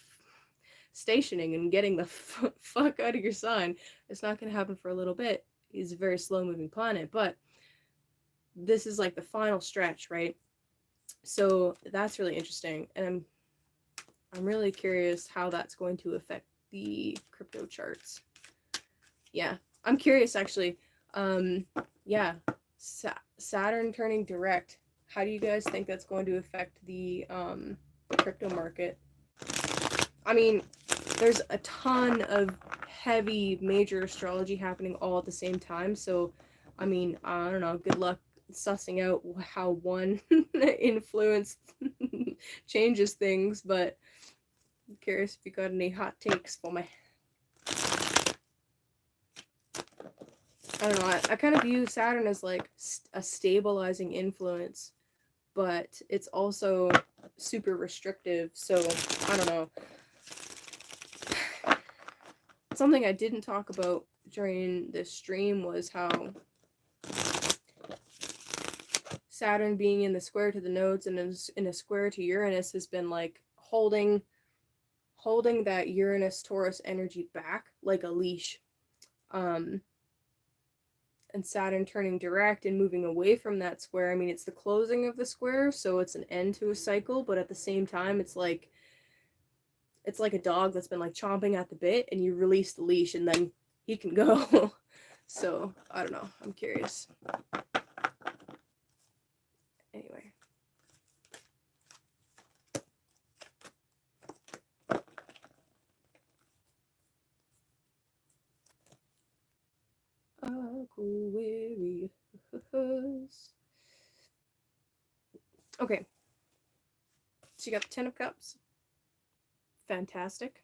[SPEAKER 1] stationing and getting the fuck out of your sign, it's not going to happen for a little bit. He's a very slow moving planet, but this is like the final stretch, right? So that's really interesting, and I'm really curious how that's going to affect the crypto charts. Yeah, I'm curious actually. Yeah, Saturn turning direct. How do you guys think that's going to affect the crypto market? I mean, there's a ton of heavy major astrology happening all at the same time, so I mean, I don't know, good luck sussing out how one influence changes things, but I'm curious if you got any hot takes for me. I don't know, I kind of view Saturn as like a stabilizing influence, but it's also super restrictive, so I don't know. Something I didn't talk about during this stream was how Saturn being in the square to the nodes and in a square to Uranus has been like holding that Uranus Taurus energy back like a leash. And Saturn turning direct and moving away from that square. I mean, it's the closing of the square, so it's an end to a cycle, but at the same time, it's like a dog that's been like chomping at the bit, and you release the leash and then he can go. So, I don't know. I'm curious. Anyway. Aquarius. Okay. So you got the Ten of Cups. Fantastic.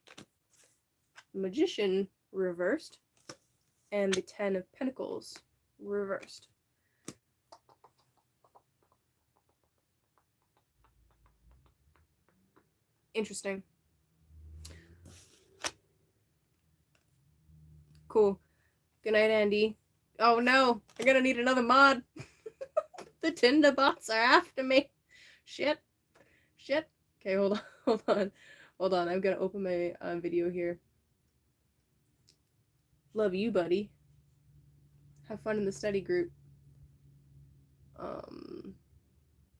[SPEAKER 1] Magician reversed. And the Ten of Pentacles reversed. Interesting. Cool. Good night, Andy. Oh no, I'm gonna need another mod. The Tinder bots are after me. Shit. Okay, hold on. I'm gonna open my video here. Love you, buddy. Have fun in the study group.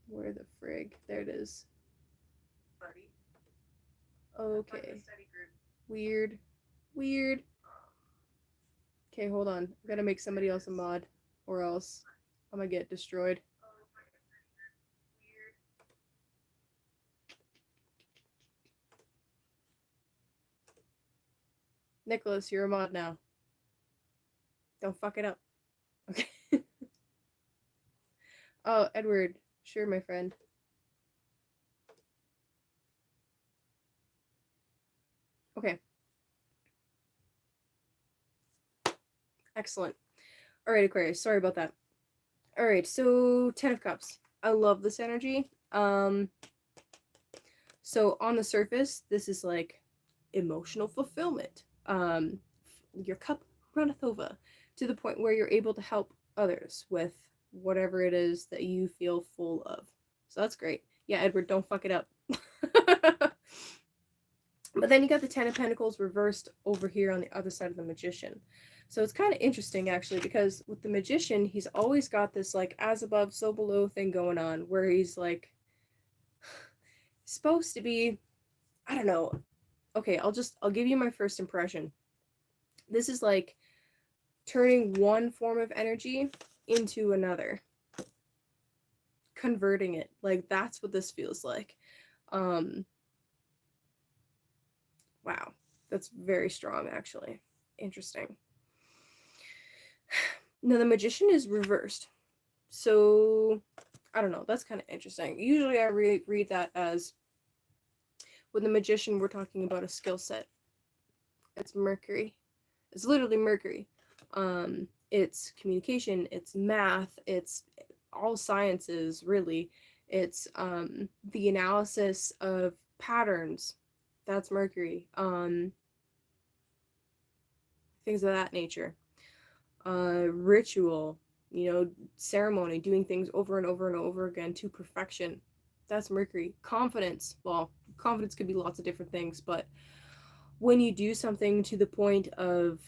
[SPEAKER 1] Where the frig? There it is. Buddy. Okay. Weird. Okay, hold on. I gotta make somebody else a mod, or else I'm gonna get destroyed. Nicholas, you're a mod now. Don't fuck it up. Okay. Oh, Edward. Sure, my friend. Okay. Excellent. All right, Aquarius. Sorry about that. All right, so Ten of Cups. I love this energy. So on the surface, this is like emotional fulfillment. Your cup runneth over to the point where you're able to help others with whatever it is that you feel full of. So that's great. Yeah, Edward, don't fuck it up. But then you got the Ten of Pentacles reversed over here on the other side of the Magician. So it's kind of interesting actually, because with the Magician, he's always got this like as above, so below thing going on where he's like supposed to be, I don't know. Okay, I'll give you my first impression. This is like turning one form of energy into another, converting it. Like that's what this feels like. Um wow. That's very strong actually. Interesting. Now the Magician is reversed. So I don't know, that's kind of interesting. Usually I read that as with the Magician we're talking about a skill set. It's Mercury. It's literally Mercury. It's communication, it's math, it's all sciences, really. It's the analysis of patterns. That's Mercury. Things of that nature. Ritual, ceremony, doing things over and over and over again to perfection. That's Mercury. Confidence. Well, confidence could be lots of different things, but when you do something to the point of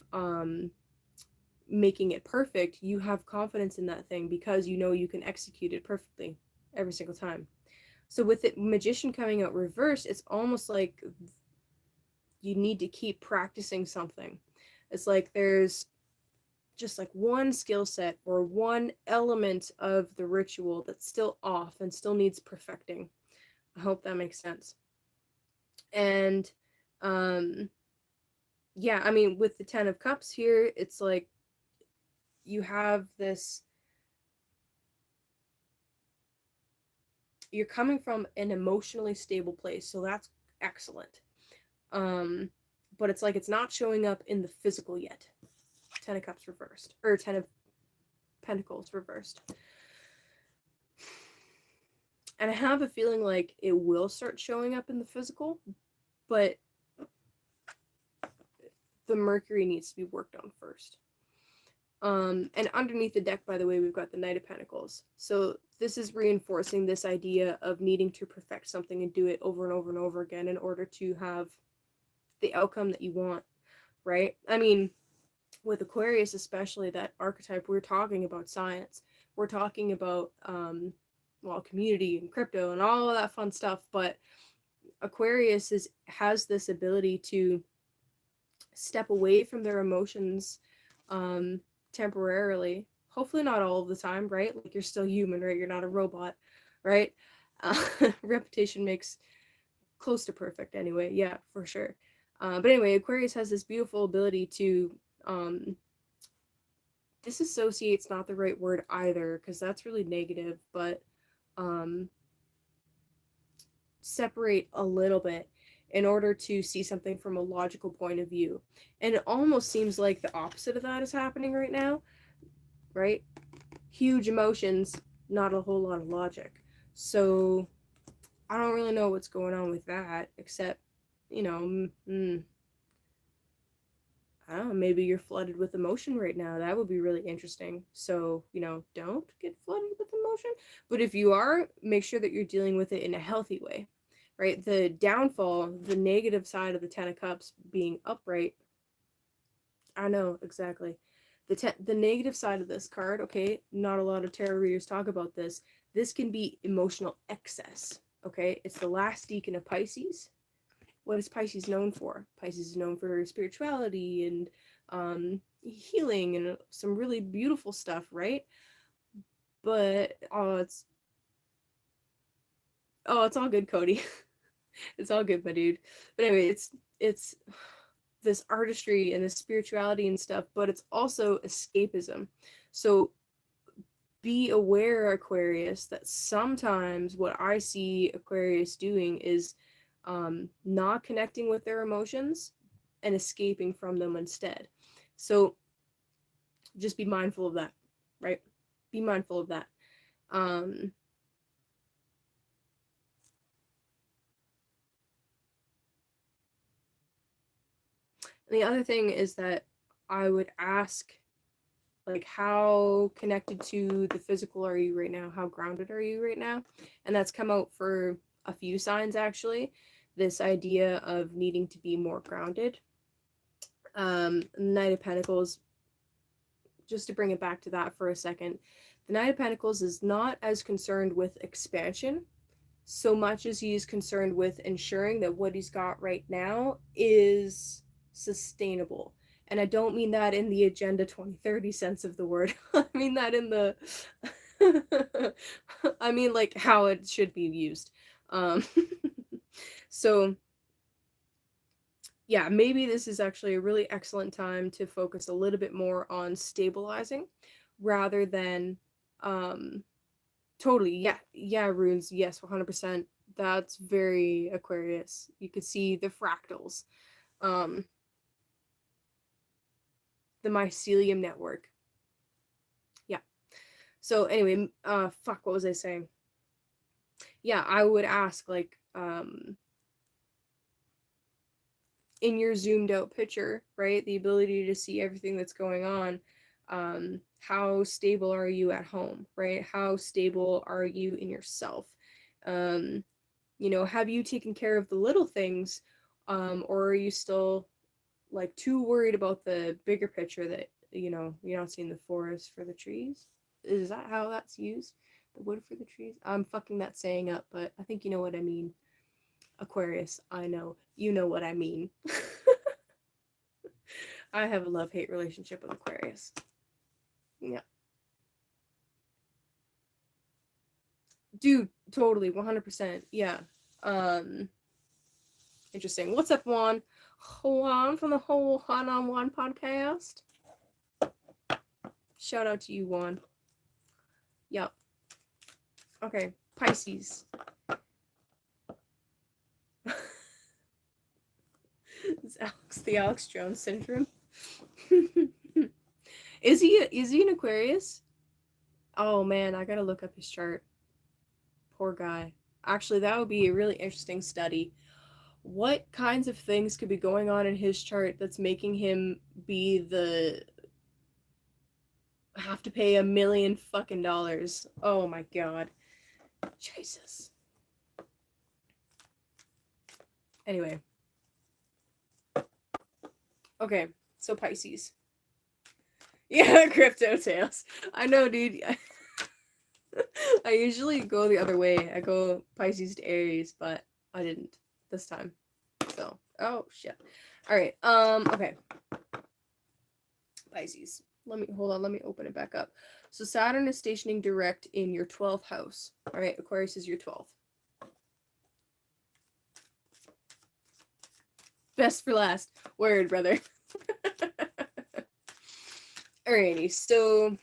[SPEAKER 1] making it perfect, you have confidence in that thing because you know you can execute it perfectly every single time. So with the Magician coming out reversed, it's almost like you need to keep practicing something. It's like there's just like one skill set or one element of the ritual that's still off and still needs perfecting. I hope that makes sense. And yeah, I mean with the 10 of Cups here, it's like you have this, you're coming from an emotionally stable place, so that's excellent. But it's like it's not showing up in the physical yet. 10 of Cups reversed, or 10 of Pentacles reversed. And I have a feeling like it will start showing up in the physical, but the Mercury needs to be worked on first. And underneath the deck, by the way, we've got the Knight of Pentacles. So this is reinforcing this idea of needing to perfect something and do it over and over and over again in order to have the outcome that you want, right? I mean, with Aquarius especially, that archetype, we're talking about science. We're talking about, community and crypto and all of that fun stuff, but Aquarius has this ability to step away from their emotions temporarily. Hopefully not all of the time, right? Like you're still human, right? You're not a robot, right? Reputation makes close to perfect anyway. Yeah, for sure. But anyway, Aquarius has this beautiful ability to disassociate's not the right word either, because that's really negative, but separate a little bit in order to see something from a logical point of view. And it almost seems like the opposite of that is happening right now, right? Huge emotions, not a whole lot of logic. So I don't really know what's going on with that, except, I don't know, maybe you're flooded with emotion right now. That would be really interesting. So, don't get flooded with emotion. But if you are, make sure that you're dealing with it in a healthy way, right? The downfall, the negative side of the 10 of Cups being upright. I know, exactly. The negative side of this card, okay, not a lot of tarot readers talk about this. This can be emotional excess, okay? It's the last deacon of Pisces. What is Pisces known for? Pisces is known for spirituality and healing and some really beautiful stuff, right? But it's all good, Cody. It's all good, my dude. But anyway, it's this artistry and this spirituality and stuff, but it's also escapism. So be aware, Aquarius, that sometimes what I see Aquarius doing is not connecting with their emotions and escaping from them instead. So just be mindful of that, right? Be mindful of that. Um, the other thing is that I would ask, like, how connected to the physical are you right now? How grounded are you right now? And that's come out for a few signs, actually. This idea of needing to be more grounded. Knight of Pentacles, just to bring it back to that for a second, the Knight of Pentacles is not as concerned with expansion so much as he is concerned with ensuring that what he's got right now is sustainable. And I don't mean that in the Agenda 2030 sense of the word. I mean that in the I mean like how it should be used. Um so yeah, maybe this is actually a really excellent time to focus a little bit more on stabilizing rather than totally, yeah, runes, yes, 100%. That's very Aquarius. You could see the fractals, um, the mycelium network. Yeah. So anyway, fuck, what was I saying? Yeah, I would ask, like, in your zoomed out picture, right? The ability to see everything that's going on. How stable are you at home, right? How stable are you in yourself? Um, have you taken care of the little things, or are you still like too worried about the bigger picture that you're not seeing the forest for the trees? Is that how that's used? The wood for the trees? I'm fucking that saying up, but I think you know what I mean. Aquarius, I know. You know what I mean. I have a love-hate relationship with Aquarius. Yeah. Dude, totally, 100%. Yeah. Um, Interesting. What's up, Juan? Juan from the whole Juan on Juan podcast. Shout out to you, Juan. Yep. Okay, Pisces. It's the Alex Jones syndrome. Is he an Aquarius? Oh man, I gotta look up his chart. Poor guy. Actually, that would be a really interesting study. What kinds of things could be going on in his chart that's making him be the have to pay $1 million fucking dollars? Oh my god. Jesus. Anyway. Okay, so Pisces. Yeah, crypto tales. I know, dude. I usually go the other way. I go Pisces to Aries, but I didn't this time. So, oh shit. All right. Okay. Pisces. Let me open it back up. So Saturn is stationing direct in your 12th house. All right, Aquarius is your 12th. Best for last. Word, brother. Alrighty, so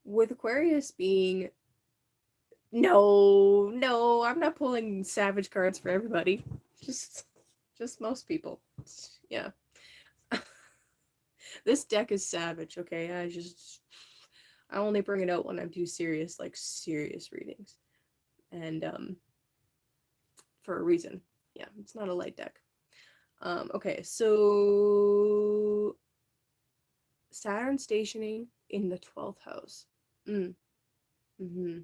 [SPEAKER 1] with Aquarius being no, I'm not pulling savage cards for everybody. Just most people. Yeah. This deck is savage, okay? I only bring it out when I'm too serious, like serious readings. And for a reason. Yeah, it's not a light deck. Okay, so Saturn stationing in the 12th house. Mm-hmm.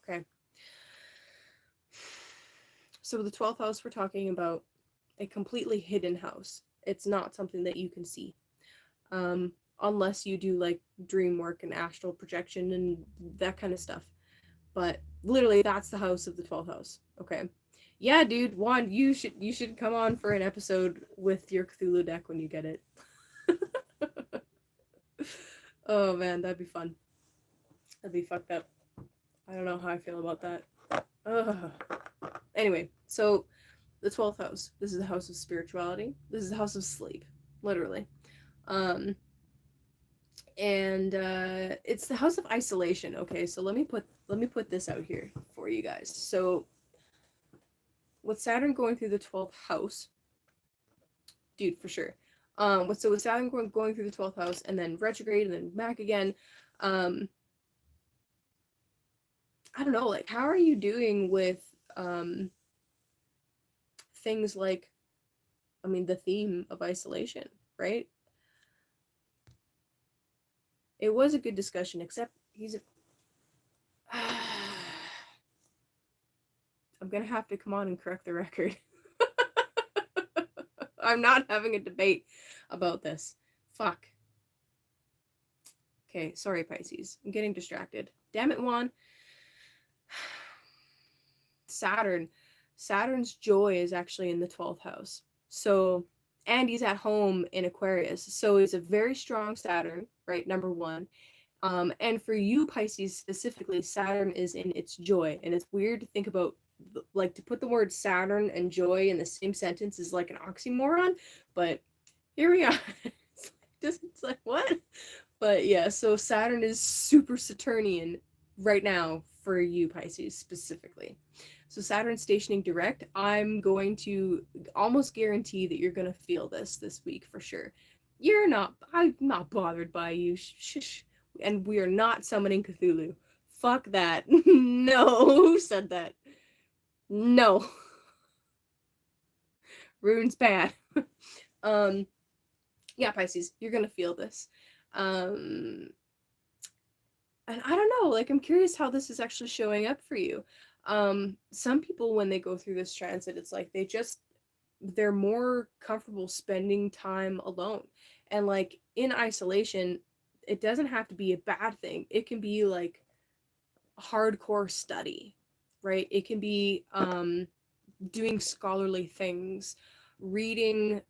[SPEAKER 1] Okay. So the 12th house, we're talking about a completely hidden house. It's not something that you can see. Unless you do like dream work and astral projection and that kind of stuff. But literally that's the house of the 12th house. Okay. Yeah, dude, Juan, you should come on for an episode with your Cthulhu deck when you get it. Oh man, that'd be fun. That'd be fucked up. I don't know how I feel about that. Ugh. Anyway, so the 12th house. This is the house of spirituality. This is the house of sleep, literally. Um, and it's the house of isolation. Okay, so let me put this out here for you guys. So with Saturn going through the 12th house, dude, for sure. With Saturn going through the 12th house and then retrograde and then back again, um, I don't know, like how are you doing with things like, I mean, the theme of isolation, right? It was a good discussion, except he's a I'm gonna have to come on and correct the record. I'm not having a debate about this. Fuck. Okay, sorry, Pisces. I'm getting distracted. Damn it, Juan. Saturn. Saturn's joy is actually in the 12th house. So, and he's at home in Aquarius. So it's a very strong Saturn, right? Number one. And for you, Pisces specifically, Saturn is in its joy. And it's weird to think about, like, to put the word Saturn and joy in the same sentence is like an oxymoron, but here we are. It's like, what? But yeah, so Saturn is super Saturnian right now for you, Pisces, specifically. So Saturn stationing direct, I'm going to almost guarantee that you're going to feel this week for sure. I'm not bothered by you. Shh. And we are not summoning Cthulhu. Fuck that. No, who said that? No. Rune's bad. um, yeah, Pisces, you're gonna feel this. And I don't know, like I'm curious how this is actually showing up for you. Some people when they go through this transit, it's like they're more comfortable spending time alone. And like in isolation, it doesn't have to be a bad thing. It can be like hardcore study, right? It can be doing scholarly things, reading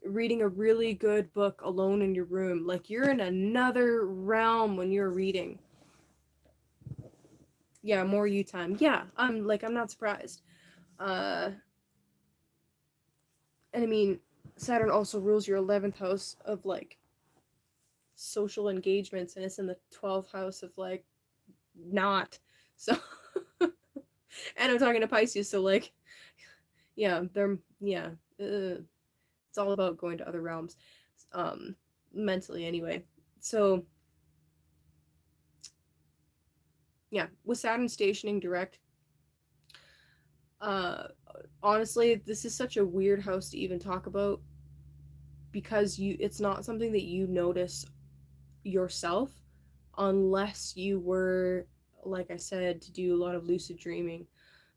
[SPEAKER 1] reading a really good book alone in your room. Like you're in another realm when you're reading. Yeah, more you time. Yeah, I'm not surprised. Uh and I mean, Saturn also rules your 11th house of like social engagements, and it's in the 12th house of like not. So and I'm talking to Pisces, so like yeah, it's all about going to other realms, mentally anyway. So yeah, with Saturn stationing direct, uh honestly, this is such a weird house to even talk about because it's not something that you notice yourself unless you were, like I said, to do a lot of lucid dreaming.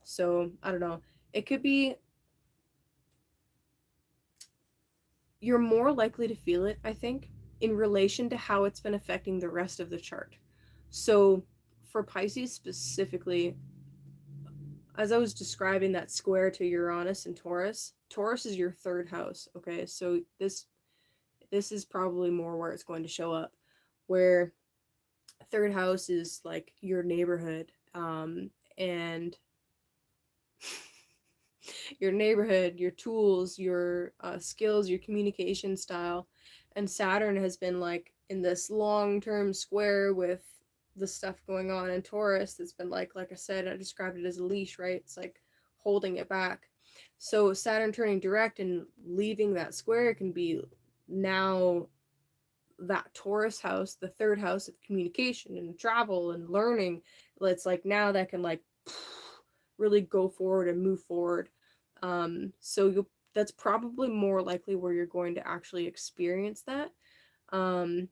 [SPEAKER 1] So I don't know, it could be you're more likely to feel it, I think, in relation to how it's been affecting the rest of the chart. So for Pisces specifically, as I was describing that square to Uranus and Taurus, Taurus is your third house, okay? So this is probably more where it's going to show up, where third house is like your neighborhood, and your neighborhood, your tools, your skills, your communication style. And Saturn has been like in this long-term square with the stuff going on in Taurus that's been like I said, I described it as a leash, right? It's like holding it back. So Saturn turning direct and leaving that square can be now that Taurus house, the third house of communication and travel and learning. It's like now that can like really go forward and move forward. So that's probably more likely where you're going to actually experience that. Um,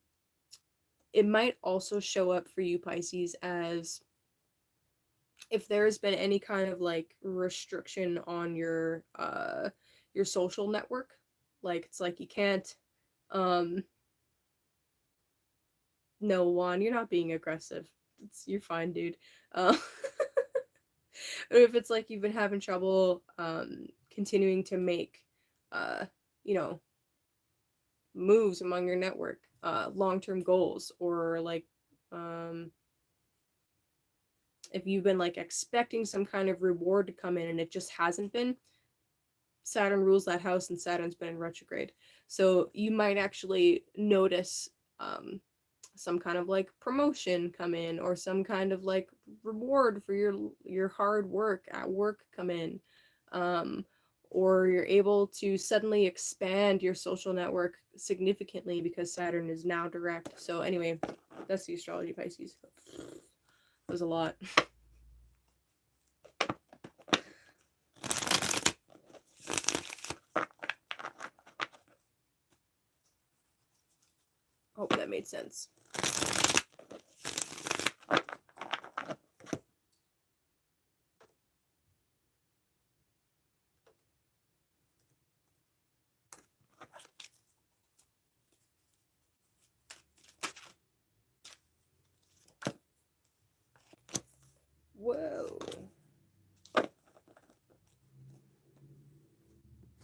[SPEAKER 1] it might also show up for you, Pisces, as if there's been any kind of like restriction on your social network. Like it's like you can't no, Juan, you're not being aggressive. You're fine, dude. Uh, or if it's like you've been having trouble continuing to make uh, you know, moves among your network, long-term goals, or like um If you've been like expecting some kind of reward to come in and it just hasn't been, Saturn rules that house and Saturn's been in retrograde. So you might actually notice some kind of like promotion come in, or some kind of like reward for your hard work at work come in. Um, or you're able to suddenly expand your social network significantly because Saturn is now direct. So anyway, that's the astrology, Pisces. That was a lot. Hope that made sense. Whoa.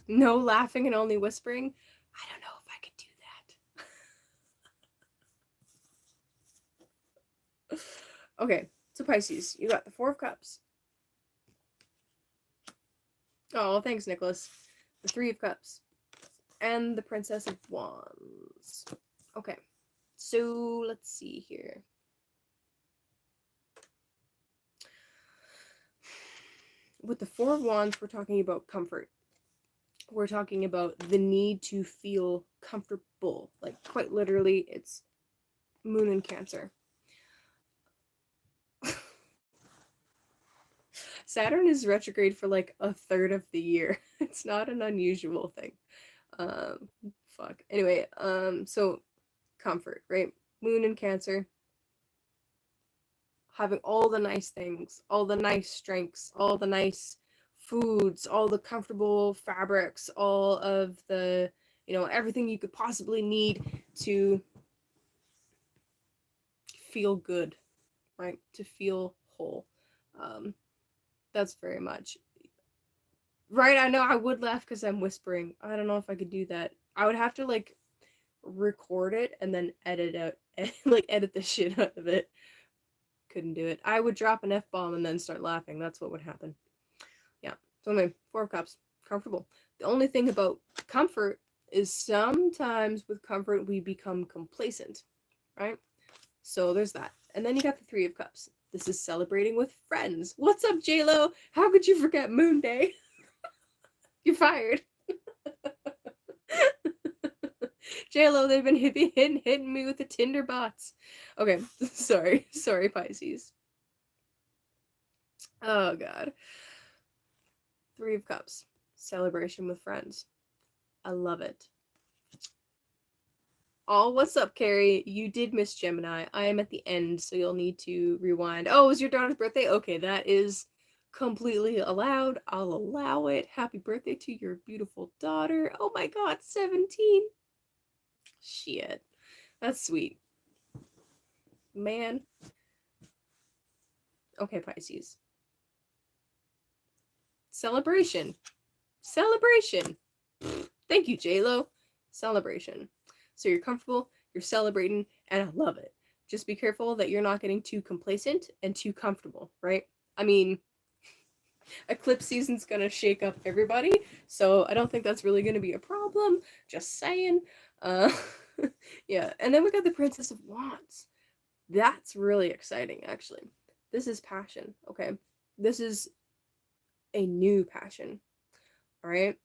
[SPEAKER 1] No laughing and only whispering. I don't know if I could do that. Okay, so Pisces, you got the Four of Cups. Oh, thanks, Nicholas. The Three of Cups. And the Princess of Wands. Okay, so let's see here. With the Four of Wands, we're talking about comfort. We're talking about the need to feel comfortable. Like, quite literally, it's Moon in Cancer. Saturn is retrograde for like a third of the year. It's not an unusual thing. Um, Fuck. Anyway, so comfort, right? Moon in Cancer. Having all the nice things, all the nice strengths, all the nice foods, all the comfortable fabrics, all of the, everything you could possibly need to feel good, right? To feel whole. That's very much right. I know I would laugh because I'm whispering. I don't know if I could do that. I would have to like record it and then edit out, like edit the shit out of it. Couldn't do it. I would drop an F-bomb and then start laughing. That's what would happen. Yeah. So anyway, Four of Cups, comfortable. The only thing about comfort is sometimes with comfort we become complacent, right? So there's that. And then you got the Three of Cups. This is celebrating with friends. What's up, J-Lo? How could you forget Moonday? You're fired. J-Lo, they've been hitting me with the Tinder bots. Okay, sorry, Pisces. Oh god. Three of Cups, celebration with friends. I love it. Oh, what's up, Carrie? You did miss Gemini. I am at the end, so you'll need to rewind. Oh, it was your daughter's birthday? Okay, that is completely allowed. I'll allow it. Happy birthday to your beautiful daughter. Oh my god, 17. Shit. That's sweet. Man. Okay, Pisces. Celebration. Celebration. Thank you, J-Lo. Celebration. So you're comfortable, you're celebrating, and I love it. Just be careful that you're not getting too complacent and too comfortable, right? I mean, eclipse season's gonna shake up everybody, so I don't think that's really gonna be a problem. Just saying. Uh, yeah, and then we got the Princess of Wands. That's really exciting, actually. This is passion, okay? This is a new passion, all right?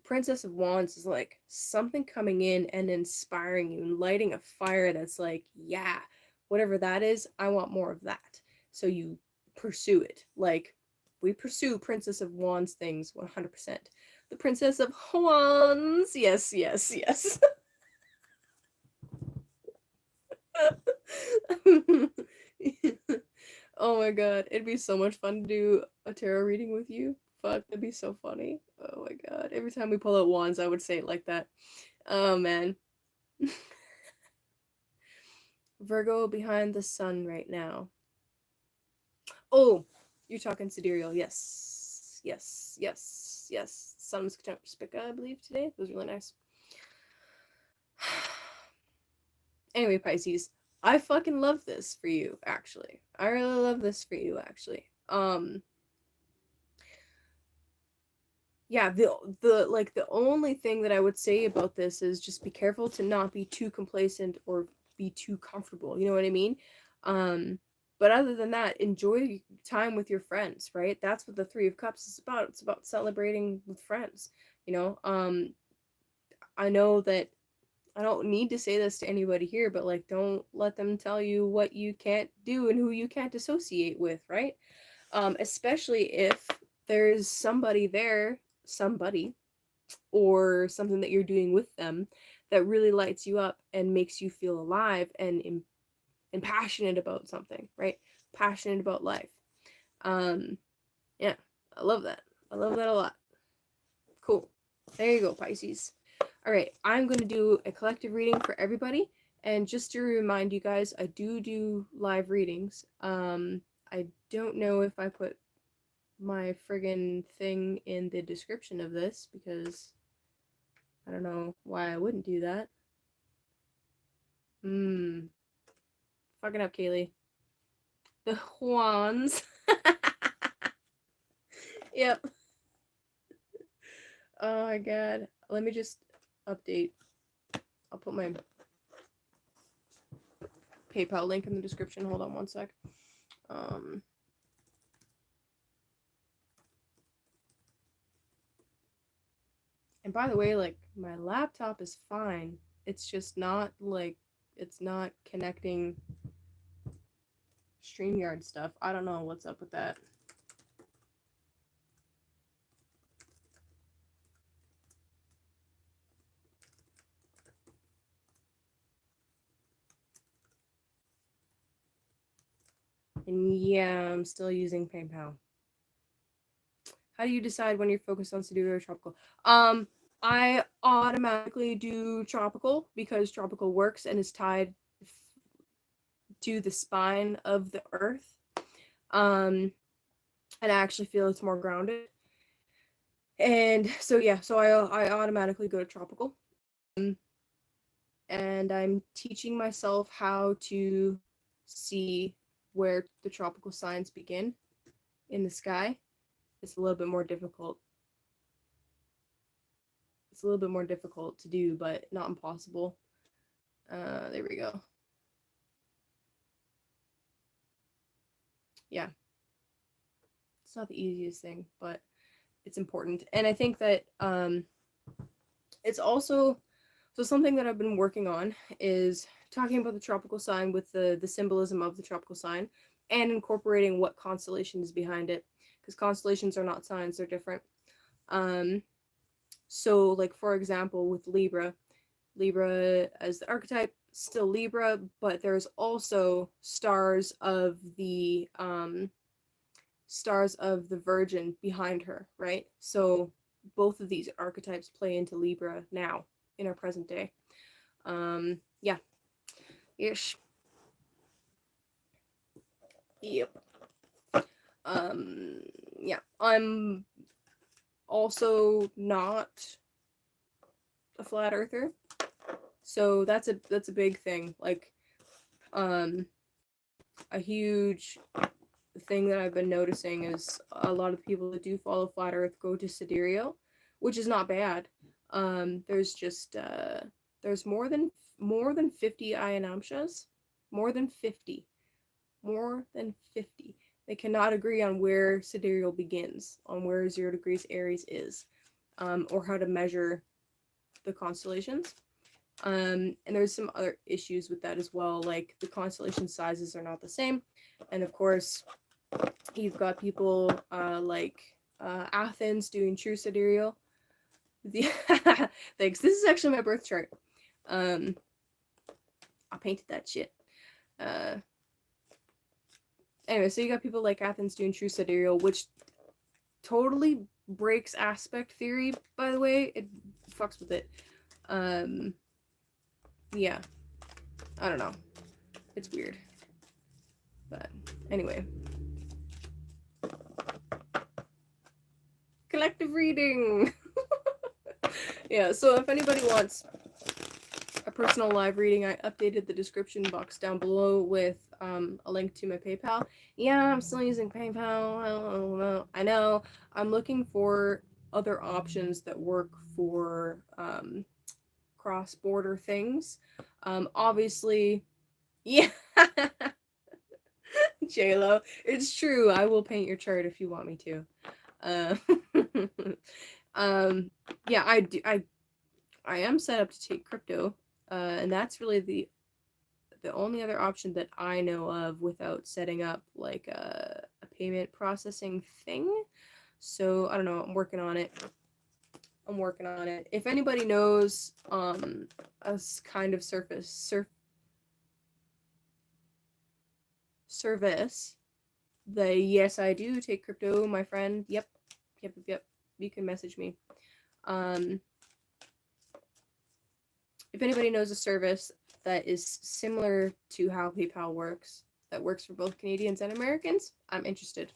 [SPEAKER 1] Princess of Wands is like something coming in and inspiring you and lighting a fire that's like, yeah, whatever that is, I want more of that. So you pursue it. Like, we pursue Princess of Wands things 100%. The Princess of Wands. Yes, yes, yes. Oh my god, it'd be so much fun to do a tarot reading with you. Fuck, that'd be so funny. Oh my god. Every time we pull out wands, I would say it like that. Oh man. Virgo behind the sun right now. Oh, you're talking sidereal. Yes. Yes. Yes. Yes. Sun was conjunct Spica, I believe, today. It was really nice. Anyway, Pisces. I fucking love this for you, actually. I really love this for you, actually. Yeah, the like the only thing that I would say about this is just be careful to not be too complacent or be too comfortable. You know what I mean? Um, but other than that, enjoy time with your friends, right? That's what the Three of Cups is about. It's about celebrating with friends. You know, I know that I don't need to say this to anybody here, but like, don't let them tell you what you can't do and who you can't associate with, right? Especially if there's somebody there, somebody, or something that you're doing with them that really lights you up and makes you feel alive and passionate about something, right? Passionate about life. Um, yeah, I love that. I love that a lot. Cool. There you go, Pisces. All right, I'm going to do a collective reading for everybody. And just to remind you guys, I do live readings. I don't know if I put my friggin' thing in the description of this because I don't know why I wouldn't do that. Fucking up, Kayleigh. The Juans. Yep. Oh my god. Let me just update. I'll put my PayPal link in the description. Hold on one sec. And by the way, like, my laptop is fine. It's just not, like, it's not connecting StreamYard stuff. I don't know what's up with that. And yeah, I'm still using PayPal. How do you decide when you're focused on sidereal or tropical? I automatically do tropical because tropical works and is tied to the spine of the earth. And I actually feel it's more grounded. And so yeah, so I automatically go to tropical. And I'm teaching myself how to see where the tropical signs begin in the sky. It's a little bit more difficult. It's a little bit more difficult to do, but not impossible. There we go. Yeah. It's not the easiest thing, but it's important. And I think that it's also so something that I've been working on is talking about the tropical sign with the symbolism of the tropical sign and incorporating what constellation is behind it, because constellations are not signs, they're different. So like for example with Libra as the archetype, still Libra, but there's also stars of the Virgin behind her, right? So both of these archetypes play into Libra now in our present day. Yeah. Ish. Yep. Yeah. I'm also not a flat earther. So that's a big thing. Like a huge thing that I've been noticing is a lot of people that do follow flat earth go to sidereal, which is not bad. There's just there's more than 50 Ayanamshas. More than 50. More than 50. They cannot agree on where sidereal begins, on where 0 degrees Aries is, or how to measure the constellations. And there's some other issues with that as well, like the constellation sizes are not the same. And of course, you've got people like Athens doing true sidereal. Thanks. This is actually my birth chart. I painted that shit. Anyway, so you got people like Athens doing true sidereal, which totally breaks aspect theory, by the way. It fucks with it. Yeah. I don't know. It's weird. But anyway. Collective reading! Yeah, so if anybody wants a personal live reading, I updated the description box down below with a link to my PayPal. Yeah, I'm still using PayPal. I know. I'm looking for other options that work for cross-border things. Obviously, yeah. J-Lo, it's true. I will paint your chart if you want me to. Uh, yeah, I am set up to take crypto, and that's really the only other option that I know of without setting up like a payment processing thing. So I don't know. I'm working on it. If anybody knows a kind of service, yes, I do take crypto, my friend. Yep. You can message me. If anybody knows a service that is similar to how PayPal works, that works for both Canadians and Americans, I'm interested.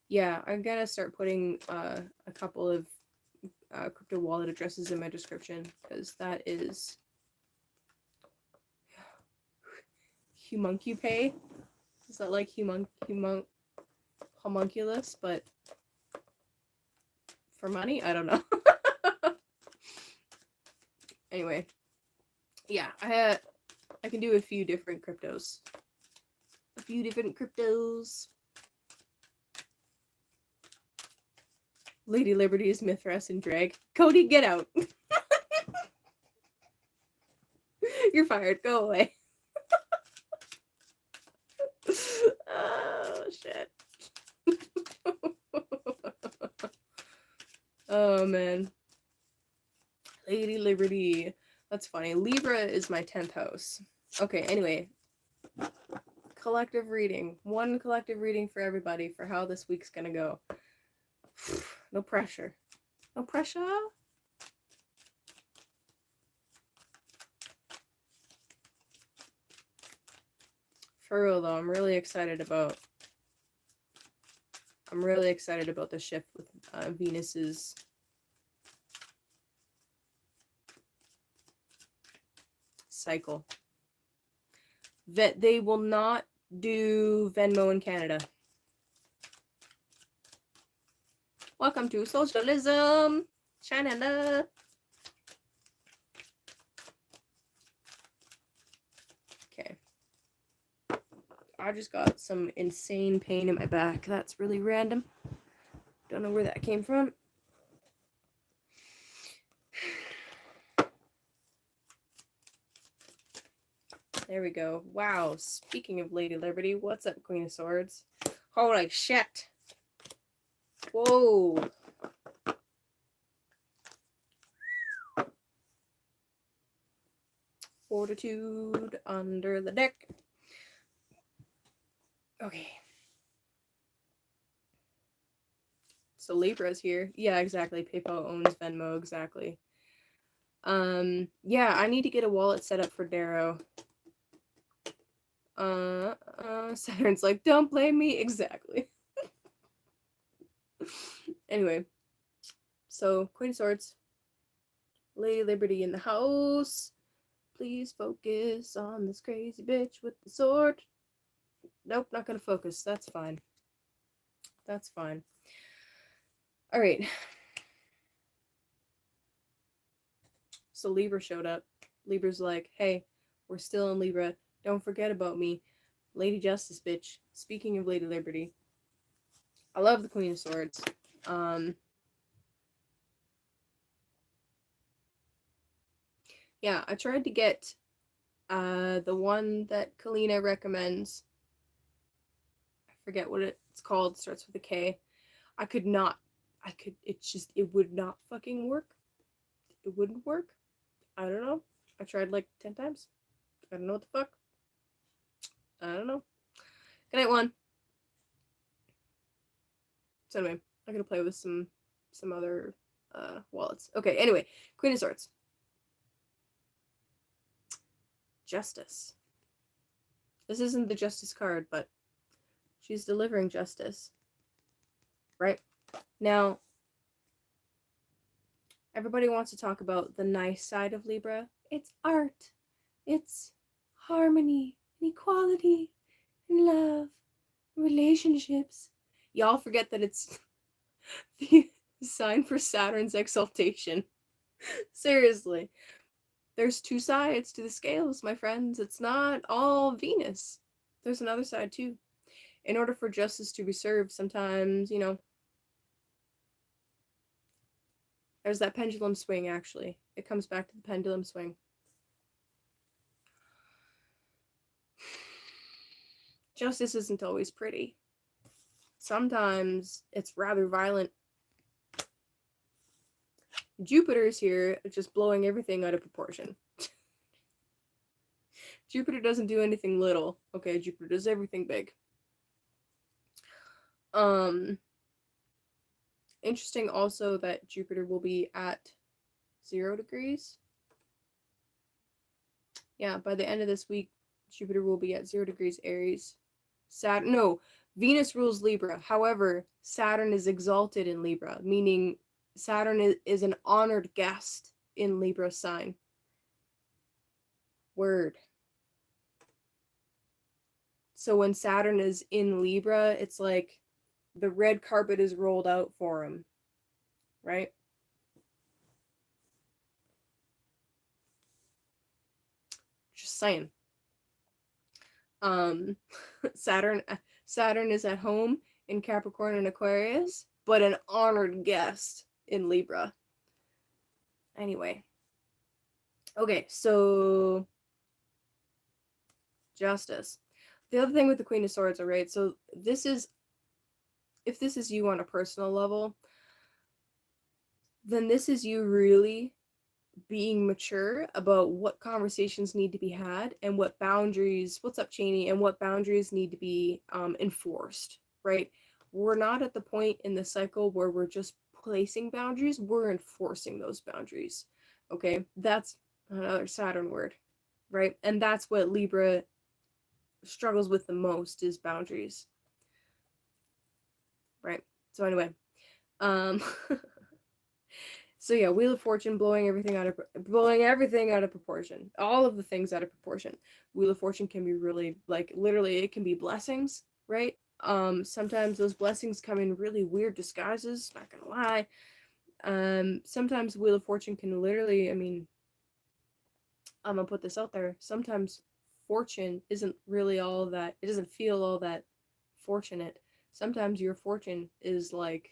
[SPEAKER 1] Yeah, I'm gonna start putting a couple of crypto wallet addresses in my description, because that is HumuncuPay. Is that like homunculus, but for money? I don't know. Anyway, yeah, I can do a few different cryptos. Lady Liberty is Mithras in drag. Cody, get out. You're fired. Go away. Oh, shit. Oh, man. Lady Liberty. That's funny. Libra is my 10th house. Okay, anyway. Collective reading. One collective reading for everybody for how this week's gonna go. No pressure. No pressure? For real though, I'm really excited about the shift with Venus's cycle. That they will not do Venmo in Canada. Welcome to socialism, China. Okay. I just got some insane pain in my back. That's really random. Don't know where that came from. There we go. Wow. Speaking of Lady Liberty, what's up, Queen of Swords? Holy shit. Whoa. Fortitude under the deck. Okay. So Libra's here. Yeah, exactly. PayPal owns Venmo, exactly. Yeah, I need to get a wallet set up for Darrow. Saturn's like, don't blame me. Exactly. Anyway. So, Queen of Swords. Lady Liberty in the house. Please focus on this crazy bitch with the sword. Nope, not gonna focus. That's fine. That's fine. Alright. So Libra showed up. Libra's like, hey, we're still in Libra. Don't forget about me. Lady Justice, bitch. Speaking of Lady Liberty. I love the Queen of Swords. Yeah, I tried to get the one that Kayleigh recommends. I forget what it's called. It starts with a K. It would not fucking work. It wouldn't work. I don't know. I tried like 10 times. I don't know what the fuck. I don't know. Good night, one. So anyway, I'm gonna play with some other wallets. Okay, anyway, Queen of Swords. Justice. This isn't the justice card, but she's delivering justice. Right? Now, Everybody wants to talk about the nice side of Libra. It's art. It's harmony and equality and love, relationships. Y'all forget that it's the sign for Saturn's exaltation. Seriously. There's two sides to the scales, my friends. It's not all Venus. There's another side too. In order for justice to be served, sometimes, there's that pendulum swing, actually. It comes back to the pendulum swing. Justice isn't always pretty. Sometimes it's rather violent. Jupiter's here, just blowing everything out of proportion. Jupiter doesn't do anything little. Okay, Jupiter does everything big. Interesting also that Jupiter will be at 0 degrees. Yeah, by the end of this week, Jupiter will be at 0 degrees Aries. Venus rules Libra. However, Saturn is exalted in Libra, meaning Saturn is an honored guest in Libra sign. Word. So when Saturn is in Libra, it's like the red carpet is rolled out for him, right? Just saying. Saturn is at home in Capricorn and Aquarius, but an honored guest in Libra. Anyway. Okay, so justice. The other thing with the Queen of Swords, all right, so if this is you on a personal level, then this is you really being mature about what conversations need to be had and what boundaries, what's up, Cheney, and what boundaries need to be enforced, right? We're not at the point in the cycle where we're just placing boundaries, we're enforcing those boundaries, okay? That's another Saturn word, right? And that's what Libra struggles with the most, is boundaries, right? So anyway, so yeah, Wheel of Fortune blowing everything out of proportion. All of the things out of proportion. Wheel of Fortune can be really, like, literally, it can be blessings, right? Sometimes those blessings come in really weird disguises, not gonna lie. Sometimes Wheel of Fortune can literally, I mean, I'm gonna put this out there. Sometimes fortune isn't really all that, it doesn't feel all that fortunate. Sometimes your fortune is like,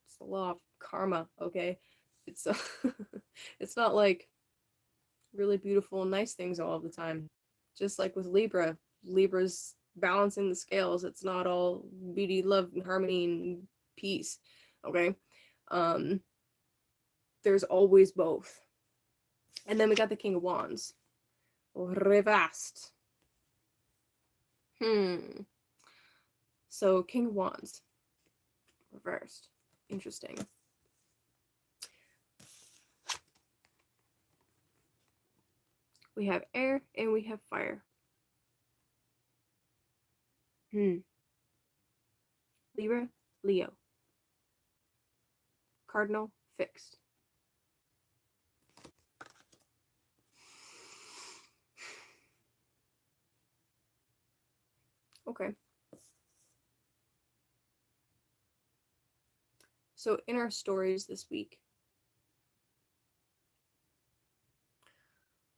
[SPEAKER 1] it's the law of karma, okay? It's it's not like really beautiful and nice things all the time. Just like with Libra's balancing the scales. It's not all beauty, love, and harmony and peace, okay? There's always both. And then we got the King of Wands. Reversed. So King of Wands. Reversed. Interesting. We have air and we have fire. Libra, Leo. Cardinal, fixed. Okay. So in our stories this week,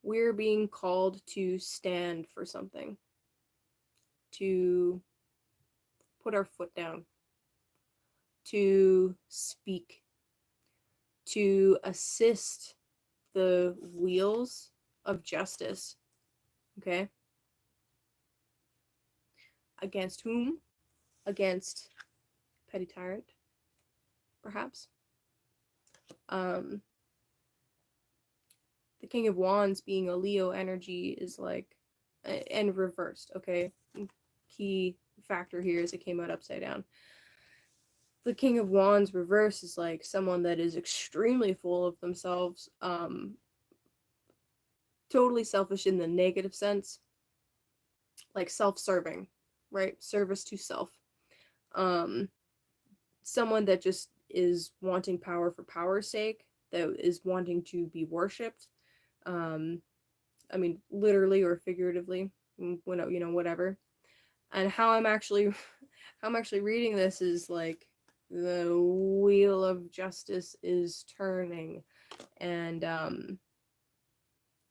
[SPEAKER 1] we're being called to stand for something, to put our foot down, to speak, to assist the wheels of justice, okay? Against whom? Against petty tyrant, perhaps. The King of Wands being a Leo energy is like, and reversed, okay? Key factor here is it came out upside down. The King of Wands reverse is like someone that is extremely full of themselves, totally selfish in the negative sense, like self-serving, right? Service to self. Someone that just is wanting power for power's sake, that is wanting to be worshipped. Um, I mean, literally or figuratively, when you know, whatever. And how I'm actually, how I'm actually reading this is like the wheel of justice is turning, and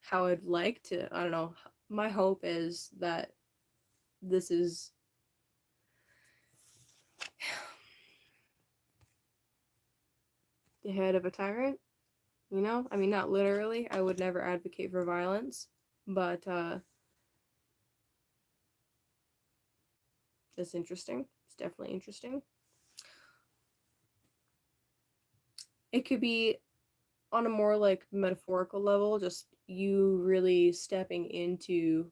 [SPEAKER 1] how I'd like to, I don't know. My hope is that this is the head of a tyrant. You know, I mean, not literally. I would never advocate for violence, but it's interesting. It's definitely interesting. It could be on a more like metaphorical level, just you really stepping into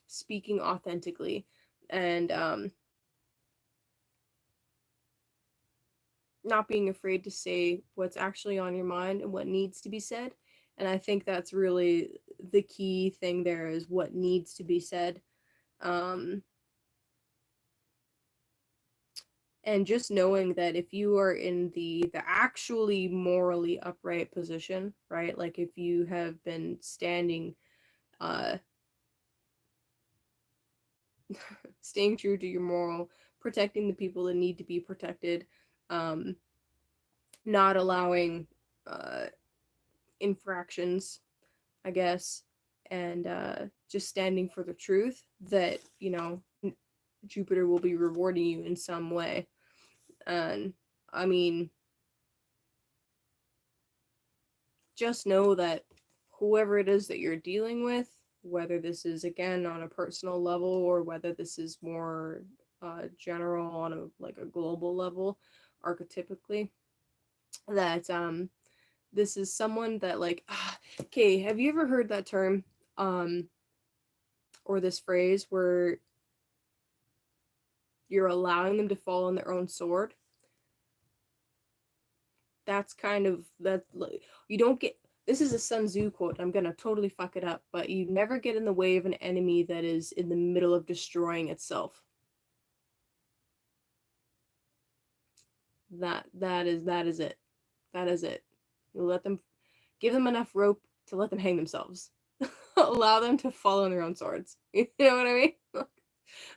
[SPEAKER 1] speaking authentically, and not being afraid to say what's actually on your mind and what needs to be said. And I think that's really the key thing there, is what needs to be said. Um, and just knowing that if you are in the actually morally upright position, right? Like if you have been standing, uh staying true to your moral, protecting the people that need to be protected, um not allowing uh infractions, I guess, and just standing for the truth, that, you know, Jupiter will be rewarding you in some way. And I mean, just know that whoever it is that you're dealing with, whether this is again on a personal level or whether this is more general on a like a global level, archetypically, that this is someone that like okay, have you ever heard that term, um or this phrase where you're allowing them to fall on their own sword? That's kind of that, like, you don't get, this is a Sun Tzu quote. I'm gonna totally fuck it up, but you never get in the way of an enemy that is in the middle of destroying itself. That is it. That is it. You let them, give them enough rope to let them hang themselves. Allow them to fall on their own swords. You know what I mean?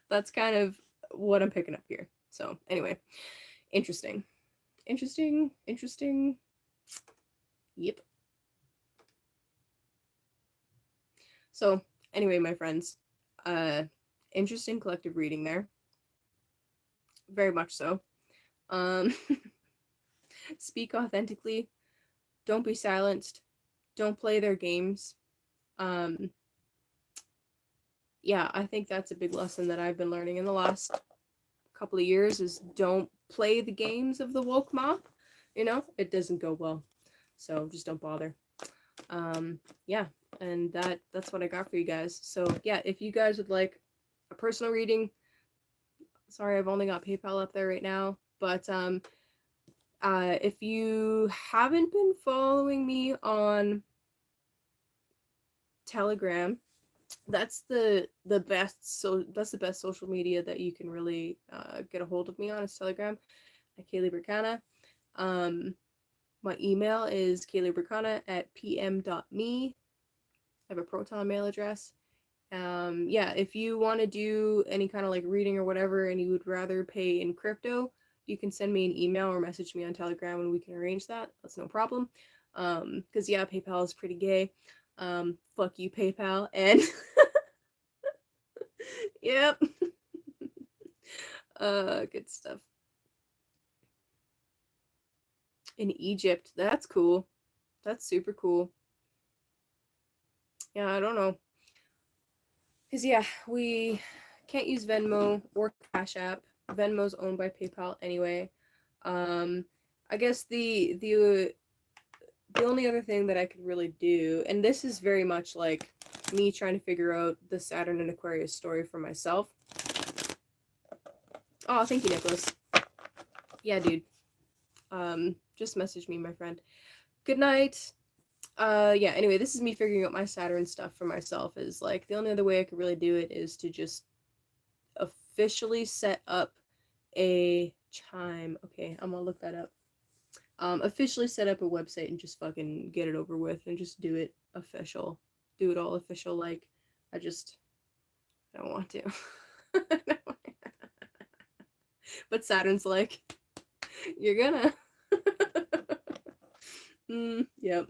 [SPEAKER 1] That's kind of what I'm picking up here. So anyway, interesting. Interesting. Interesting. Yep. So anyway, my friends, uh interesting collective reading there. Very much so. Um speak authentically, don't be silenced, don't play their games. Um yeah, I think that's a big lesson that I've been learning in the last couple of years, is don't play the games of the woke mob. You know, it doesn't go well. So just don't bother. Yeah, and that's what I got for you guys. So yeah, if you guys would like a personal reading, sorry I've only got PayPal up there right now, but if you haven't been following me on Telegram, that's the best, so that's the best social media that you can really get a hold of me on, is Telegram at Kayleigh Berkana. My email is kayleighberkana@pm.me. I have a Proton mail address. Yeah, if you want to do any kind of like reading or whatever, and you would rather pay in crypto, you can send me an email or message me on Telegram and we can arrange that. That's no problem. Because yeah, PayPal is pretty gay. Fuck you, PayPal. And yep. Good stuff. In Egypt, that's cool. That's super cool. Yeah, I don't know. Because yeah, we can't use Venmo or Cash App. Venmo's owned by PayPal anyway. Um, I guess the only other thing that I could really do, and this is very much like me trying to figure out the Saturn and Aquarius story for myself. Oh, thank you, Nicholas. Yeah, dude. Just message me, my friend. Good night. Yeah, anyway, this is me figuring out my Saturn stuff for myself. Is like the only other way I could really do it is to just officially set up a chime. Okay, I'm gonna look that up. Officially set up a website and just fucking get it over with and just do it official. Do it all official. Like, I just don't want to. But Saturn's like, you're gonna. Yep.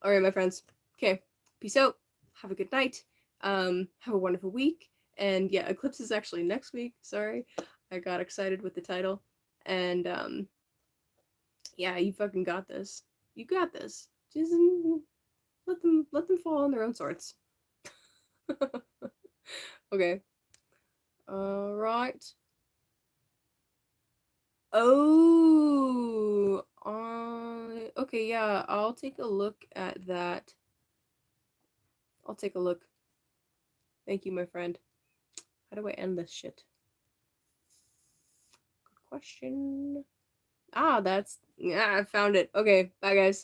[SPEAKER 1] All right, my friends. Okay. Peace out. Have a good night. Have a wonderful week. And yeah, Eclipse is actually next week. Sorry. I got excited with the title. And yeah, you fucking got this. You got this. Just let them fall on their own swords. Okay. All right. Oh, okay, yeah, I'll take a look at that. I'll take a look. Thank you, my friend. How do I end this shit? Good question. Ah, yeah, I found it. Okay, bye guys.